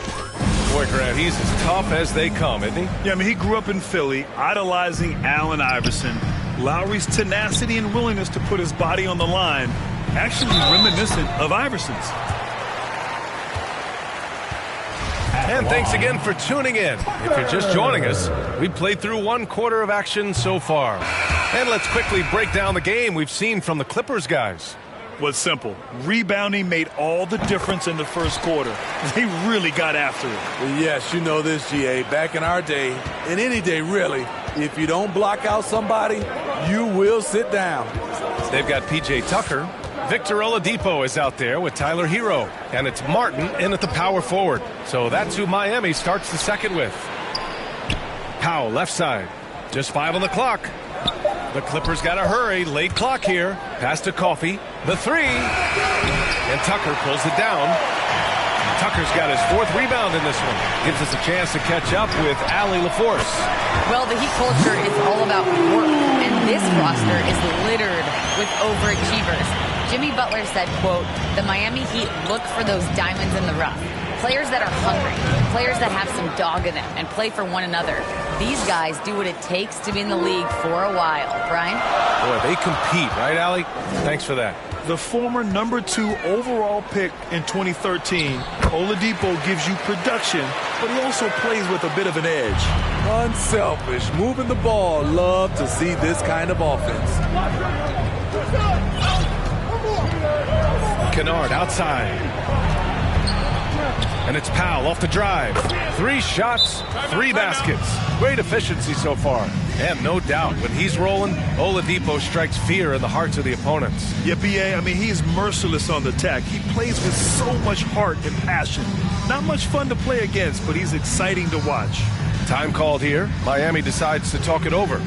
Boy, Grant, he's as tough as they come, isn't he? Yeah, I mean, he grew up in Philly, idolizing Allen Iverson. Lowry's tenacity and willingness to put his body on the line, actually reminiscent of Iverson's. And thanks again for tuning in. If you're just joining us, we played through one quarter of action so far. And let's quickly break down the game we've seen from the Clippers guys. Was simple. Rebounding made all the difference in the first quarter. They really got after it. Well, yes, you know this, GA. Back in our day, and any day really, if you don't block out somebody, you will sit down. They've got P.J. Tucker. Victor Oladipo is out there with Tyler Hero. And it's Martin in at the power forward. So that's who Miami starts the second with. Powell, left side. Just 5 on the clock. The Clippers got to hurry. Late clock here. Pass to Coffey. The three. And Tucker pulls it down. Tucker's got his 4th rebound in this one. Gives us a chance to catch up with Allie LaForce. Well, the Heat culture is all about work, and this roster is littered with overachievers. Jimmy Butler said, quote, "The Miami Heat look for those diamonds in the rough. Players that are hungry, players that have some dog in them and play for one another. These guys do what it takes to be in the league for a while." Brian? Boy, they compete, right, Allie? Thanks for that. The former #2 overall pick in 2013, Oladipo gives you production, but he also plays with a bit of an edge. Unselfish, moving the ball. Love to see this kind of offense. Kennard outside. And it's Powell off the drive. 3 shots, 3 baskets. Great efficiency so far. And no doubt, when he's rolling, Oladipo strikes fear in the hearts of the opponents. Yeah, B.A., I mean, he's merciless on the attack. He plays with so much heart and passion. Not much fun to play against, but he's exciting to watch. Time called here. Miami decides to talk it over.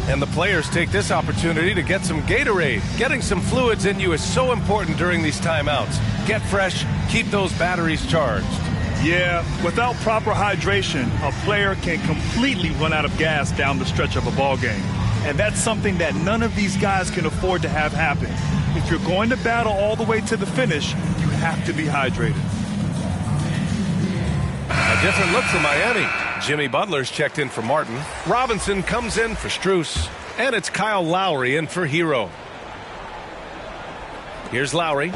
And the players take this opportunity to get some Gatorade. Getting some fluids in you is so important during these timeouts. Get fresh, keep those batteries charged. Yeah, without proper hydration, a player can completely run out of gas down the stretch of a ball game. And that's something that none of these guys can afford to have happen. If you're going to battle all the way to the finish, you have to be hydrated. A different look for Miami. Jimmy Butler's checked in for Martin. Robinson comes in for Strus. And it's Kyle Lowry in for Hero. Here's Lowry.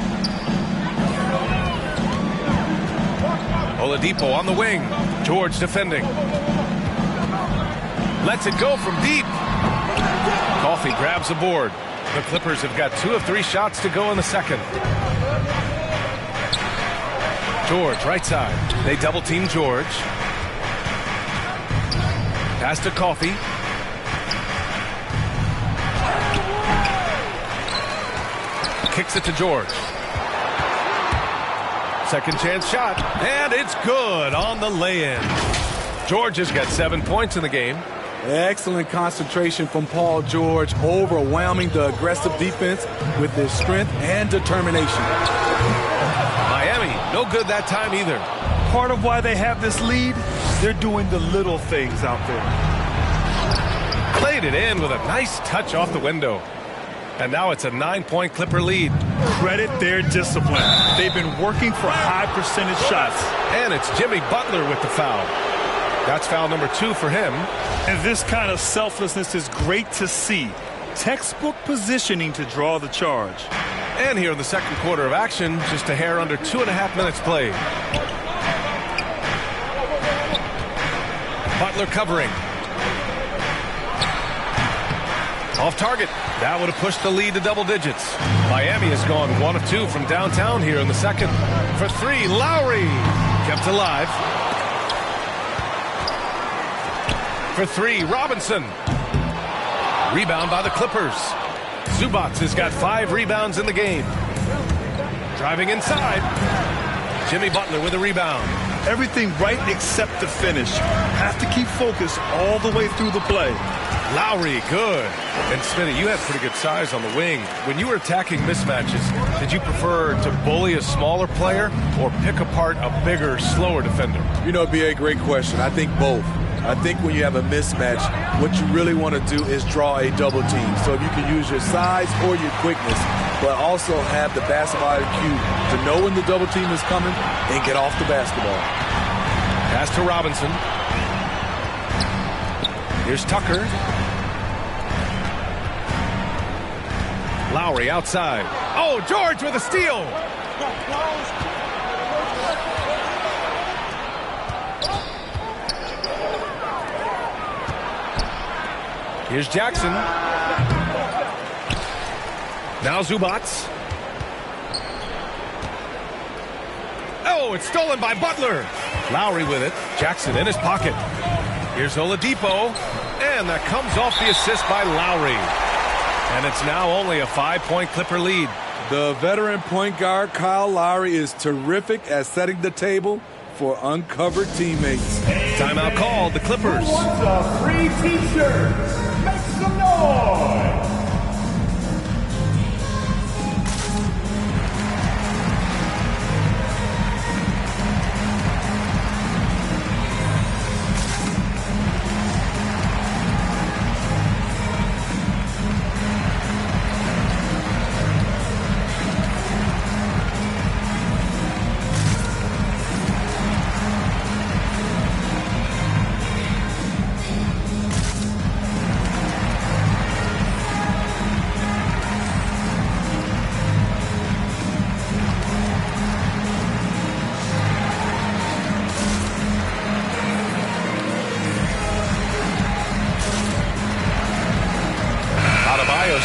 Oladipo on the wing. George defending. Lets it go from deep. Coffey grabs the board. The Clippers have got 2 of 3 shots to go in the second. George, right side. They double team George. Pass to Coffey. Kicks it to George. Second chance shot. And it's good on the lay-in. George has got 7 points in the game. Excellent concentration from Paul George, overwhelming the aggressive defense with his strength and determination. Miami, no good that time either. Part of why they have this lead, they're doing the little things out there. Played it in with a nice touch off the window. And now it's a 9-point Clipper lead. Credit their discipline. They've been working for high percentage shots. And it's Jimmy Butler with the foul. That's foul number 2 for him. And this kind of selflessness is great to see. Textbook positioning to draw the charge. And here in the second quarter of action, just a hair under 2.5 minutes played. Butler covering. Off target. That would have pushed the lead to double digits. Miami has gone 1 of 2 from downtown here in the second. For 3, Lowry. Kept alive. For 3, Robinson. Rebound by the Clippers. Zubac has got 5 rebounds in the game. Driving inside. Jimmy Butler with a rebound. Everything right except the finish. Have to keep focused all the way through the play. Lowry, good. And Smitty, you had pretty good size on the wing. When you were attacking mismatches, did you prefer to bully a smaller player or pick apart a bigger, slower defender? You know, it'd be a great question. I think both. I think when you have a mismatch, what you really want to do is draw a double team. So if you can use your size or your quickness, but also have the basketball IQ to know when the double team is coming and get off the basketball. Pass to Robinson. Here's Tucker. Lowry outside. Oh, George with a steal. Here's Jackson. Now Zubac. Oh, it's stolen by Butler. Lowry with it. Jackson in his pocket. Here's Oladipo. And that comes off the assist by Lowry. And it's now only a 5-point Clipper lead. The veteran point guard Kyle Lowry is terrific at setting the table for uncovered teammates. Timeout called. The Clippers. Who wants a free t-shirt? Make some noise!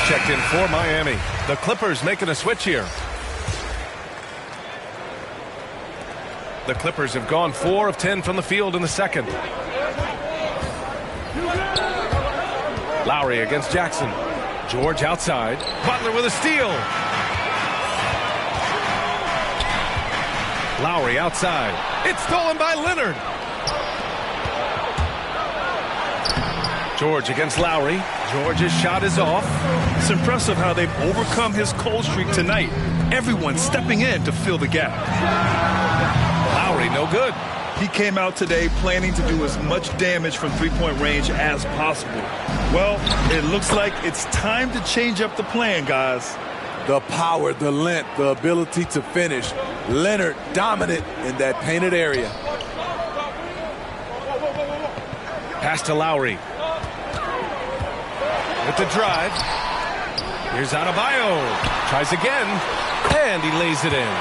Checked in for Miami. The Clippers making a switch here. The Clippers have gone 4 of 10 from the field in the second. Lowry against Jackson. George outside. Butler with a steal. Lowry outside. It's stolen by Leonard. George against Lowry. George's shot is off. It's impressive how they've overcome his cold streak tonight. Everyone stepping in to fill the gap. Lowry, no good. He came out today planning to do as much damage from three-point range as possible. Well, it looks like it's time to change up the plan, guys. The power, the length, the ability to finish. Leonard dominant in that painted area. Pass to Lowry. With the drive. Here's Adebayo. Tries again. And he lays it in.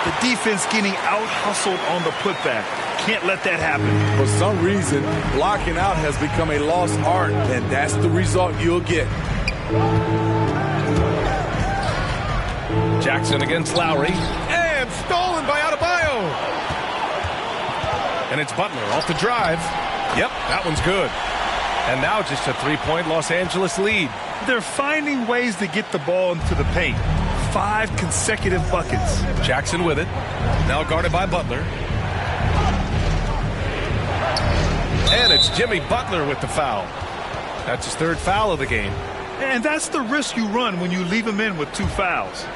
The defense getting out-hustled on the putback. Can't let that happen. For some reason, blocking out has become a lost art, and that's the result you'll get. Jackson against Lowry. And stolen by Adebayo. And it's Butler off the drive. Yep, that one's good. And now just a 3-point Los Angeles lead. They're finding ways to get the ball into the paint. 5 consecutive buckets. Jackson with it. Now guarded by Butler. And it's Jimmy Butler with the foul. That's his 3rd foul of the game. And that's the risk you run when you leave him in with 2 fouls.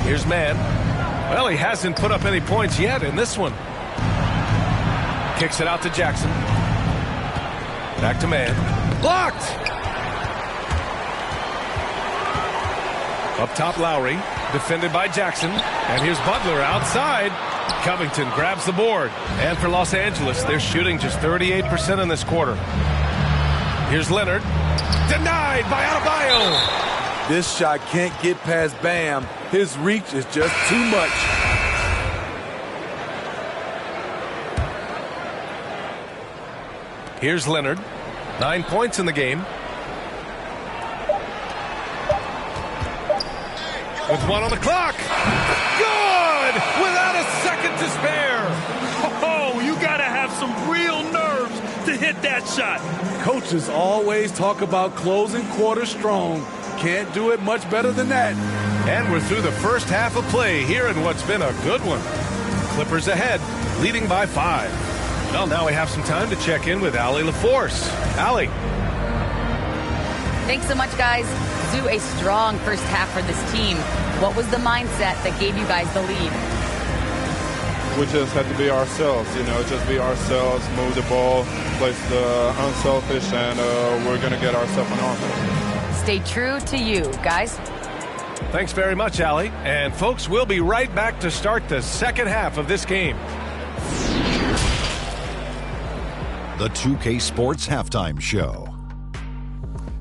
Here's Mann. Well, he hasn't put up any points yet in this one. Kicks it out to Jackson. Back to Mann. Blocked! Up top, Lowry. Defended by Jackson. And here's Butler outside. Covington grabs the board. And for Los Angeles, they're shooting just 38% in this quarter. Here's Leonard. Denied by Adebayo. This shot can't get past Bam. His reach is just too much. Here's Leonard. 9 points in the game. With 1 on the clock. Good! Without a second to spare. Oh, you got to have some real nerves to hit that shot. Coaches always talk about closing quarters strong. Can't do it much better than that. And we're through the first half of play here in what's been a good one. Clippers ahead, leading by 5. Well, now we have some time to check in with Allie LaForce. Allie. Thanks so much, guys. Zoo, a strong first half for this team. What was the mindset that gave you guys the lead? We just had to be ourselves, just be ourselves, move the ball, play the unselfish, and we're going to get ourselves an offense. Stay true to you, guys. Thanks very much, Allie. And folks, we'll be right back to start the second half of this game. The 2K Sports Halftime Show.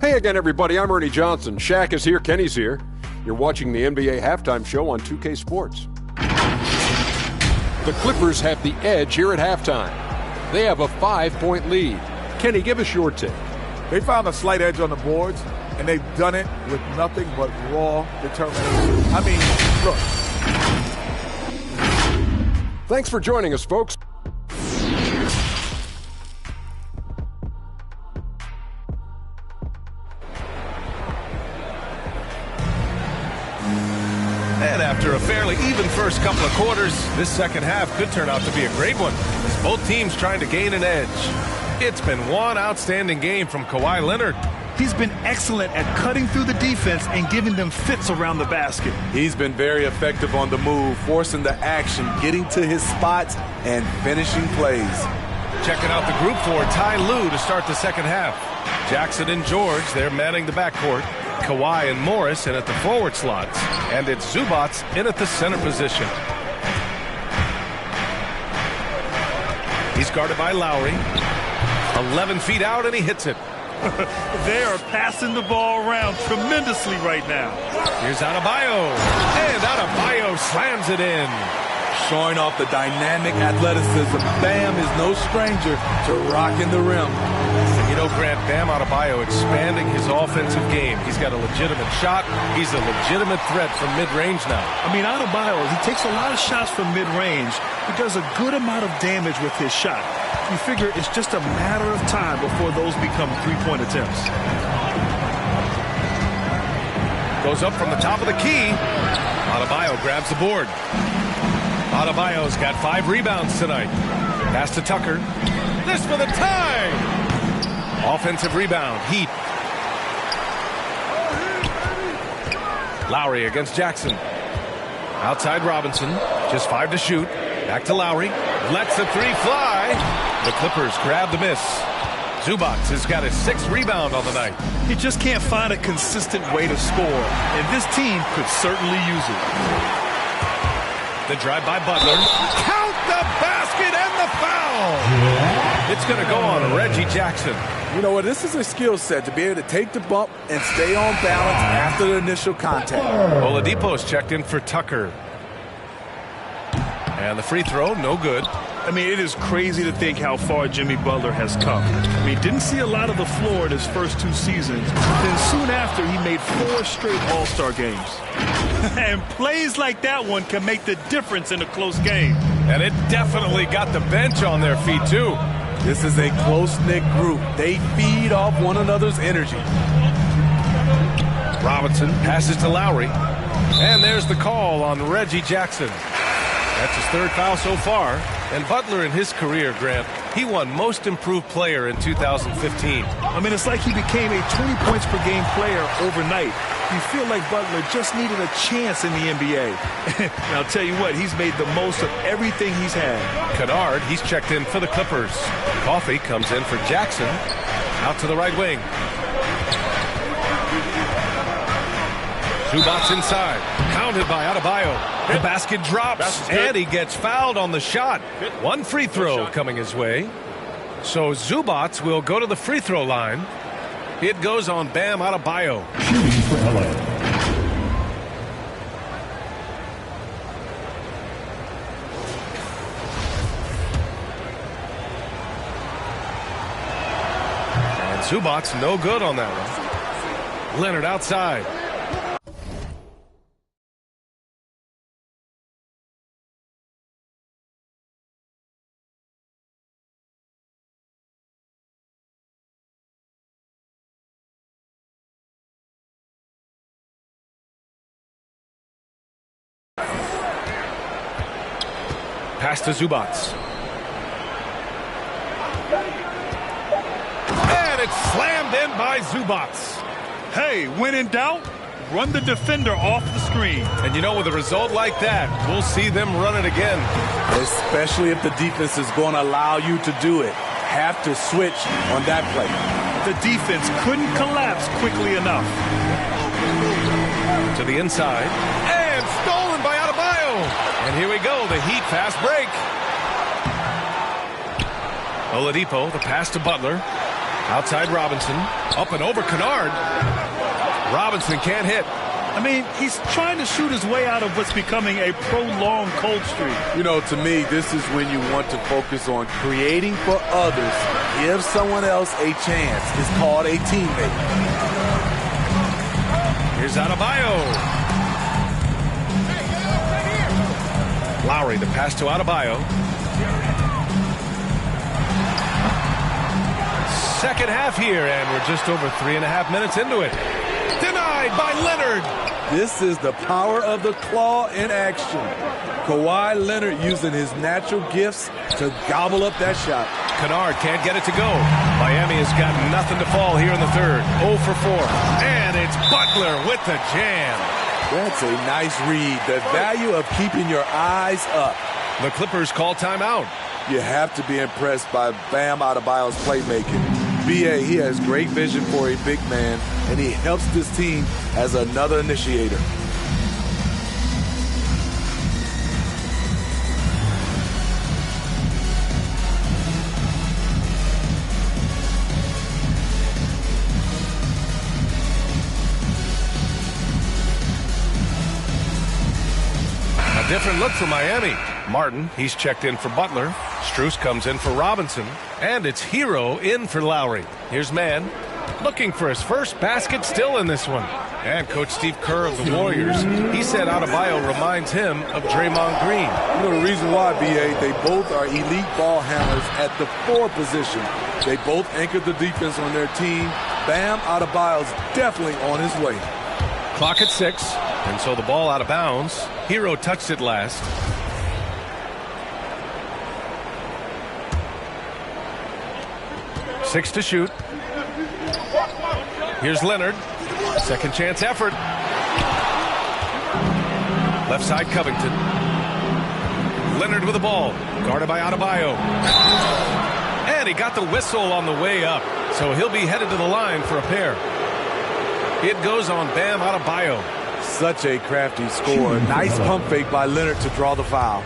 Hey again, everybody. I'm Ernie Johnson. Shaq is here. Kenny's here. You're watching the NBA Halftime Show on 2K Sports. The Clippers have the edge here at halftime. They have a 5-point lead. Kenny, give us your take. They found a slight edge on the boards, and they've done it with nothing but raw determination. I mean, look. Thanks for joining us, folks. And after a fairly even first couple of quarters, this second half could turn out to be a great one, as both teams trying to gain an edge. It's been one outstanding game from Kawhi Leonard. He's been excellent at cutting through the defense and giving them fits around the basket. He's been very effective on the move, forcing the action, getting to his spots, and finishing plays. Checking out the group for Ty Lue to start the second half. Jackson and George, they're manning the backcourt. Kawhi and Morris in at the forward slots. And it's Zubac in at the center position. He's guarded by Lowry. 11 feet out, and he hits it. They are passing the ball around tremendously right now. Here's Adebayo. And Adebayo slams it in. Showing off the dynamic athleticism. Bam is no stranger to rocking the rim. You know, Grant, Bam Adebayo expanding his offensive game. He's got a legitimate shot. He's a legitimate threat from mid-range now. I mean, Adebayo, he takes a lot of shots from mid-range. He does a good amount of damage with his shot. You figure it's just a matter of time before those become three-point attempts. Goes up from the top of the key. Adebayo grabs the board. Adebayo's got 5 rebounds tonight. Pass to Tucker. This for the tie! Offensive rebound, Heat. Lowry against Jackson. Outside Robinson, just 5 to shoot. Back to Lowry, lets the 3 fly. The Clippers grab the miss. Zubac has got his 6th rebound on the night. He just can't find a consistent way to score, and this team could certainly use it. The drive by Butler. Count the basket and the foul! It's going to go on Reggie Jackson. You know what? This is a skill set to be able to take the bump and stay on balance after the initial contact. Oladipo's checked in for Tucker. And the free throw, no good. I mean, it is crazy to think how far Jimmy Butler has come. I mean, didn't see a lot of the floor in his first 2 seasons. Then soon after, he made 4 straight All-Star games. And plays like that one can make the difference in a close game. And it definitely got the bench on their feet, too. This is a close-knit group. They feed off one another's energy. Robinson passes to Lowry. And there's the call on Reggie Jackson. That's his 3rd foul so far. And Butler in his career, Grant, he won Most Improved Player in 2015. I mean, it's like he became a 20 points per game player overnight. You feel like Butler just needed a chance in the NBA. And I'll tell you what, he's made the most of everything he's had. Kennard, he's checked in for the Clippers. Coffey comes in for Jackson. Out to the right wing. Zubac inside. Counted by Adebayo. The basket drops, and he gets fouled on the shot. 1 free throw coming his way. So Zubac will go to the free throw line. It goes on Bam Adebayo. Shooting for LA. Zubac's no good on that one. Leonard outside. Pass to Zubac. And it's slammed in by Zubac. Hey, when in doubt, run the defender off the screen. And you know, with a result like that, we'll see them run it again. Especially if the defense is going to allow you to do it. Have to switch on that play. The defense couldn't collapse quickly enough. To the inside. And stolen by Adebayo. And here we go, the Heat fast break. Oladipo, the pass to Butler. Outside Robinson. Up and over Kennard. Robinson can't hit. I mean, he's trying to shoot his way out of what's becoming a prolonged cold streak. You know, to me, this is when you want to focus on creating for others. Give someone else a chance. It's called a teammate. Here's Adebayo. Lowry, the pass to Adebayo. Second half here, and we're just over 3.5 minutes into it. Denied by Leonard. This is the power of the claw in action. Kawhi Leonard using his natural gifts to gobble up that shot. Kennard can't get it to go. Miami has got nothing to fall here in the third. 0 for 4. And it's Butler with the jam. That's a nice read. The value of keeping your eyes up. The Clippers call timeout. You have to be impressed by Bam Adebayo's playmaking. B.A., he has great vision for a big man, and he helps this team as another initiator. A different look for Miami. Martin, he's checked in for Butler. Strus comes in for Robinson. And it's Hero in for Lowry. Here's Mann, looking for his first basket, still in this one. And Coach Steve Kerr of the Warriors, he said Adebayo reminds him of Draymond Green. You know the reason why, B.A., they both are elite ball handlers at the 4 position. They both anchored the defense on their team. Bam Adebayo's definitely on his way. Clock at 6, and so the ball out of bounds. Hero touched it last. Six to shoot. Here's Leonard. Second chance effort. Left side Covington. Leonard with the ball. Guarded by Adebayo. And he got the whistle on the way up. So he'll be headed to the line for a pair. It goes on Bam Adebayo. Such a crafty score. Nice pump fake by Leonard to draw the foul.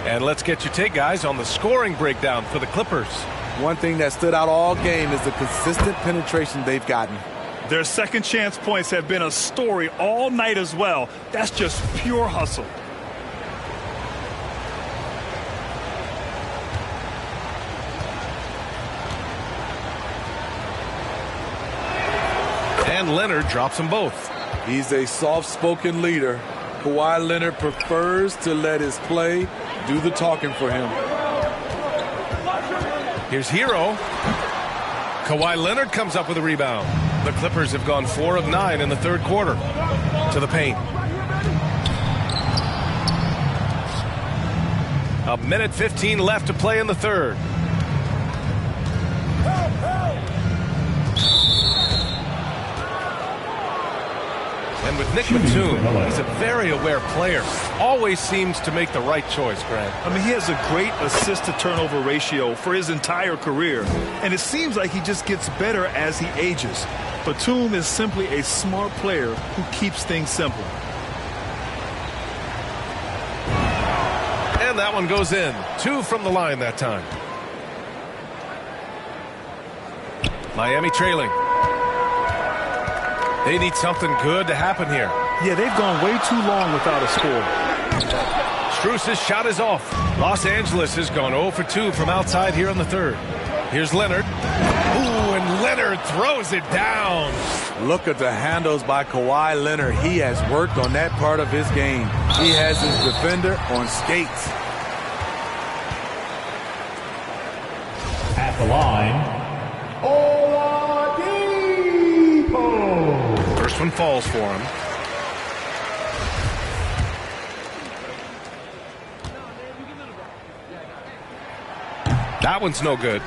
And let's get your take, guys, on the scoring breakdown for the Clippers. One thing that stood out all game is the consistent penetration they've gotten. Their second chance points have been a story all night as well. That's just pure hustle. And Leonard drops them both. He's a soft-spoken leader. Kawhi Leonard prefers to let his play do the talking for him. Here's Hero. Kawhi Leonard comes up with a rebound. The Clippers have gone 4 of 9 in the third quarter. To the paint. A minute 15 left to play in the third. And with Nick Batum, he's a very aware player. Always seems to make the right choice, Grant. I mean, he has a great assist-to-turnover ratio for his entire career. And it seems like he just gets better as he ages. Batum is simply a smart player who keeps things simple. And that one goes in. 2 from the line that time. Miami trailing. They need something good to happen here. Yeah, they've gone way too long without a score. Strus's shot is off. Los Angeles has gone 0 for 2 from outside here in the third. Here's Leonard. Ooh, and Leonard throws it down. Look at the handles by Kawhi Leonard. He has worked on that part of his game. He has his defender on skates. At the line, Oladipo. First one falls for him. That one's no good.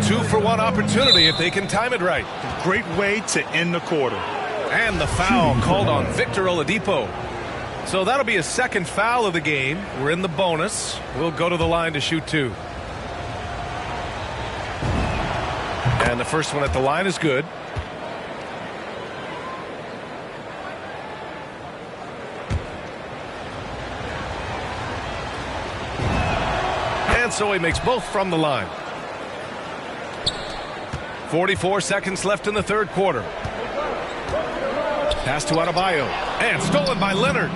2-for-1 opportunity if they can time it right. Great way to end the quarter. And the foul called on Victor Oladipo. So that'll be a second foul of the game. We're in the bonus. We'll go to the line to shoot 2. And the first one at the line is good. And so he makes both from the line. 44 seconds left in the third quarter. Pass to Adebayo. And stolen by Leonard. The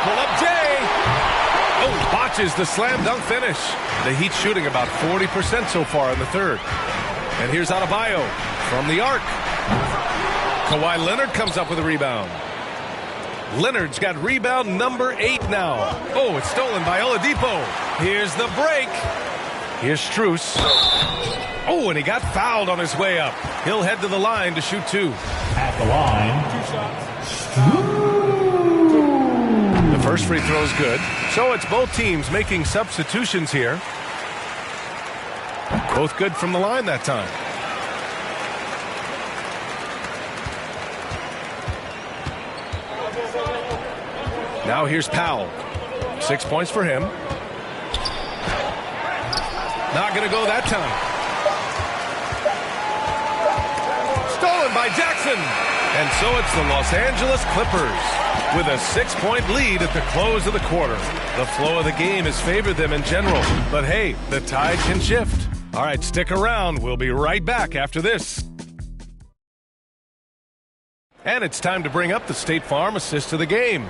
pull-up J. Oh, botches the slam dunk finish. The Heat shooting about 40% so far in the third. And here's Adebayo from the arc. Kawhi Leonard comes up with a rebound. Leonard's got rebound number 8 now. Oh, it's stolen by Oladipo. Here's the break. Here's Strus. Oh, and he got fouled on his way up. He'll head to the line to shoot 2. At the line, the first free throw is good. So it's both teams making substitutions here. Both good from the line that time. Now here's Powell. 6 points for him. Not going to go that time. Stolen by Jackson. And so it's the Los Angeles Clippers with a 6-point lead at the close of the quarter. The flow of the game has favored them in general. But hey, the tide can shift. All right, stick around. We'll be right back after this. And it's time to bring up the State Farm assist of the game.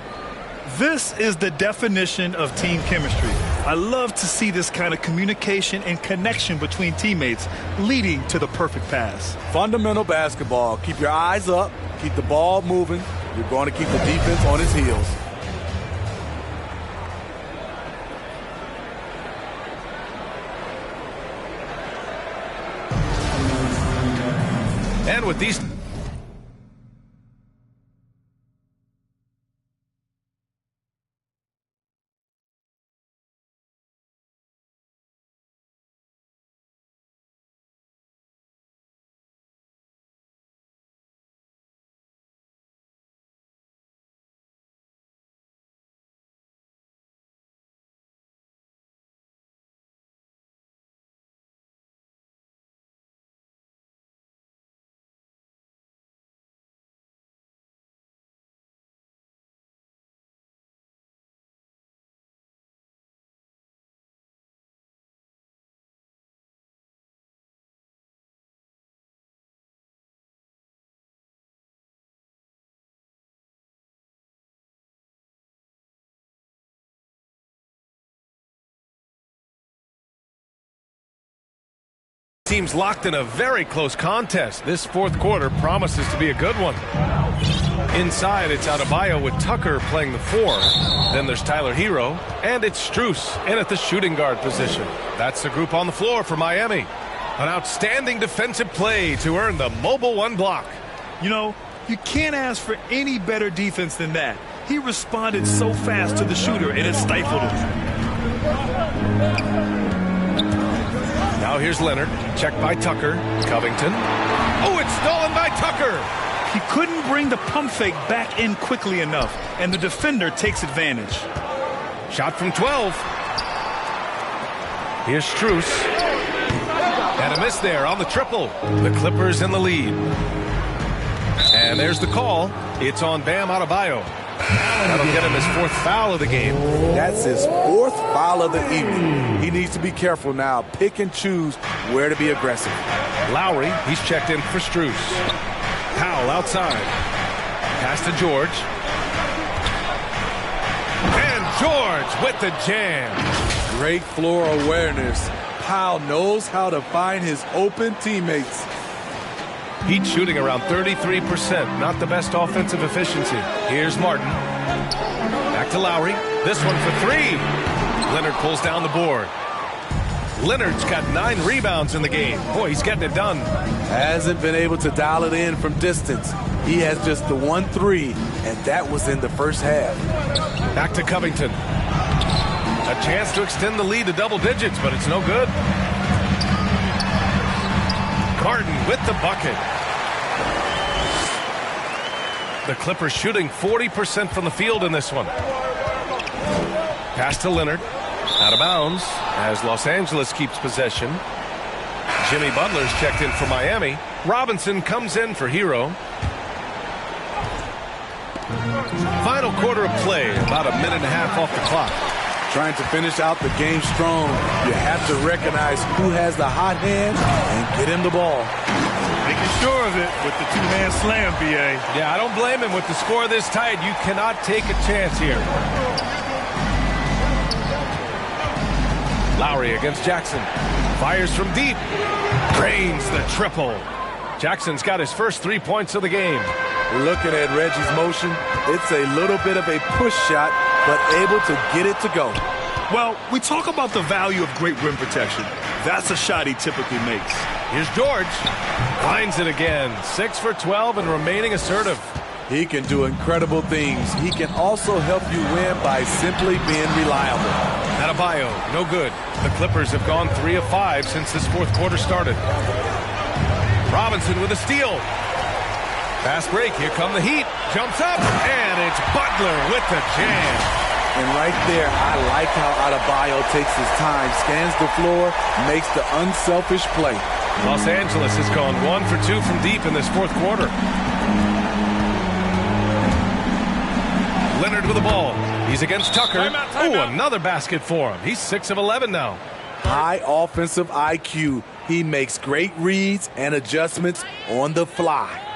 This is the definition of team chemistry. I love to see this kind of communication and connection between teammates leading to the perfect pass. Fundamental basketball. Keep your eyes up. Keep the ball moving. You're going to keep the defense on its heels. And with these... teams locked in a very close contest. This fourth quarter promises to be a good one. Inside, it's Adebayo with Tucker playing the 4. Then there's Tyler Hero, and it's Strus in at the shooting guard position. That's the group on the floor for Miami. An outstanding defensive play to earn the mobile 1 block. You know, you can't ask for any better defense than that. He responded so fast to the shooter, and it stifled him. Now here's Leonard. Checked by Tucker. Covington. Oh, it's stolen by Tucker. He couldn't bring the pump fake back in quickly enough, and the defender takes advantage. Shot from 12. Here's Strus. And a miss there on the triple. The Clippers in the lead. And there's the call. It's on Bam Adebayo. That'll get him his 4th foul of the game. That's his 4th foul of the evening. He needs to be careful now. Pick and choose where to be aggressive. Lowry, he's checked in for Strus. Powell outside. Pass to George. And George with the jam. Great floor awareness. Powell knows how to find his open teammates. Heat shooting around 33%. Not the best offensive efficiency. Here's Martin. Back to Lowry. This one for three. Leonard pulls down the board. Leonard's got 9 rebounds in the game. Boy, he's getting it done. Hasn't been able to dial it in from distance. He has just the 1 3, and that was in the first half. Back to Covington. A chance to extend the lead to double digits, but it's no good. Martin with the bucket. The Clippers shooting 40% from the field in this one. Pass to Leonard. Out of bounds as Los Angeles keeps possession. Jimmy Butler's checked in for Miami. Robinson comes in for Hero. Final quarter of play, about a minute and a half off the clock. Trying to finish out the game strong, you have to recognize who has the hot hand and get him the ball. Making sure of it with the two-hand slam, B.A. Yeah, I don't blame him. With the score this tight, you cannot take a chance here. Lowry against Jackson. Fires from deep. Drains the triple. Jackson's got his first 3 points of the game. Looking at Reggie's motion, it's a little bit of a push shot, but able to get it to go. Well, we talk about the value of great rim protection. That's a shot he typically makes. Here's George. Finds it again. 6 for 12 and remaining assertive. He can do incredible things. He can also help you win by simply being reliable. Adebayo, no good. The Clippers have gone 3 of 5 since this fourth quarter started. Robinson with a steal. Fast break. Here come the Heat. Jumps up, and it's Butler with the jam. And right there, I like how Adebayo takes his time, scans the floor, makes the unselfish play. Los Angeles has gone 1 for 2 from deep in this fourth quarter. Leonard with the ball. He's against Tucker. Oh, another basket for him. He's 6 of 11 now. High offensive IQ. He makes great reads and adjustments on the fly.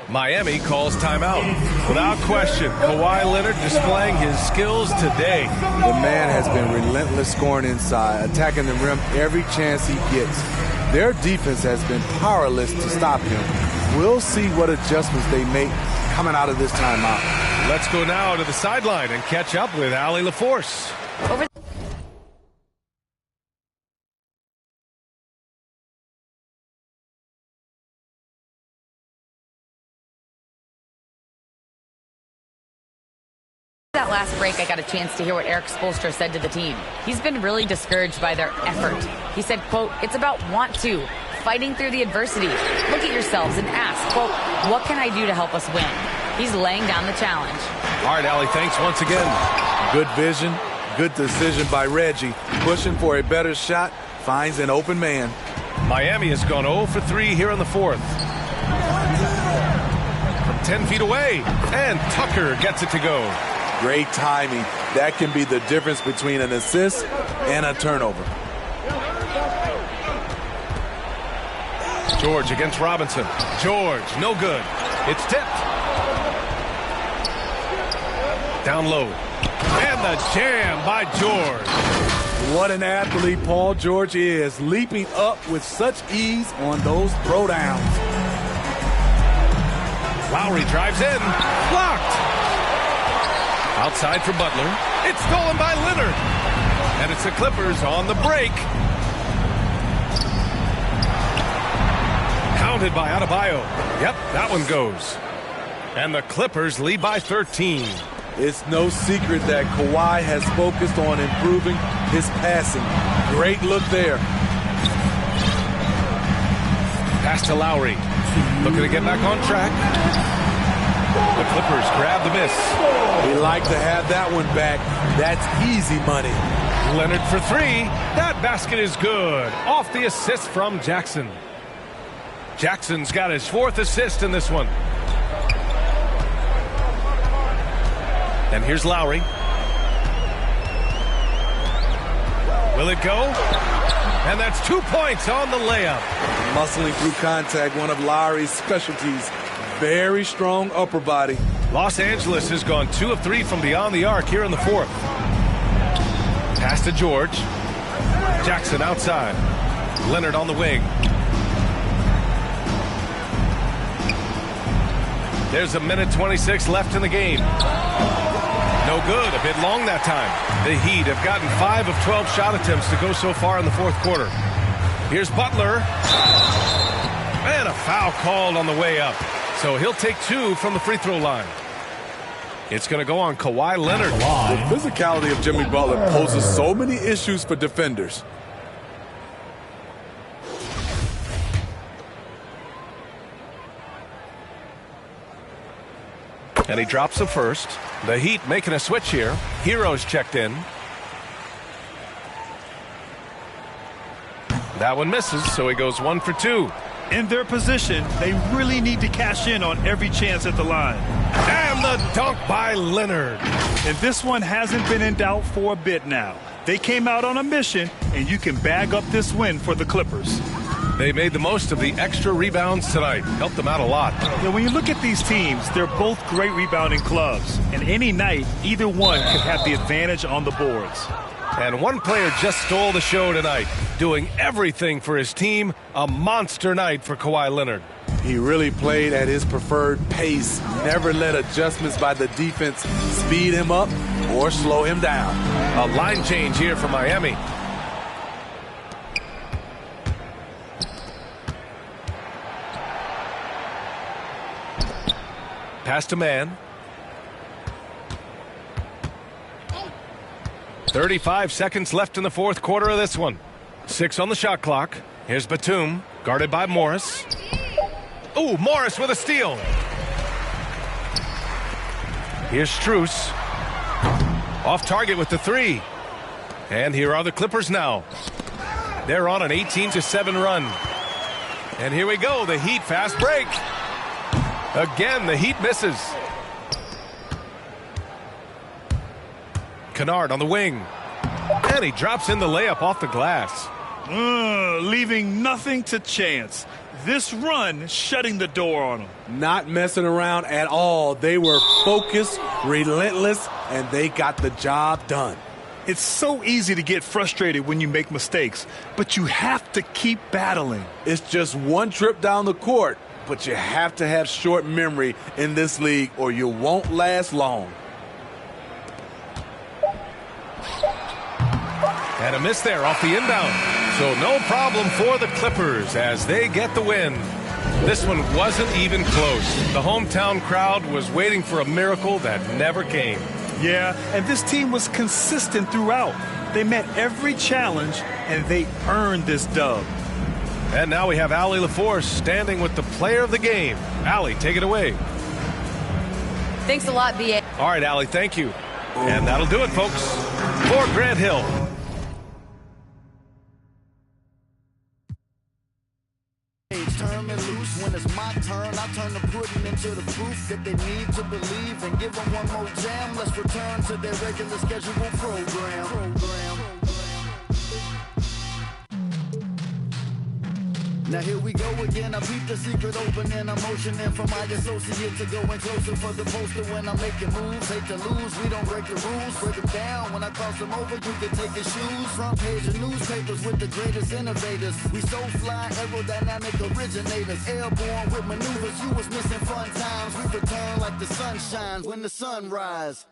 Miami calls timeout. Without question, Kawhi Leonard displaying his skills today. The man has been relentless scoring inside, attacking the rim every chance he gets. Their defense has been powerless to stop him. We'll see what adjustments they make coming out of this timeout. Let's go now to the sideline and catch up with Allie LaForce. Over that last break, I got a chance to hear what Eric Spoelstra said to the team. He's been really discouraged by their effort. He said, quote, "It's about want to, fighting through the adversity. Look at yourselves and ask, quote, what can I do to help us win?" He's laying down the challenge. All right, Allie, thanks once again. Good vision, good decision by Reggie. Pushing for a better shot, finds an open man. Miami has gone 0 for 3 here in the fourth. From 10 feet away, and Tucker gets it to go. Great timing. That can be the difference between an assist and a turnover. George against Robinson. George, no good. It's tipped. Down low. And the jam by George. What an athlete Paul George is, leaping up with such ease on those throwdowns. Lowry drives in. Blocked. Outside for Butler. It's stolen by Leonard. And it's the Clippers on the break. Counted by Adebayo. Yep, that one goes. And the Clippers lead by 13. It's no secret that Kawhi has focused on improving his passing. Great look there. Pass to Lowry. Looking to get back on track. The Clippers grab the miss. We like to have that one back. That's easy money. Leonard for 3. That basket is good. Off the assist from Jackson. Jackson's got his 4th assist in this one. And here's Lowry. Will it go? And that's 2 points on the layup. Muscling through contact, one of Lowry's specialties. Very strong upper body. Los Angeles has gone 2 of 3 from beyond the arc here in the fourth. Pass to George. Jackson outside. Leonard on the wing. There's 1:26 left in the game. No good. A bit long that time. The Heat have gotten 5 of 12 shot attempts to go so far in the fourth quarter. Here's Butler. And a foul called on the way up. So he'll take 2 from the free throw line. It's going to go on Kawhi Leonard. The physicality of Jimmy Butler poses so many issues for defenders. And he drops the first. The Heat making a switch here. Heroes checked in. That one misses, so he goes 1 for 2. In their position, they really need to cash in on every chance at the line. And the dunk by Leonard. And this one hasn't been in doubt for a bit now. They came out on a mission, and you can bag up this win for the Clippers. They made the most of the extra rebounds tonight. Helped them out a lot. Yeah, when you look at these teams, they're both great rebounding clubs. And any night, either one could have the advantage on the boards. And one player just stole the show tonight, doing everything for his team. A monster night for Kawhi Leonard. He really played at his preferred pace, never let adjustments by the defense speed him up or slow him down. A line change here for Miami. Pass to man. 35 seconds left in the fourth quarter of this one. 6 on the shot clock. Here's Batum, guarded by Morris. Ooh, Morris with a steal. Here's Strus. Off target with the 3. And here are the Clippers now. They're on an 18-7 run. And here we go, the Heat fast break. Again, the Heat misses. Kennard on the wing. And he drops in the layup off the glass. Leaving nothing to chance. This run shutting the door on them. Not messing around at all. They were focused, relentless, and they got the job done. It's so easy to get frustrated when you make mistakes, but you have to keep battling. It's just one trip down the court, but you have to have short memory in this league or you won't last long. And a miss there off the inbound. So no problem for the Clippers as they get the win. This one wasn't even close. The hometown crowd was waiting for a miracle that never came. Yeah, and this team was consistent throughout. They met every challenge, and they earned this dub. And now we have Allie LaForce standing with the player of the game. Allie, take it away. Thanks a lot, B.A. All right, Allie, thank you. And that'll do it, folks, for Grant Hill. Turn me loose when it's my turn. I turn the pudding into the proof that they need to believe and give them one more jam. Let's return to their regular scheduled program. Now here we go again. I peep the secret opening. I'm motioning for my associate to go in closer for the poster when I'm making moves. Hate to lose, we don't break the rules. Break them down. When I cross them over, you can take your shoes. Front page of newspapers with the greatest innovators. We so fly, aerodynamic originators. Airborne with maneuvers. You was missing fun times. We return like the sun shines when the sun rise.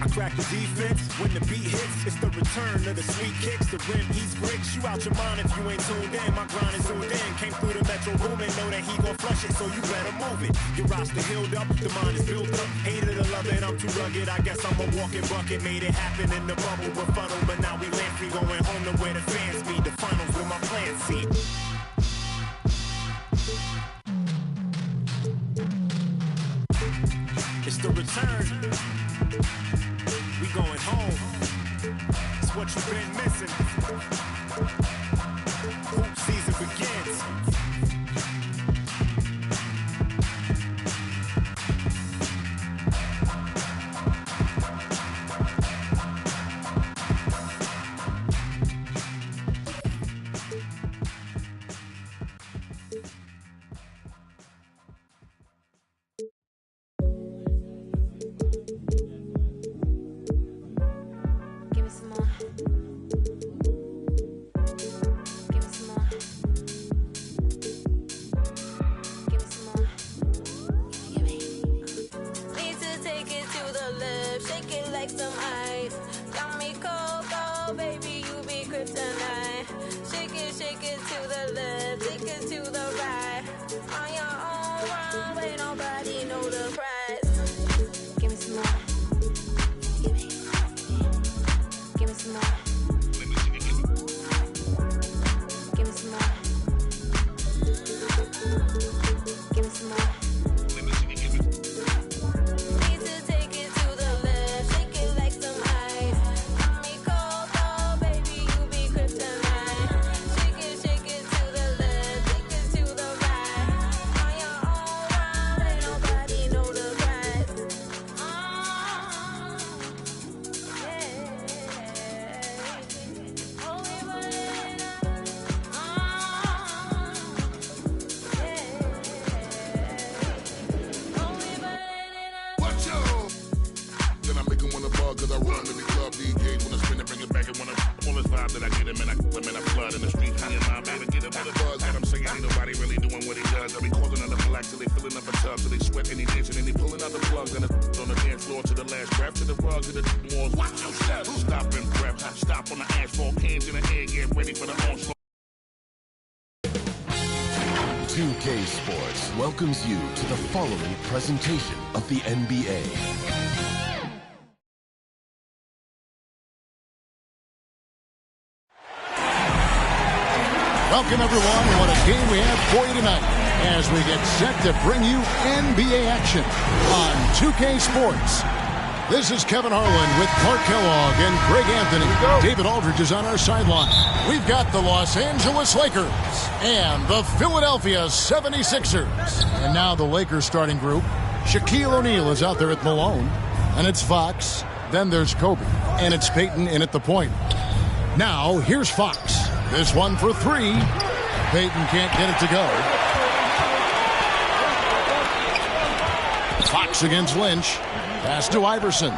I crack the defense when the beat hits. It's the return of the sweet kicks. The rim eats bricks. You out your mind if you ain't tuned in. My grind is zoomed in. Came through the metro room and know that he gon' flush it, so you better move it. Your roster healed up, the mind is built up. Hated to love it, I'm too rugged. I guess I'm a walking bucket. Made it happen in the bubble befuddle, but now we land free, going home to where the fans be. The finals with my plan see. It's the return. We going home. It's what you've been missing. Hoop season begins. kryptonite. Shake it to the left, take it to the right. On your own runway, nobody know the price. Give me some more. Give me some more. Give me some more. Give me some more. Need to take it to the left, shake it like some ice. Mommy cold though, baby, you be kryptonite. Shake it to the left, take it to the right. On your own runway, nobody know the price. Watch out! Then I make him wanna bug cause I run to the club. DJs when I spin it, bring it back and wanna all this vibe that I get him and I flood in the streets. Me and my baby get him with a buzz. Got him singing, ain't nobody really doing what he does. I be causing another black till they filling up a tub, till they sweat and they dancing and they pulling out the plugs and on the dance floor to the last breath, to the rug, to the walls. Watch your step, stop and prep. Stop on the asphalt, hands in the air, get ready for the onslaught. 2K Sports welcomes you to the following presentation of the NBA. Welcome, everyone, and what a game we have for you tonight as we get set to bring you NBA action on 2K Sports. This is Kevin Harlan with Clark Kellogg and Greg Anthony. David Aldridge is on our sideline. We've got the Los Angeles Lakers and the Philadelphia 76ers. And now the Lakers starting group. Shaquille O'Neal is out there at Malone. And it's Fox. Then there's Kobe. And it's Peyton in at the point. Now, here's Fox. This one for three. Peyton can't get it to go. Fox against Lynch. Pass to Iverson.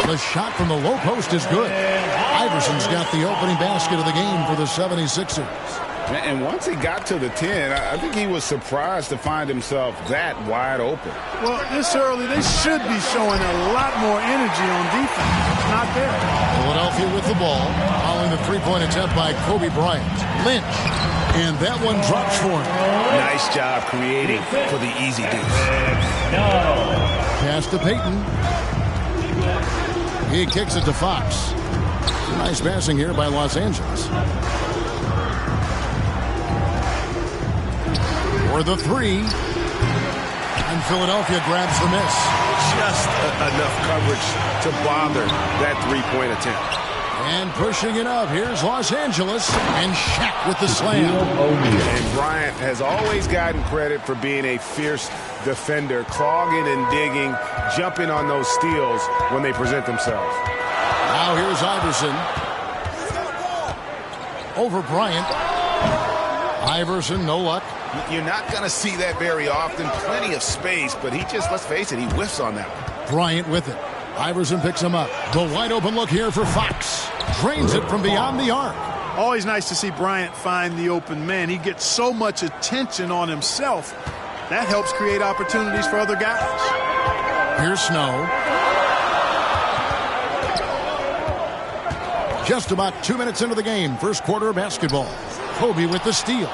The shot from the low post is good. Iverson's got the opening basket of the game for the 76ers. And once he got to the 10, I think he was surprised to find himself that wide open. Well, this early, they should be showing a lot more energy on defense. It's not there. Philadelphia with the ball, following the three-point attempt by Kobe Bryant. Lynch, and that one drops for him. Nice job creating for the easy deuce. Pass to Peyton. He kicks it to Fox. Nice passing here by Los Angeles. For the three. And Philadelphia grabs the miss. Just enough coverage to bother that three-point attempt. And pushing it up, here's Los Angeles, and Shaq with the slam. And Bryant has always gotten credit for being a fierce defender, clogging and digging, jumping on those steals when they present themselves. Now here's Iverson. Over Bryant. Iverson, no luck. You're not going to see that very often. Plenty of space, but he just, let's face it, he whiffs on that one. Bryant with it. Iverson picks him up. The wide open look here for Fox. Drains it from beyond the arc. Always nice to see Bryant find the open man. He gets so much attention on himself. That helps create opportunities for other guys. Here's Snow. Just about 2 minutes into the game. First quarter of basketball. Kobe with the steal.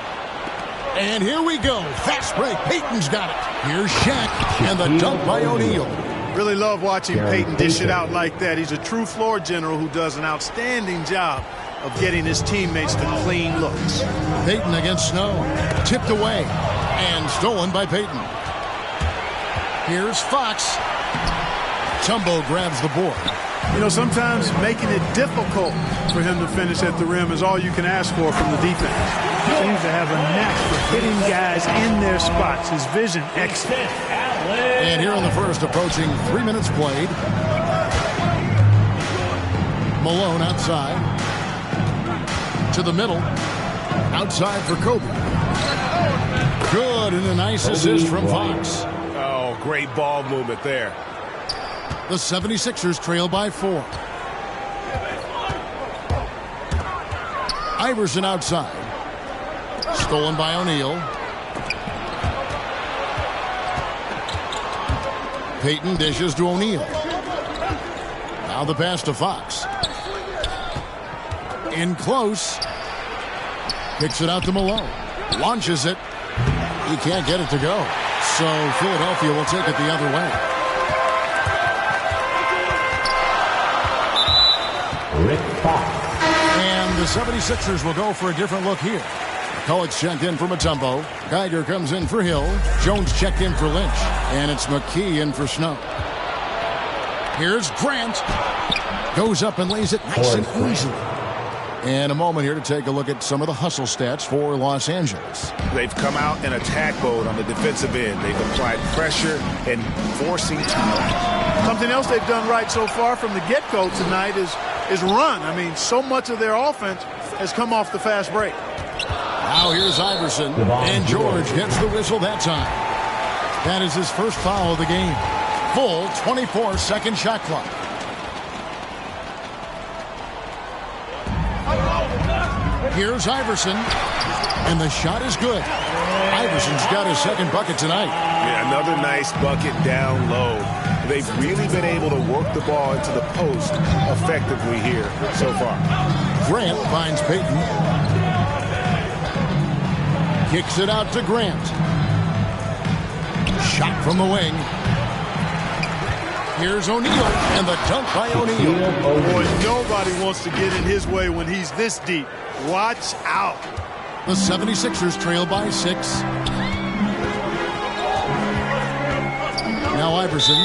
And here we go. Fast break. Peyton's got it. Here's Shaq. And the dunk by O'Neal. Really love watching Peyton dish it out like that. He's a true floor general who does an outstanding job of getting his teammates to clean looks. Peyton against Snow. Tipped away. And stolen by Peyton. Here's Fox. Tumbo grabs the board. You know, sometimes making it difficult for him to finish at the rim is all you can ask for from the defense. He seems to have a knack for hitting guys in their spots. His vision, excellent. And here in the first, approaching 3 minutes played. Malone outside. To the middle. Outside for Kobe. Good, and a nice assist from Fox. Oh, great ball movement there. The 76ers trail by 4. Iverson outside. Stolen by O'Neal. Peyton dishes to O'Neal. Now the pass to Fox. In close. Kicks it out to Malone. Launches it. He can't get it to go. So Philadelphia will take it the other way. Rick Fox. And the 76ers will go for a different look here. Collett's checked in for Mutombo. Geiger comes in for Hill. Jones checked in for Lynch. And it's McKee in for Snow. Here's Grant. Goes up and lays it nice and easily. And a moment here to take a look at some of the hustle stats for Los Angeles. They've come out in attack mode on the defensive end. They've applied pressure and forcing turnovers. Something else they've done right so far from the get-go tonight is run. I mean, so much of their offense has come off the fast break. Now here's Iverson, and George gets the whistle that time. That is his first foul of the game. Full 24-second shot clock. Here's Iverson, and the shot is good. Iverson's got his second bucket tonight. Yeah, another nice bucket down low. They've really been able to work the ball into the post effectively here so far. Grant finds Payton. Kicks it out to Grant. Shot from the wing. Here's O'Neal, and the dunk by O'Neal. Boy, nobody wants to get in his way when he's this deep. Watch out. The 76ers trail by 6. Now Iverson.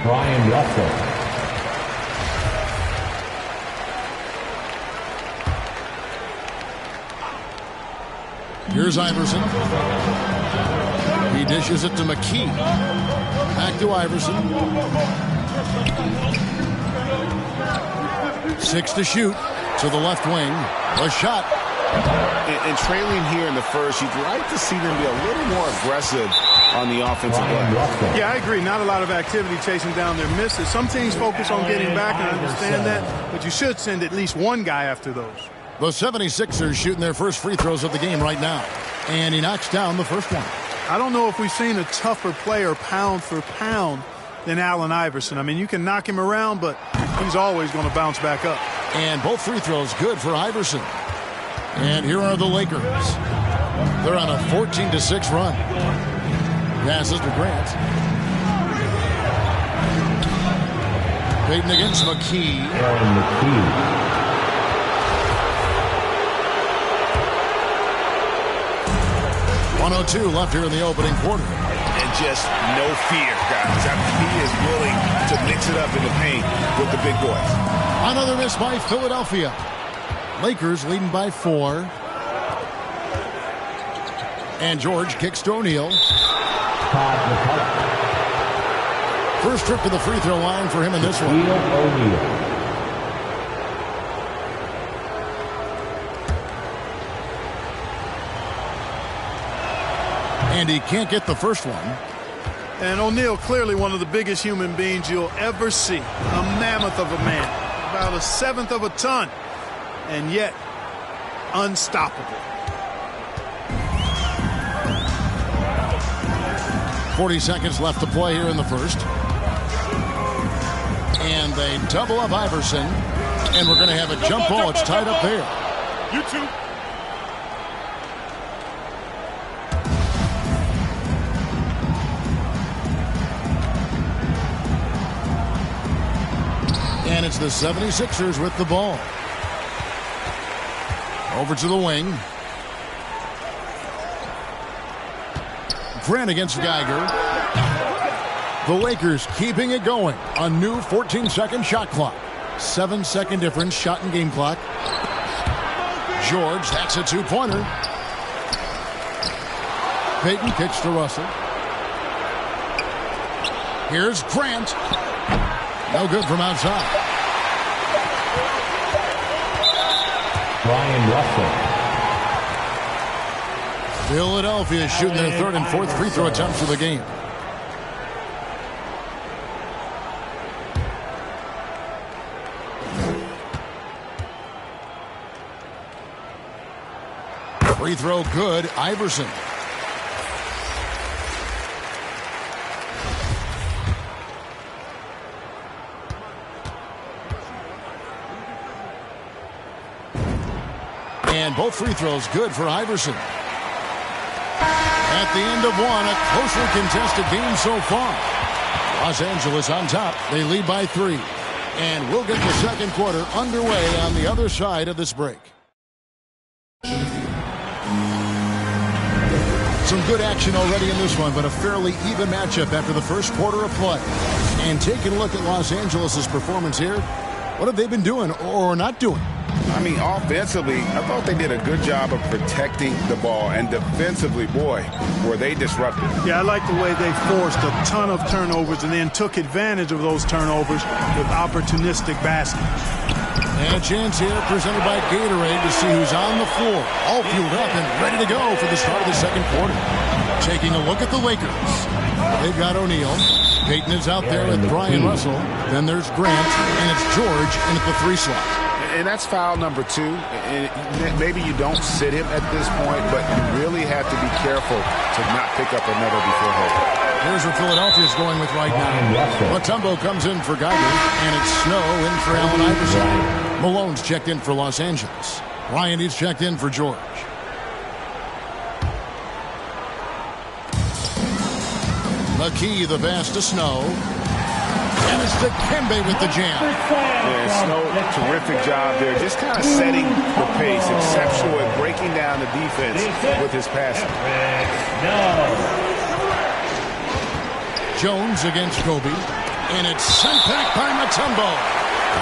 Brian Russell. Here's Iverson. He dishes it to McKee. Back to Iverson. 6 to shoot. To the left wing. A shot. And trailing here in the first, you'd like to see them be a little more aggressive on the offensive glass. Yeah, I agree. Not a lot of activity chasing down their misses. Some teams focus on getting back, and I understand that, but you should send at least one guy after those. The 76ers shooting their first free throws of the game right now. And he knocks down the first one. I don't know if we've seen a tougher player pound for pound than Allen Iverson. I mean, you can knock him around, but he's always going to bounce back up. And both free throws good for Iverson. And here are the Lakers. They're on a 14-6 run. Passes to Grant. Payton against McKee. 102 left here in the opening quarter. And just no fear, guys. I mean, he is willing to mix it up in the paint with the big boys. Another miss by Philadelphia. Lakers leading by 4. And George kicks to O'Neal. First trip to the free throw line for him in this one. And he can't get the first one. And O'Neal, clearly one of the biggest human beings you'll ever see. A mammoth of a man. About 1/7 of a ton. And yet, unstoppable. 40 seconds left to play here in the first. And they double up Iverson. And we're going to have a jump ball. It's tied up there. You two. And it's the 76ers with the ball. Over to the wing. Grant against Geiger. The Lakers keeping it going. A new 14-second shot clock. 7-second difference shot and game clock. George, that's a 2-pointer. Payton kicks to Russell. Here's Grant. No good from outside. Brian Russell. Philadelphia shooting their third and fourth free throw attempts of the game. Free throw good, Iverson. And both free throws good for Iverson. At the end of one, a closely contested game so far. Los Angeles on top. They lead by 3. And we'll get the second quarter underway on the other side of this break. Some good action already in this one, but a fairly even matchup after the first quarter of play. And taking a look at Los Angeles' performance here, what have they been doing or not doing? I mean, offensively, I thought they did a good job of protecting the ball. And defensively, boy, were they disruptive. Yeah, I like the way they forced a ton of turnovers and then took advantage of those turnovers with opportunistic baskets. And a chance here presented by Gatorade to see who's on the floor. All fueled up and ready to go for the start of the second quarter. Taking a look at the Lakers. They've got O'Neal. Peyton is out there with Brian Russell. Then there's Grant, and it's George in at the 3 slot. And that's foul number 2. And maybe you don't sit him at this point, but you really have to be careful to not pick up another before holding. Here's what Philadelphia's going with right now. Mutombo comes in for Geiger, and it's Snow in for Allen Iverson. Malone's checked in for Los Angeles. Ryan is checked in for George. McKee, the pass to Snow. And it's Dikembe with the jam. Yeah, Snow, terrific job there. Just kind of setting the pace. Exceptional at breaking down the defense with his passing. Jones against Kobe. And it's sent back by Mutombo.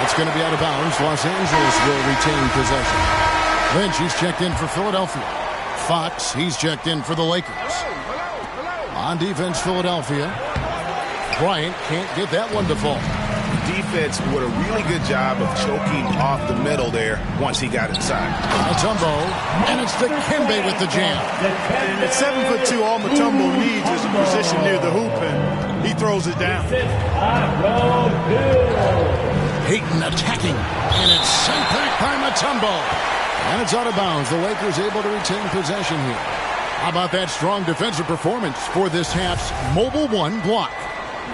That's going to be out of bounds. Los Angeles will retain possession. Lynch, he's checked in for Philadelphia. Fox, he's checked in for the Lakers. On defense, Philadelphia. Bryant can't get that one to fall. Defense did a really good job of choking off the middle there once he got inside. Mutombo, and it's Dikembe with the jam. And at 7'2", all Mutombo needs is a position near the hoop, and he throws it down. Peyton attacking, and it's sent back by Mutombo. And it's out of bounds. The Lakers able to retain possession here. How about that strong defensive performance for this half's Mobile One block?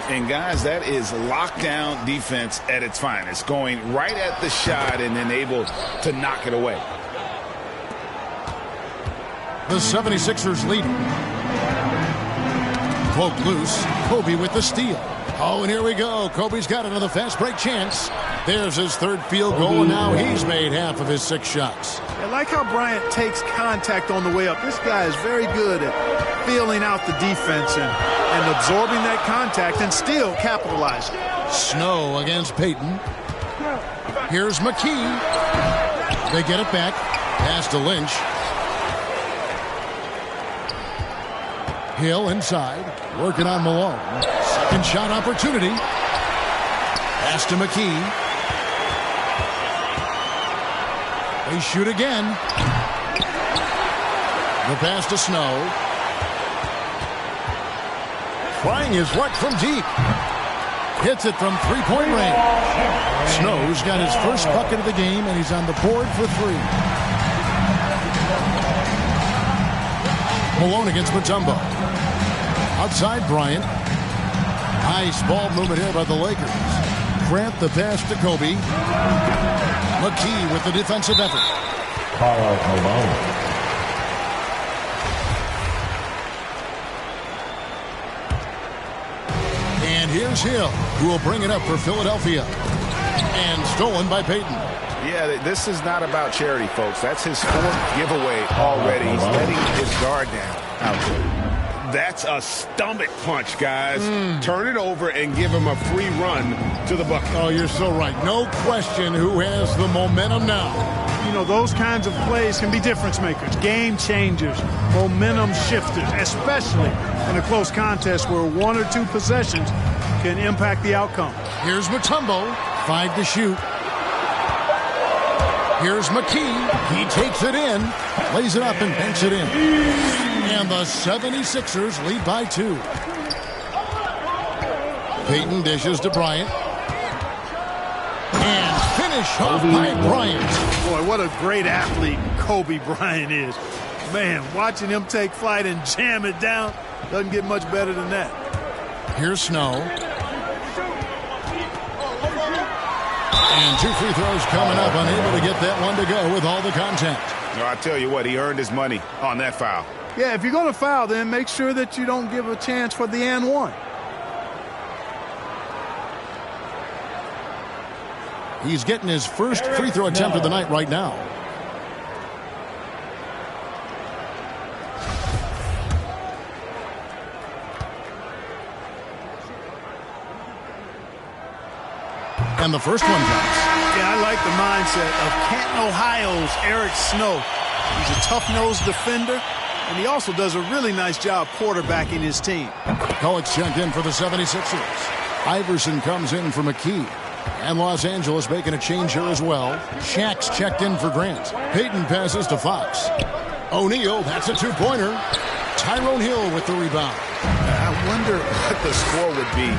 And guys, that is lockdown defense at its finest. Going right at the shot and then able to knock it away. The 76ers lead. Cloak loose. Kobe with the steal. Oh, and here we go. Kobe's got another fast break chance. There's his third field goal, and now he's made half of his 6 shots. I like how Bryant takes contact on the way up. This guy is very good at feeling out the defense and absorbing that contact and still capitalizing. Snow against Peyton. Here's McKee. They get it back. Pass to Lynch. Hill inside. Working on Malone. Second shot opportunity. Pass to McKee. They shoot again. The pass to Snow. Trying his luck from deep. Hits it from three-point range. Snow's got his first bucket of the game, and he's on the board for 3. Malone against Mutombo. Outside Bryant. Nice ball movement here by the Lakers. Grant the pass to Kobe. McKee with the defensive effort. Karl Malone. And here's Hill, who will bring it up for Philadelphia. And stolen by Peyton. Yeah, this is not about charity, folks. That's his 4th giveaway already. He's letting his guard down out there. That's a stomach punch, guys. Turn it over and give him a free run to the bucket. Oh, you're so right. No question who has the momentum now. You know, those kinds of plays can be difference makers, game changers, momentum shifters, especially in a close contest where 1 or 2 possessions can impact the outcome. Here's Mutombo, 5 to shoot. Here's McKee. He takes it in, lays it up, and banks it in. And the 76ers lead by 2. Peyton dishes to Bryant. And finish off by Bryant. Boy, what a great athlete Kobe Bryant is. Man, watching him take flight and jam it down doesn't get much better than that. Here's Snow. And 2 free throws coming up, unable to get that one to go with all the contact. No, I tell you what, he earned his money on that foul. Yeah, if you're going to foul, then make sure that you don't give a chance for the and one. He's getting his first free throw attempt of the night right now. And the first one counts. Yeah, I like the mindset of Canton, Ohio's Eric Snow. He's a tough-nosed defender, and he also does a really nice job quarterbacking his team. Kolek checked in for the 76ers. Iverson comes in for McKee. And Los Angeles making a change here as well. Shaq's checked in for Grant. Payton passes to Fox. O'Neal, that's a two-pointer. Tyrone Hill with the rebound. I wonder what the score would be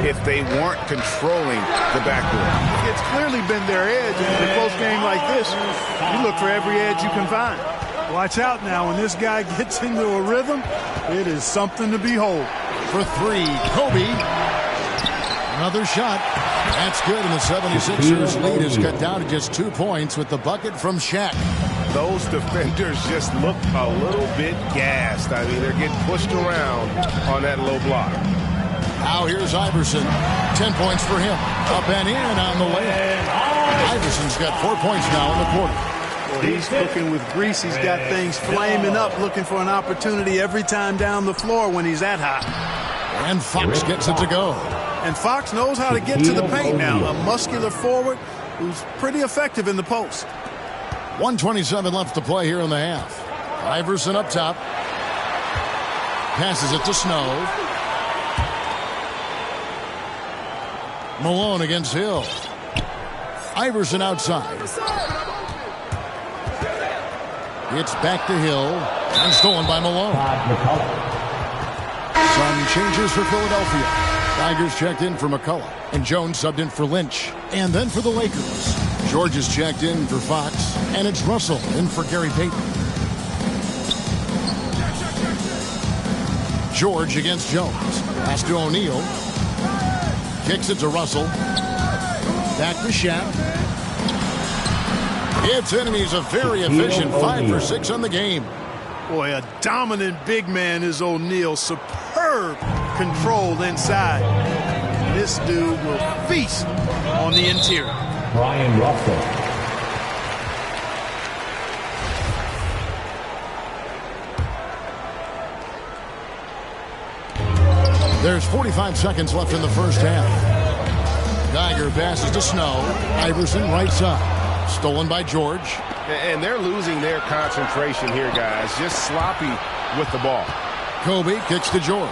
if they weren't controlling the backcourt. It's clearly been their edge, and in a close game like this, you look for every edge you can find. Watch out now, when this guy gets into a rhythm, it is something to behold. For three, Kobe. Another shot. That's good, and the 76ers lead is cut down to just 2 points with the bucket from Shaq. Those defenders just look a little bit gassed. I mean, they're getting pushed around on that low block. Now here's Iverson. 10 points for him. Up and in on the layup. Iverson's got 4 points now in the quarter. Well, he's looking with grease. He's got things flaming up, looking for an opportunity every time down the floor when he's that hot. And Fox gets it to go. And Fox knows how to get to the paint now. A muscular forward who's pretty effective in the post. 1:27 left to play here in the half. Iverson up top. Passes it to Snow. Malone against Hill. Iverson outside. It's back to Hill. And stolen by Malone. Some changes for Philadelphia. Tigers checked in for McCullough. And Jones subbed in for Lynch. And then for the Lakers. George is checked in for Fox. And it's Russell in for Gary Payton. George against Jones. Pass to O'Neal. Kicks it to Russell. Back to Shaq. It's in, and he's a very efficient 5 for 6 on the game. Boy, a dominant big man is O'Neal. Superb control inside. This dude will feast on the interior. Brian Russell. There's 45 seconds left in the first half. Geiger passes to Snow. Iverson right side. Stolen by George. And they're losing their concentration here, guys. Just sloppy with the ball. Kobe kicks to George.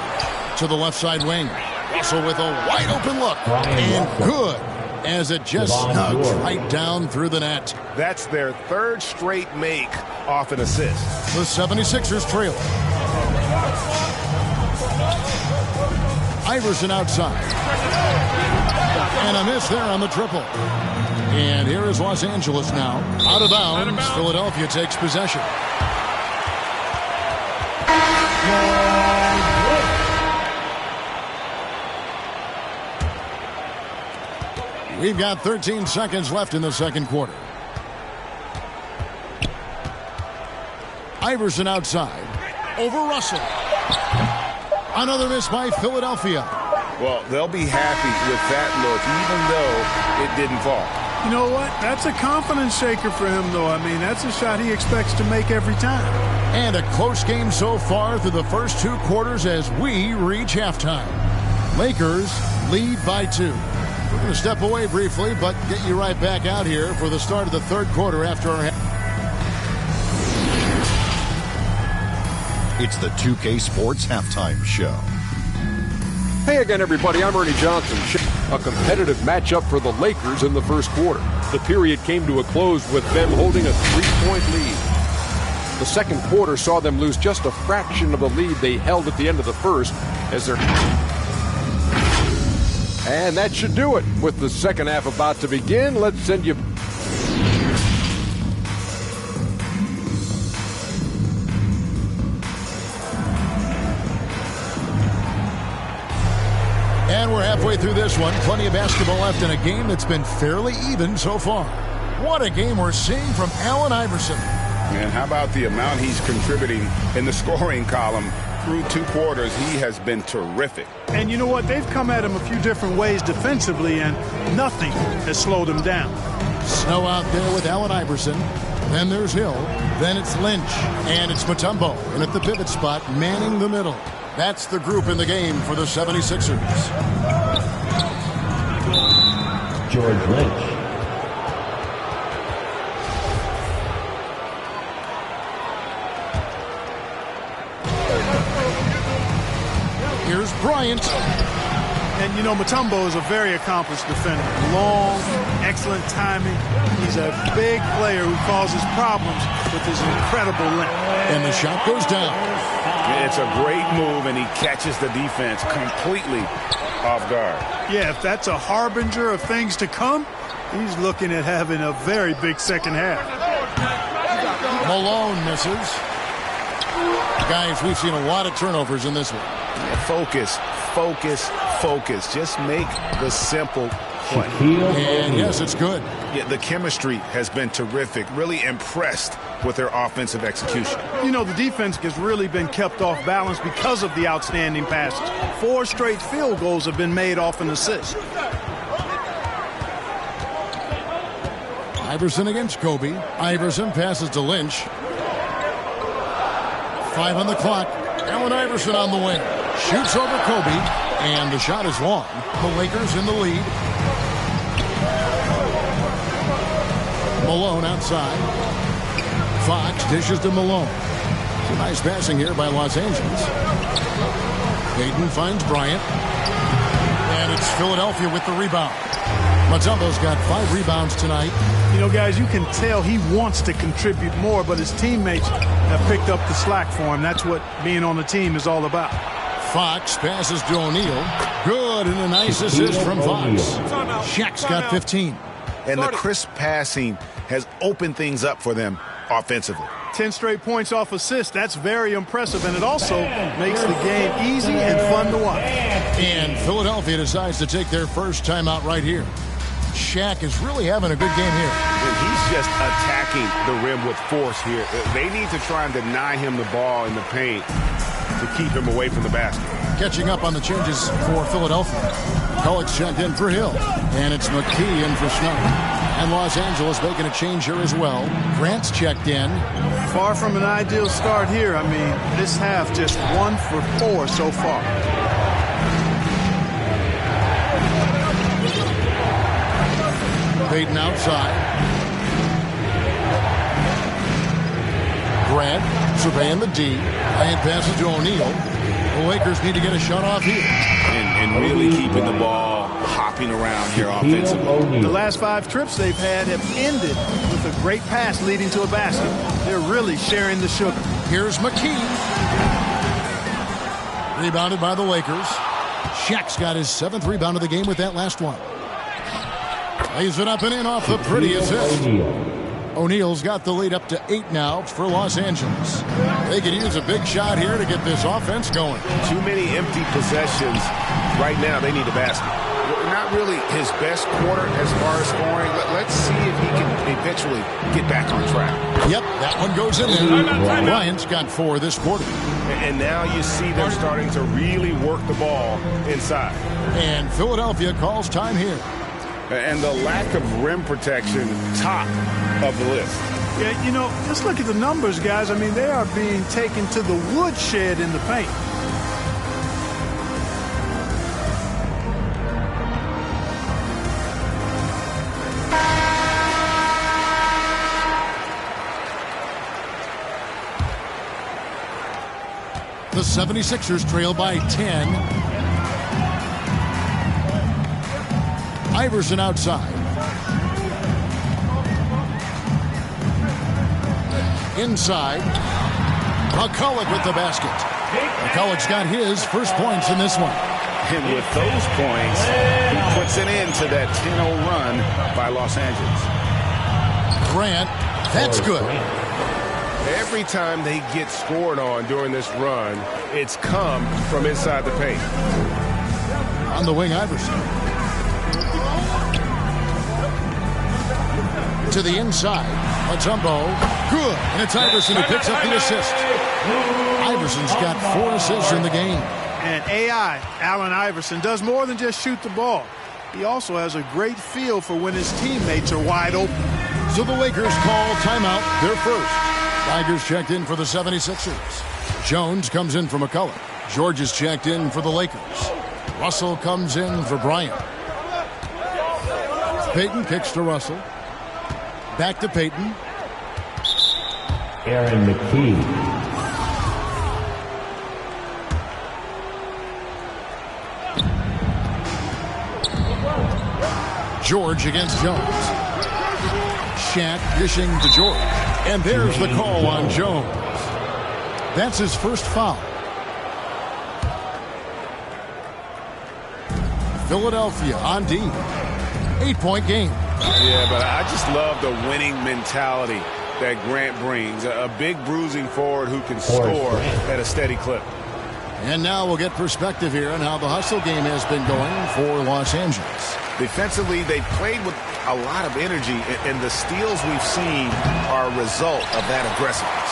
To the left side wing. Russell with a wide open look. And good, as it just snugs right down through the net. That's their third straight make off an assist. The 76ers trail. Iverson outside. And a miss there on the triple. And here is Los Angeles now. Out of bounds. Philadelphia takes possession. We've got 13 seconds left in the second quarter. Iverson outside. Over Russell. Another miss by Philadelphia. Well, they'll be happy with that look, even though it didn't fall. You know what? That's a confidence shaker for him, though. I mean, that's a shot he expects to make every time. And a close game so far through the first 2 quarters as we reach halftime. Lakers lead by 2. We're going to step away briefly, but get you right back out here for the start of the third quarter after our It's the 2K Sports Halftime Show. Hey again, everybody. I'm Ernie Johnson. A competitive matchup for the Lakers in the first quarter. The period came to a close with them holding a 3-point lead. The second quarter saw them lose just a fraction of the lead they held at the end of the first as they're... And that should do it. With the second half about to begin, let's send you... And we're halfway through this one. Plenty of basketball left in a game that's been fairly even so far. What a game we're seeing from Allen Iverson. And how about the amount he's contributing in the scoring column through 2 quarters? He has been terrific. And you know what? They've come at him a few different ways defensively, and nothing has slowed him down. Snow out there with Allen Iverson. Then there's Hill. Then it's Lynch. And it's Mutombo. And at the pivot spot, manning the middle. That's the group in the game for the 76ers. George Lynch. Here's Bryant. And, you know, Mutombo is a very accomplished defender. Long, excellent timing. He's a big player who causes problems with his incredible length. And the shot goes down. It's a great move, and he catches the defense completely off guard. Yeah, if that's a harbinger of things to come, he's looking at having a very big second half. Malone misses. Guys, we've seen a lot of turnovers in this one. Focus, focus, focus. Just make the simple play. And yes, it's good. Yeah, the chemistry has been terrific. Really impressed with their offensive execution. You know, the defense has really been kept off balance because of the outstanding passes. 4 straight field goals have been made off an assist. Iverson against Kobe. Iverson passes to Lynch. 5 on the clock. Allen Iverson on the wing. Shoots over Kobe. And the shot is long. The Lakers in the lead. Malone outside. Fox dishes to Malone. Some nice passing here by Los Angeles. Payton finds Bryant. And it's Philadelphia with the rebound. Mutombo's got 5 rebounds tonight. You know, guys, you can tell he wants to contribute more, but his teammates have picked up the slack for him. That's what being on the team is all about. Fox passes to O'Neal. Good, and a nice assist from Fox. Shaq's got 15. And the crisp passing has opened things up for them offensively. 10 straight points off assist. That's very impressive, and it also makes the game easy and fun to watch. And Philadelphia decides to take their first timeout right here. Shaq is really having a good game here. And he's just attacking the rim with force here. They need to try and deny him the ball in the paint to keep him away from the basket. Catching up on the changes for Philadelphia. Pellick's checked in for Hill. And it's McKee in for Snow. And Los Angeles making a change here as well. Grant's checked in. Far from an ideal start here. I mean, this half just 1 for 4 so far. Payton outside. Grant surveying the D. And passes to O'Neal. The Lakers need to get a shot off here. And really keeping the ball hopping around here offensively. The last 5 trips they've had have ended with a great pass leading to a basket. They're really sharing the sugar. Here's McKee. Rebounded by the Lakers. Shaq's got his 7th rebound of the game with that last one. Lays it up and in off the pretty assist. O'Neal's got the lead up to 8 now for Los Angeles. They could use a big shot here to get this offense going. Too many empty possessions. Right now, they need a basket. Not really his best quarter as far as scoring, but let's see if he can eventually get back on track. Yep, that one goes in there. Bryant's got 4 this quarter. And now you see them starting to really work the ball inside. And Philadelphia calls time here. And the lack of rim protection, top of the list. Yeah, you know, just look at the numbers, guys. I mean, they are being taken to the woodshed in the paint. The 76ers trail by 10. Iverson outside. Inside. McCulloch with the basket. McCulloch's got his first points in this one. And with those points, he puts an end to that 10-0 run by Los Angeles. Grant, that's good. Every time they get scored on during this run, it's come from inside the paint. On the wing, Iverson. To the inside. Mutombo, good. And it's Iverson who picks up the assist. Iverson's got 4 assists in the game. And AI, Allen Iverson, does more than just shoot the ball. He also has a great feel for when his teammates are wide open. So the Lakers call timeout, their first. Tigers checked in for the 76ers. Jones comes in for McCullough. George is checked in for the Lakers. Russell comes in for Bryant. Payton kicks to Russell. Back to Payton. Aaron McKee. George against Jones. Shaq dishing to George. And there's the call on Jones. That's his first foul. Philadelphia on D. 8-point game. Yeah, but I just love the winning mentality that Grant brings. A big bruising forward who can score at a steady clip. And now we'll get perspective here on how the hustle game has been going for Los Angeles. Defensively, they played with a lot of energy, and the steals we've seen are a result of that aggressiveness.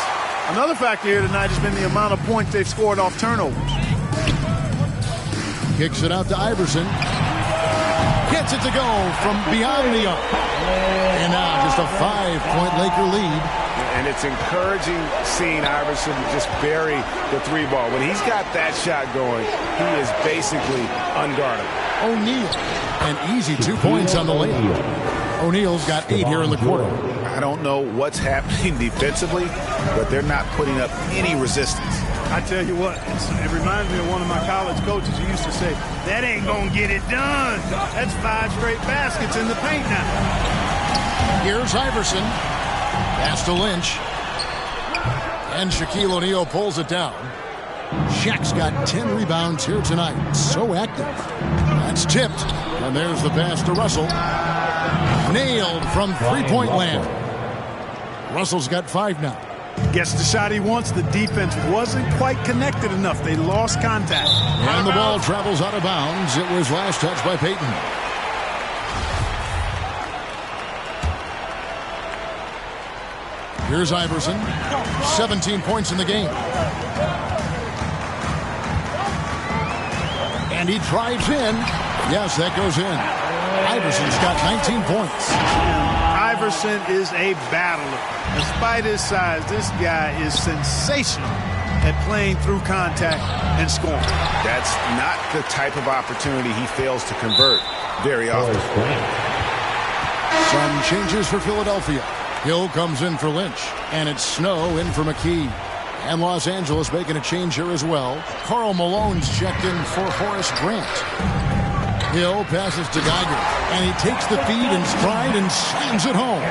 Another factor here tonight has been the amount of points they've scored off turnovers. Kicks it out to Iverson. Gets it to go from beyond the arc. And now just a 5-point Laker lead. And it's encouraging seeing Iverson just bury the 3-ball. When he's got that shot going, he is basically unguardable. O'Neal, an easy 2 points on the layup. O'Neal's got 8 here in the quarter. I don't know what's happening defensively, but they're not putting up any resistance. I tell you what, it reminds me of one of my college coaches who used to say, that ain't gonna get it done. That's 5 straight baskets in the paint now. Here's Iverson. Pass to Lynch. And Shaquille O'Neal pulls it down. Shaq's got 10 rebounds here tonight. So active. That's tipped. And there's the pass to Russell. Nailed from 3-point land. Russell's got 5 now. Gets the shot he wants. The defense wasn't quite connected enough. They lost contact. And the ball travels out of bounds. It was last touched by Payton. Here's Iverson. 17 points in the game. And he drives in. Yes, that goes in. Iverson's got 19 points. Iverson is a battler. Despite his size, this guy is sensational at playing through contact and scoring. That's not the type of opportunity he fails to convert very often. Some changes for Philadelphia. Hill comes in for Lynch, and it's Snow in for McKee. And Los Angeles making a change here as well. Karl Malone's checked in for Horace Grant. Hill passes to Geiger, and he takes the feed in stride and slams it home.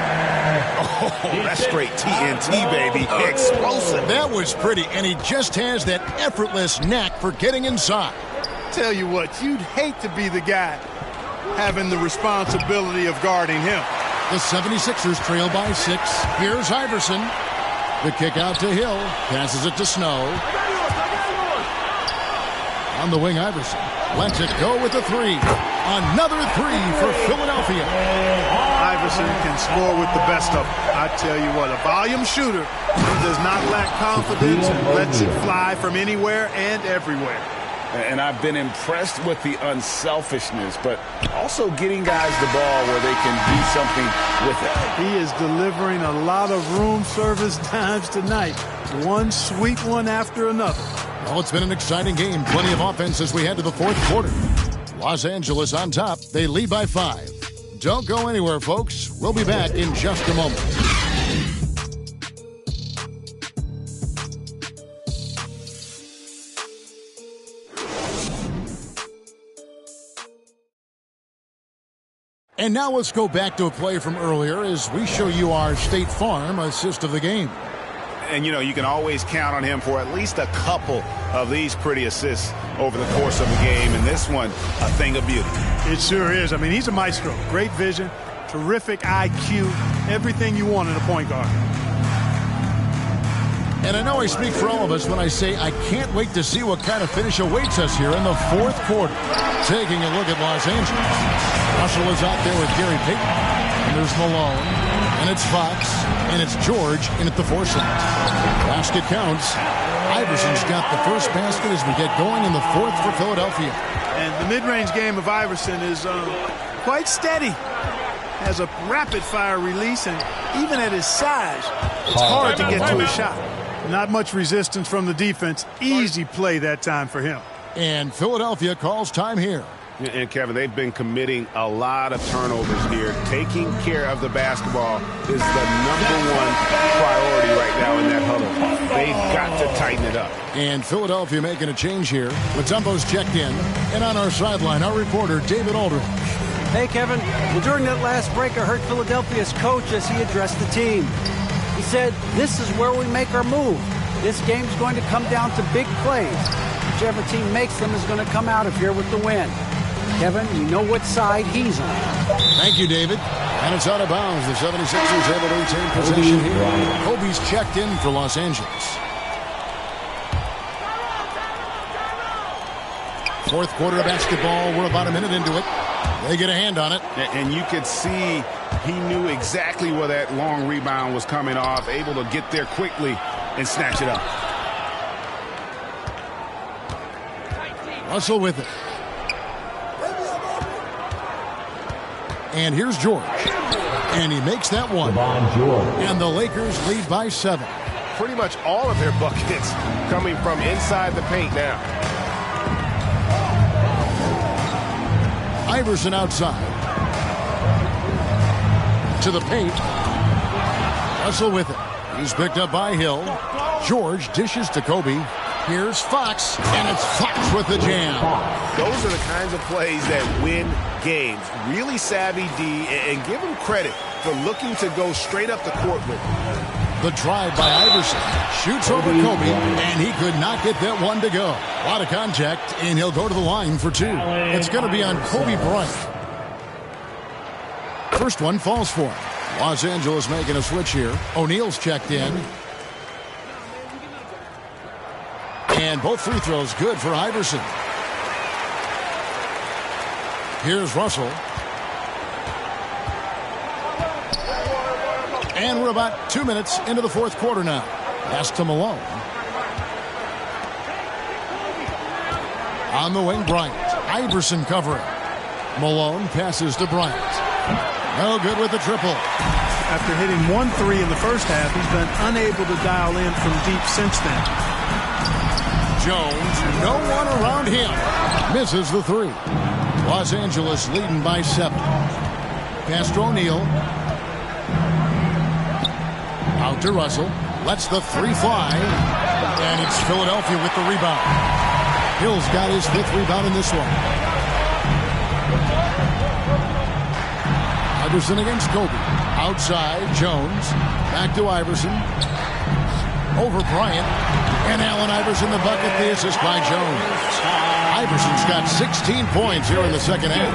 Oh, that's straight TNT, baby. Explosive. That was pretty, and he just has that effortless knack for getting inside. Tell you what, you'd hate to be the guy having the responsibility of guarding him. The 76ers trail by 6. Here's Iverson. The kick out to Hill. Passes it to Snow. On the wing, Iverson lets it go with a 3. Another 3 for Philadelphia. Iverson can score with the best of them. I tell you what, a volume shooter. He does not lack confidence and lets it fly from anywhere and everywhere. And I've been impressed with the unselfishness, but also getting guys the ball where they can do something with it. He is delivering a lot of room service times tonight. One sweet one after another. Well, it's been an exciting game. Plenty of offense as we head to the 4th quarter. Los Angeles on top. They lead by 5. Don't go anywhere, folks. We'll be back in just a moment. And now let's go back to a play from earlier as we show you our State Farm assist of the game. And, you know, you can always count on him for at least a couple of these pretty assists over the course of the game. And this one, a thing of beauty. It sure is. I mean, he's a maestro. Great vision, terrific IQ, everything you want in a point guard. And I know I speak for all of us when I say I can't wait to see what kind of finish awaits us here in the 4th quarter. Taking a look at Los Angeles. Russell is out there with Gary Payton. And there's Malone. And it's Fox. And it's George in at the forceps. Basket counts. Iverson's got the first basket as we get going in the fourth for Philadelphia. And the mid-range game of Iverson is quite steady. Has a rapid-fire release, and even at his size, it's hard to get to his shot. Not much resistance from the defense. Easy play that time for him. And Philadelphia calls time here. And, Kevin, they've been committing a lot of turnovers here. Taking care of the basketball is the #1 priority right now in that huddle. They've got to tighten it up. And Philadelphia making a change here. Mutombo's checked in. And on our sideline, our reporter, David Aldridge. Hey, Kevin. Well, during that last break, I heard Philadelphia's coach as he addressed the team. He said, this is where we make our move. This game's going to come down to big plays. Whichever team makes them is going to come out of here with the win. Kevin, you know what side he's on. Thank you, David. And it's out of bounds. The 76ers able to retain possession here. Kobe's checked in for Los Angeles. Fourth quarter of basketball. We're about a minute into it. They get a hand on it. And you could see he knew exactly where that long rebound was coming off, able to get there quickly and snatch it up. Russell with it. And here's George. And he makes that one. And the Lakers lead by 7. Pretty much all of their buckets coming from inside the paint now. Iverson outside. To the paint. Russell with it. He's picked up by Hill. George dishes to Kobe. Here's Fox. And it's Fox with the jam. Those are the kinds of plays that win games. Really savvy D, and give him credit for looking to go straight up the court with him. The drive by Iverson. Shoots over Kobe, and he could not get that one to go. A lot of contact, and he'll go to the line for 2. It's going to be on Kobe Bryant. First one falls for him. Los Angeles making a switch here. O'Neal's checked in. And both free throws good for Iverson. Here's Russell. And we're about 2 minutes into the fourth quarter now. Pass to Malone. On the wing, Bryant. Iverson covering. Malone passes to Bryant. No good with the triple. After hitting 1 3 in the first half, he's been unable to dial in from deep since then. Jones, no one around him. Misses the 3. Los Angeles leading by 7. Pass to O'Neal. Out to Russell. Lets the 3 fly. And it's Philadelphia with the rebound. Hill's got his 5th rebound in this one. Iverson against Kobe. Outside, Jones. Back to Iverson. Over Bryant. And Allen Iverson the bucket. The assist by Jones. Iverson's got 16 points here in the second half.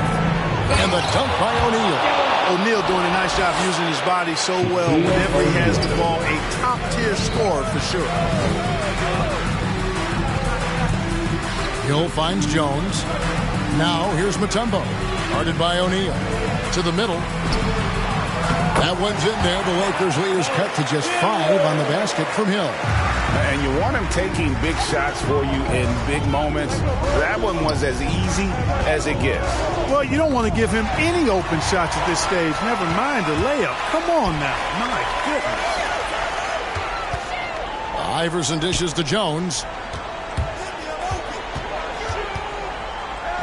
And the dunk by O'Neal. O'Neal doing a nice job using his body so well whenever he has the ball. A top-tier scorer for sure. Hill finds Jones. Now here's Mutombo. Guarded by O'Neal. To the middle. That one's in there. The Lakers lead is cut to just 5 on the basket from Hill. And you want him taking big shots for you in big moments. That one was as easy as it gets. Well, you don't want to give him any open shots at this stage. Never mind a layup. Come on now. My goodness. Iverson dishes to Jones.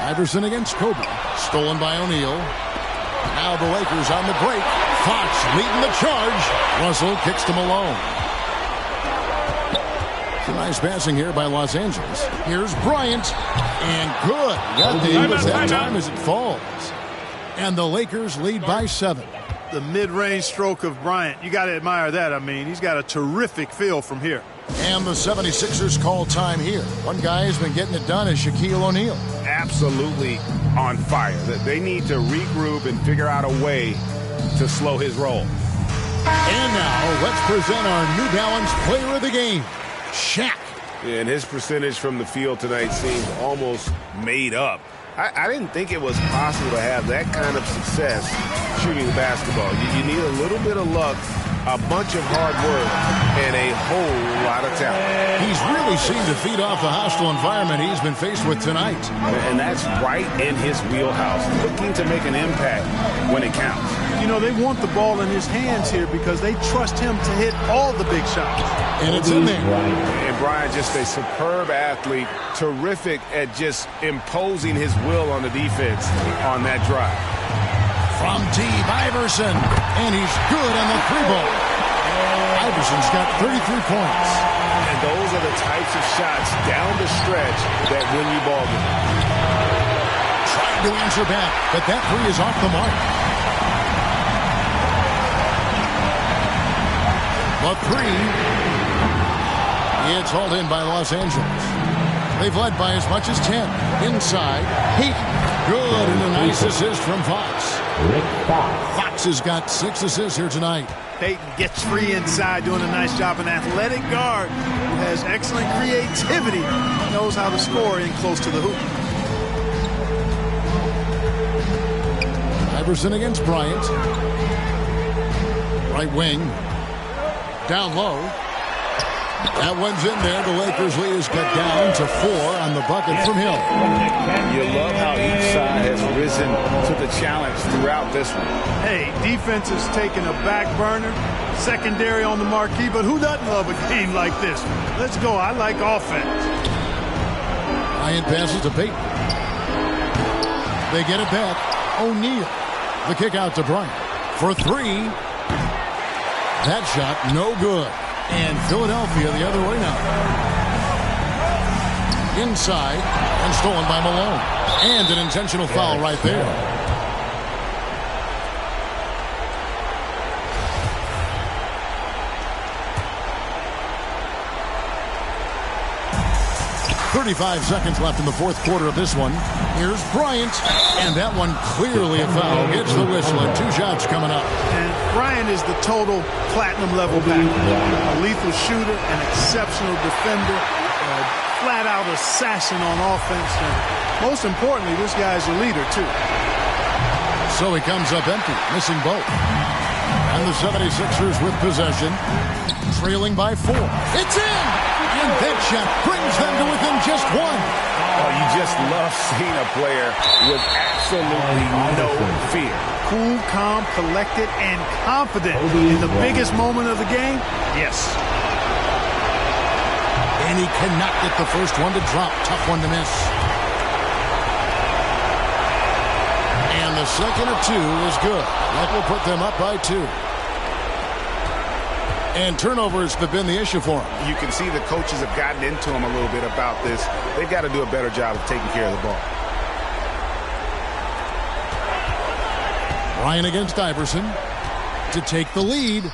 Iverson against Kobe. Stolen by O'Neal. Now the Lakers on the break. Fox leading the charge. Russell kicks to Malone. Some nice passing here by Los Angeles. Here's Bryant. And good. Got the Eagles that time as it falls. And the Lakers lead by 7. The mid-range stroke of Bryant. You got to admire that. I mean, he's got a terrific feel from here. And the 76ers call time here. One guy who's been getting it done is Shaquille O'Neal. Absolutely on fire. They need to regroup and figure out a way to slow his roll. And now let's present our New Balance player of the game, Shaq. And his percentage from the field tonight seems almost made up. I didn't think it was possible to have that kind of success shooting the basketball. You need a little bit of luck, a bunch of hard work, and a whole lot of talent. He's really seemed to feed off the hostile environment he's been faced with tonight. And that's right in his wheelhouse, looking to make an impact when it counts. You know, they want the ball in his hands here because they trust him to hit all the big shots. And it's in there. And Brian, just a superb athlete, terrific at just imposing his will on the defense on that drive. From Steve Iverson, and he's good on the three ball. Iverson's got 33 points. And those are the types of shots down the stretch that win you ball games. Trying to answer back, but that three is off the mark. The three. It's hauled in by Los Angeles. They've led by as much as 10. Inside, Peyton. Good, and a nice assist from Fox. Fox has got 6 assists here tonight. Peyton gets free inside, doing a nice job. An athletic guard who has excellent creativity, knows how to score in close to the hoop. Iverson against Bryant. Right wing. Down low. That one's in there. The Lakers lead is cut down to 4 on the bucket from Hill. You love how each side has risen to the challenge throughout this one. Hey, defense is taking a back burner, secondary on the marquee, but who doesn't love a game like this? Let's go. I like offense. Bryant passes to Peyton. They get it back. O'Neal. The kick out to Bryant. For 3. That shot, no good. And Philadelphia the other way now. Inside, and stolen by Malone. And an intentional foul right there. .35 seconds left in the fourth quarter of this one. Here's Bryant, and that one clearly a foul. Gets the whistle, and 2 shots coming up. And Bryant is the total platinum level back. A lethal shooter, an exceptional defender, a flat-out assassin on offense. And most importantly, this guy's a leader, too. So he comes up empty, missing both. And the 76ers with possession, trailing by 4. It's in! And that shot brings them to within just 1. Oh, you just love seeing a player with absolutely no fear. Cool, calm, collected, and confident in the biggest moment of the game? Yes. And he cannot get the first one to drop. Tough one to miss. And the second of 2 is good. That will put them up by 2. And turnovers have been the issue for him. You can see the coaches have gotten into him a little bit about this. They've got to do a better job of taking care of the ball. Bryant against Iverson to take the lead.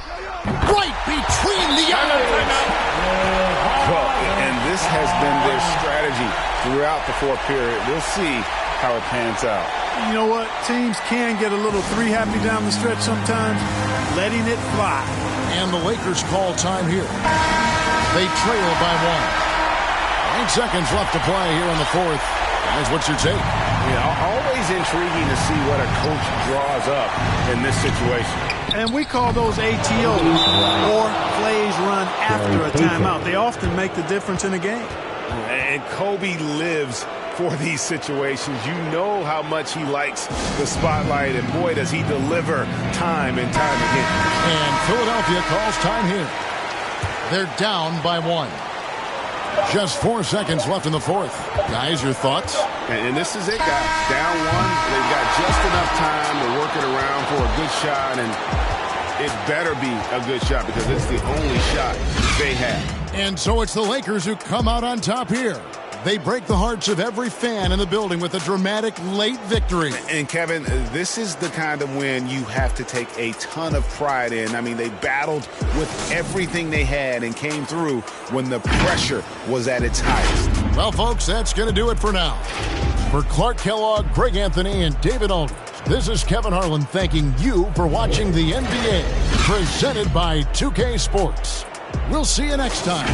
Right between the eyes. Well, and this has been their strategy throughout the fourth period. We'll see how it pans out. You know what? Teams can get a little three-happy down the stretch sometimes, letting it fly. And the Lakers call time here. They trail by 1. 8 seconds left to play here in the fourth. Guys, what's your take? Yeah, always intriguing to see what a coach draws up in this situation. And we call those ATOs, or plays run after a timeout. They often make the difference in a game. And Kobe lives for these situations. You know how much he likes the spotlight, and boy, does he deliver time and time again. And Philadelphia calls time here. They're down by 1. Just 4 seconds left in the fourth. Guys, your thoughts? And this is it, guys. Down 1. They've got just enough time to work it around for a good shot, and it better be a good shot because it's the only shot they have. And so it's the Lakers who come out on top here. They break the hearts of every fan in the building with a dramatic late victory. And Kevin, this is the kind of win you have to take a ton of pride in. I mean, they battled with everything they had and came through when the pressure was at its highest. Well, folks, that's going to do it for now. For Clark Kellogg, Greg Anthony, and David Aldridge, this is Kevin Harlan thanking you for watching the NBA, presented by 2K Sports. We'll see you next time.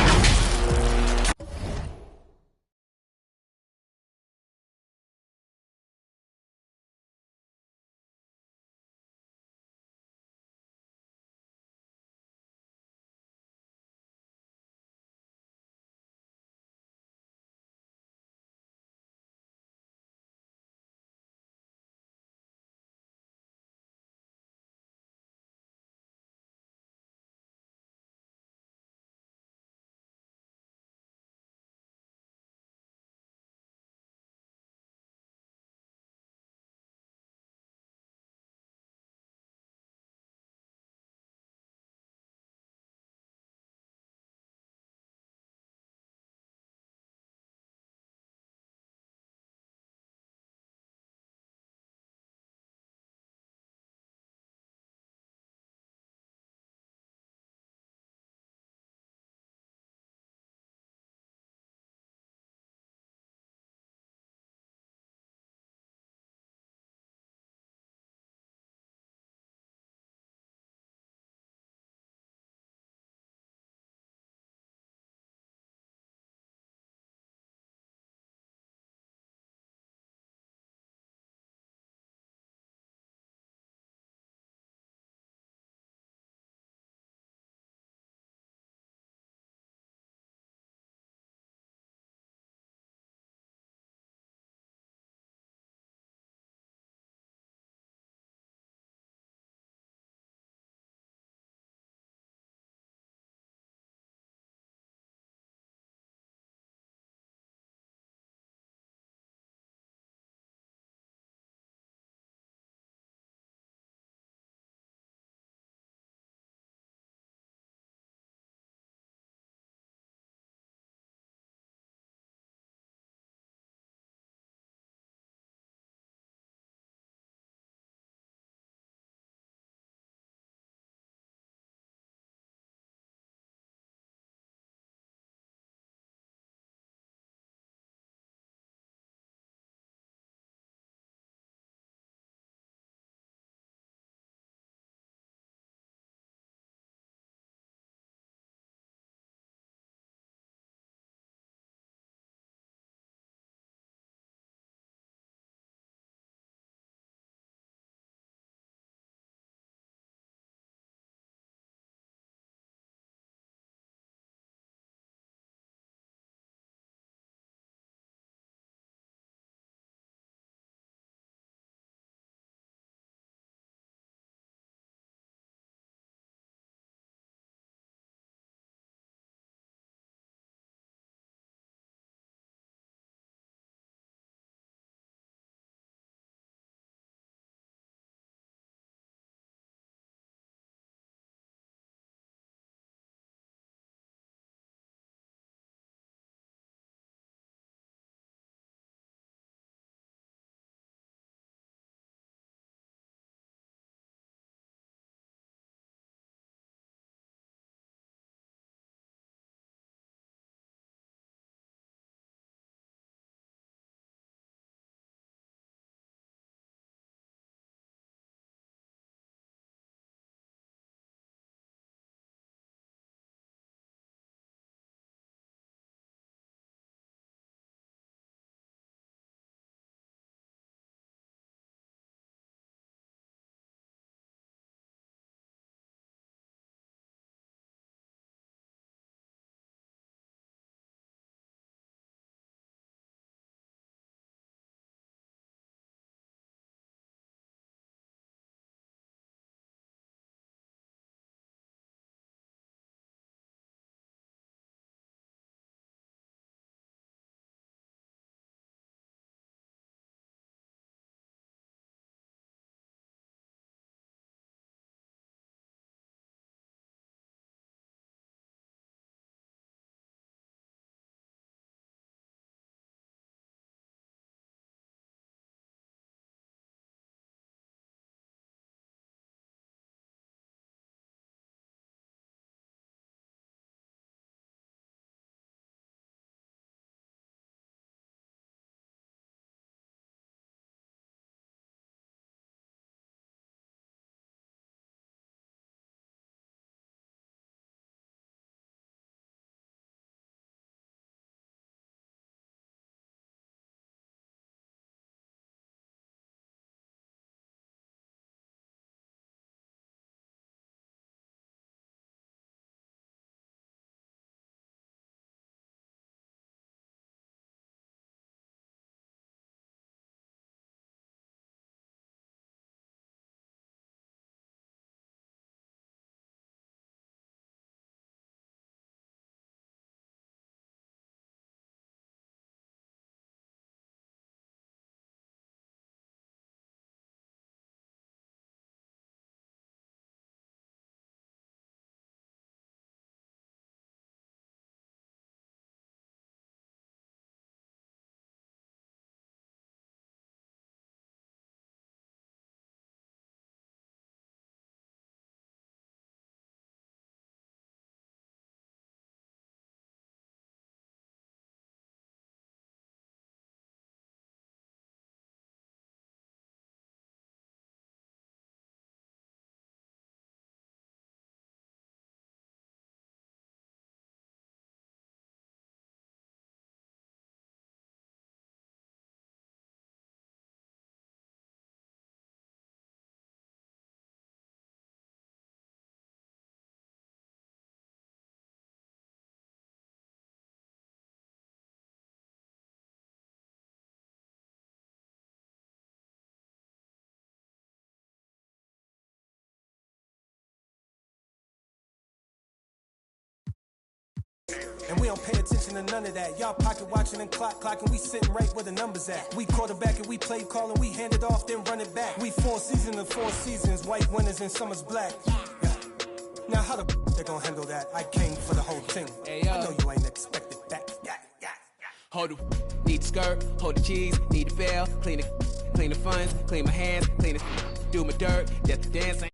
And we don't pay attention to none of that. Y'all pocket watching and clocking. We sitting right where the numbers at. We quarterback and we play calling. We hand it off, then run it back. We 4 seasons of 4 seasons. White winners and summer's black. Yeah. Now how the they gonna handle that? I came for the whole thing. Hey, I know you ain't expected that. Hold the need the skirt, hold the cheese, need the veil, clean the funds, clean my hands, clean the do my dirt, that's the dance.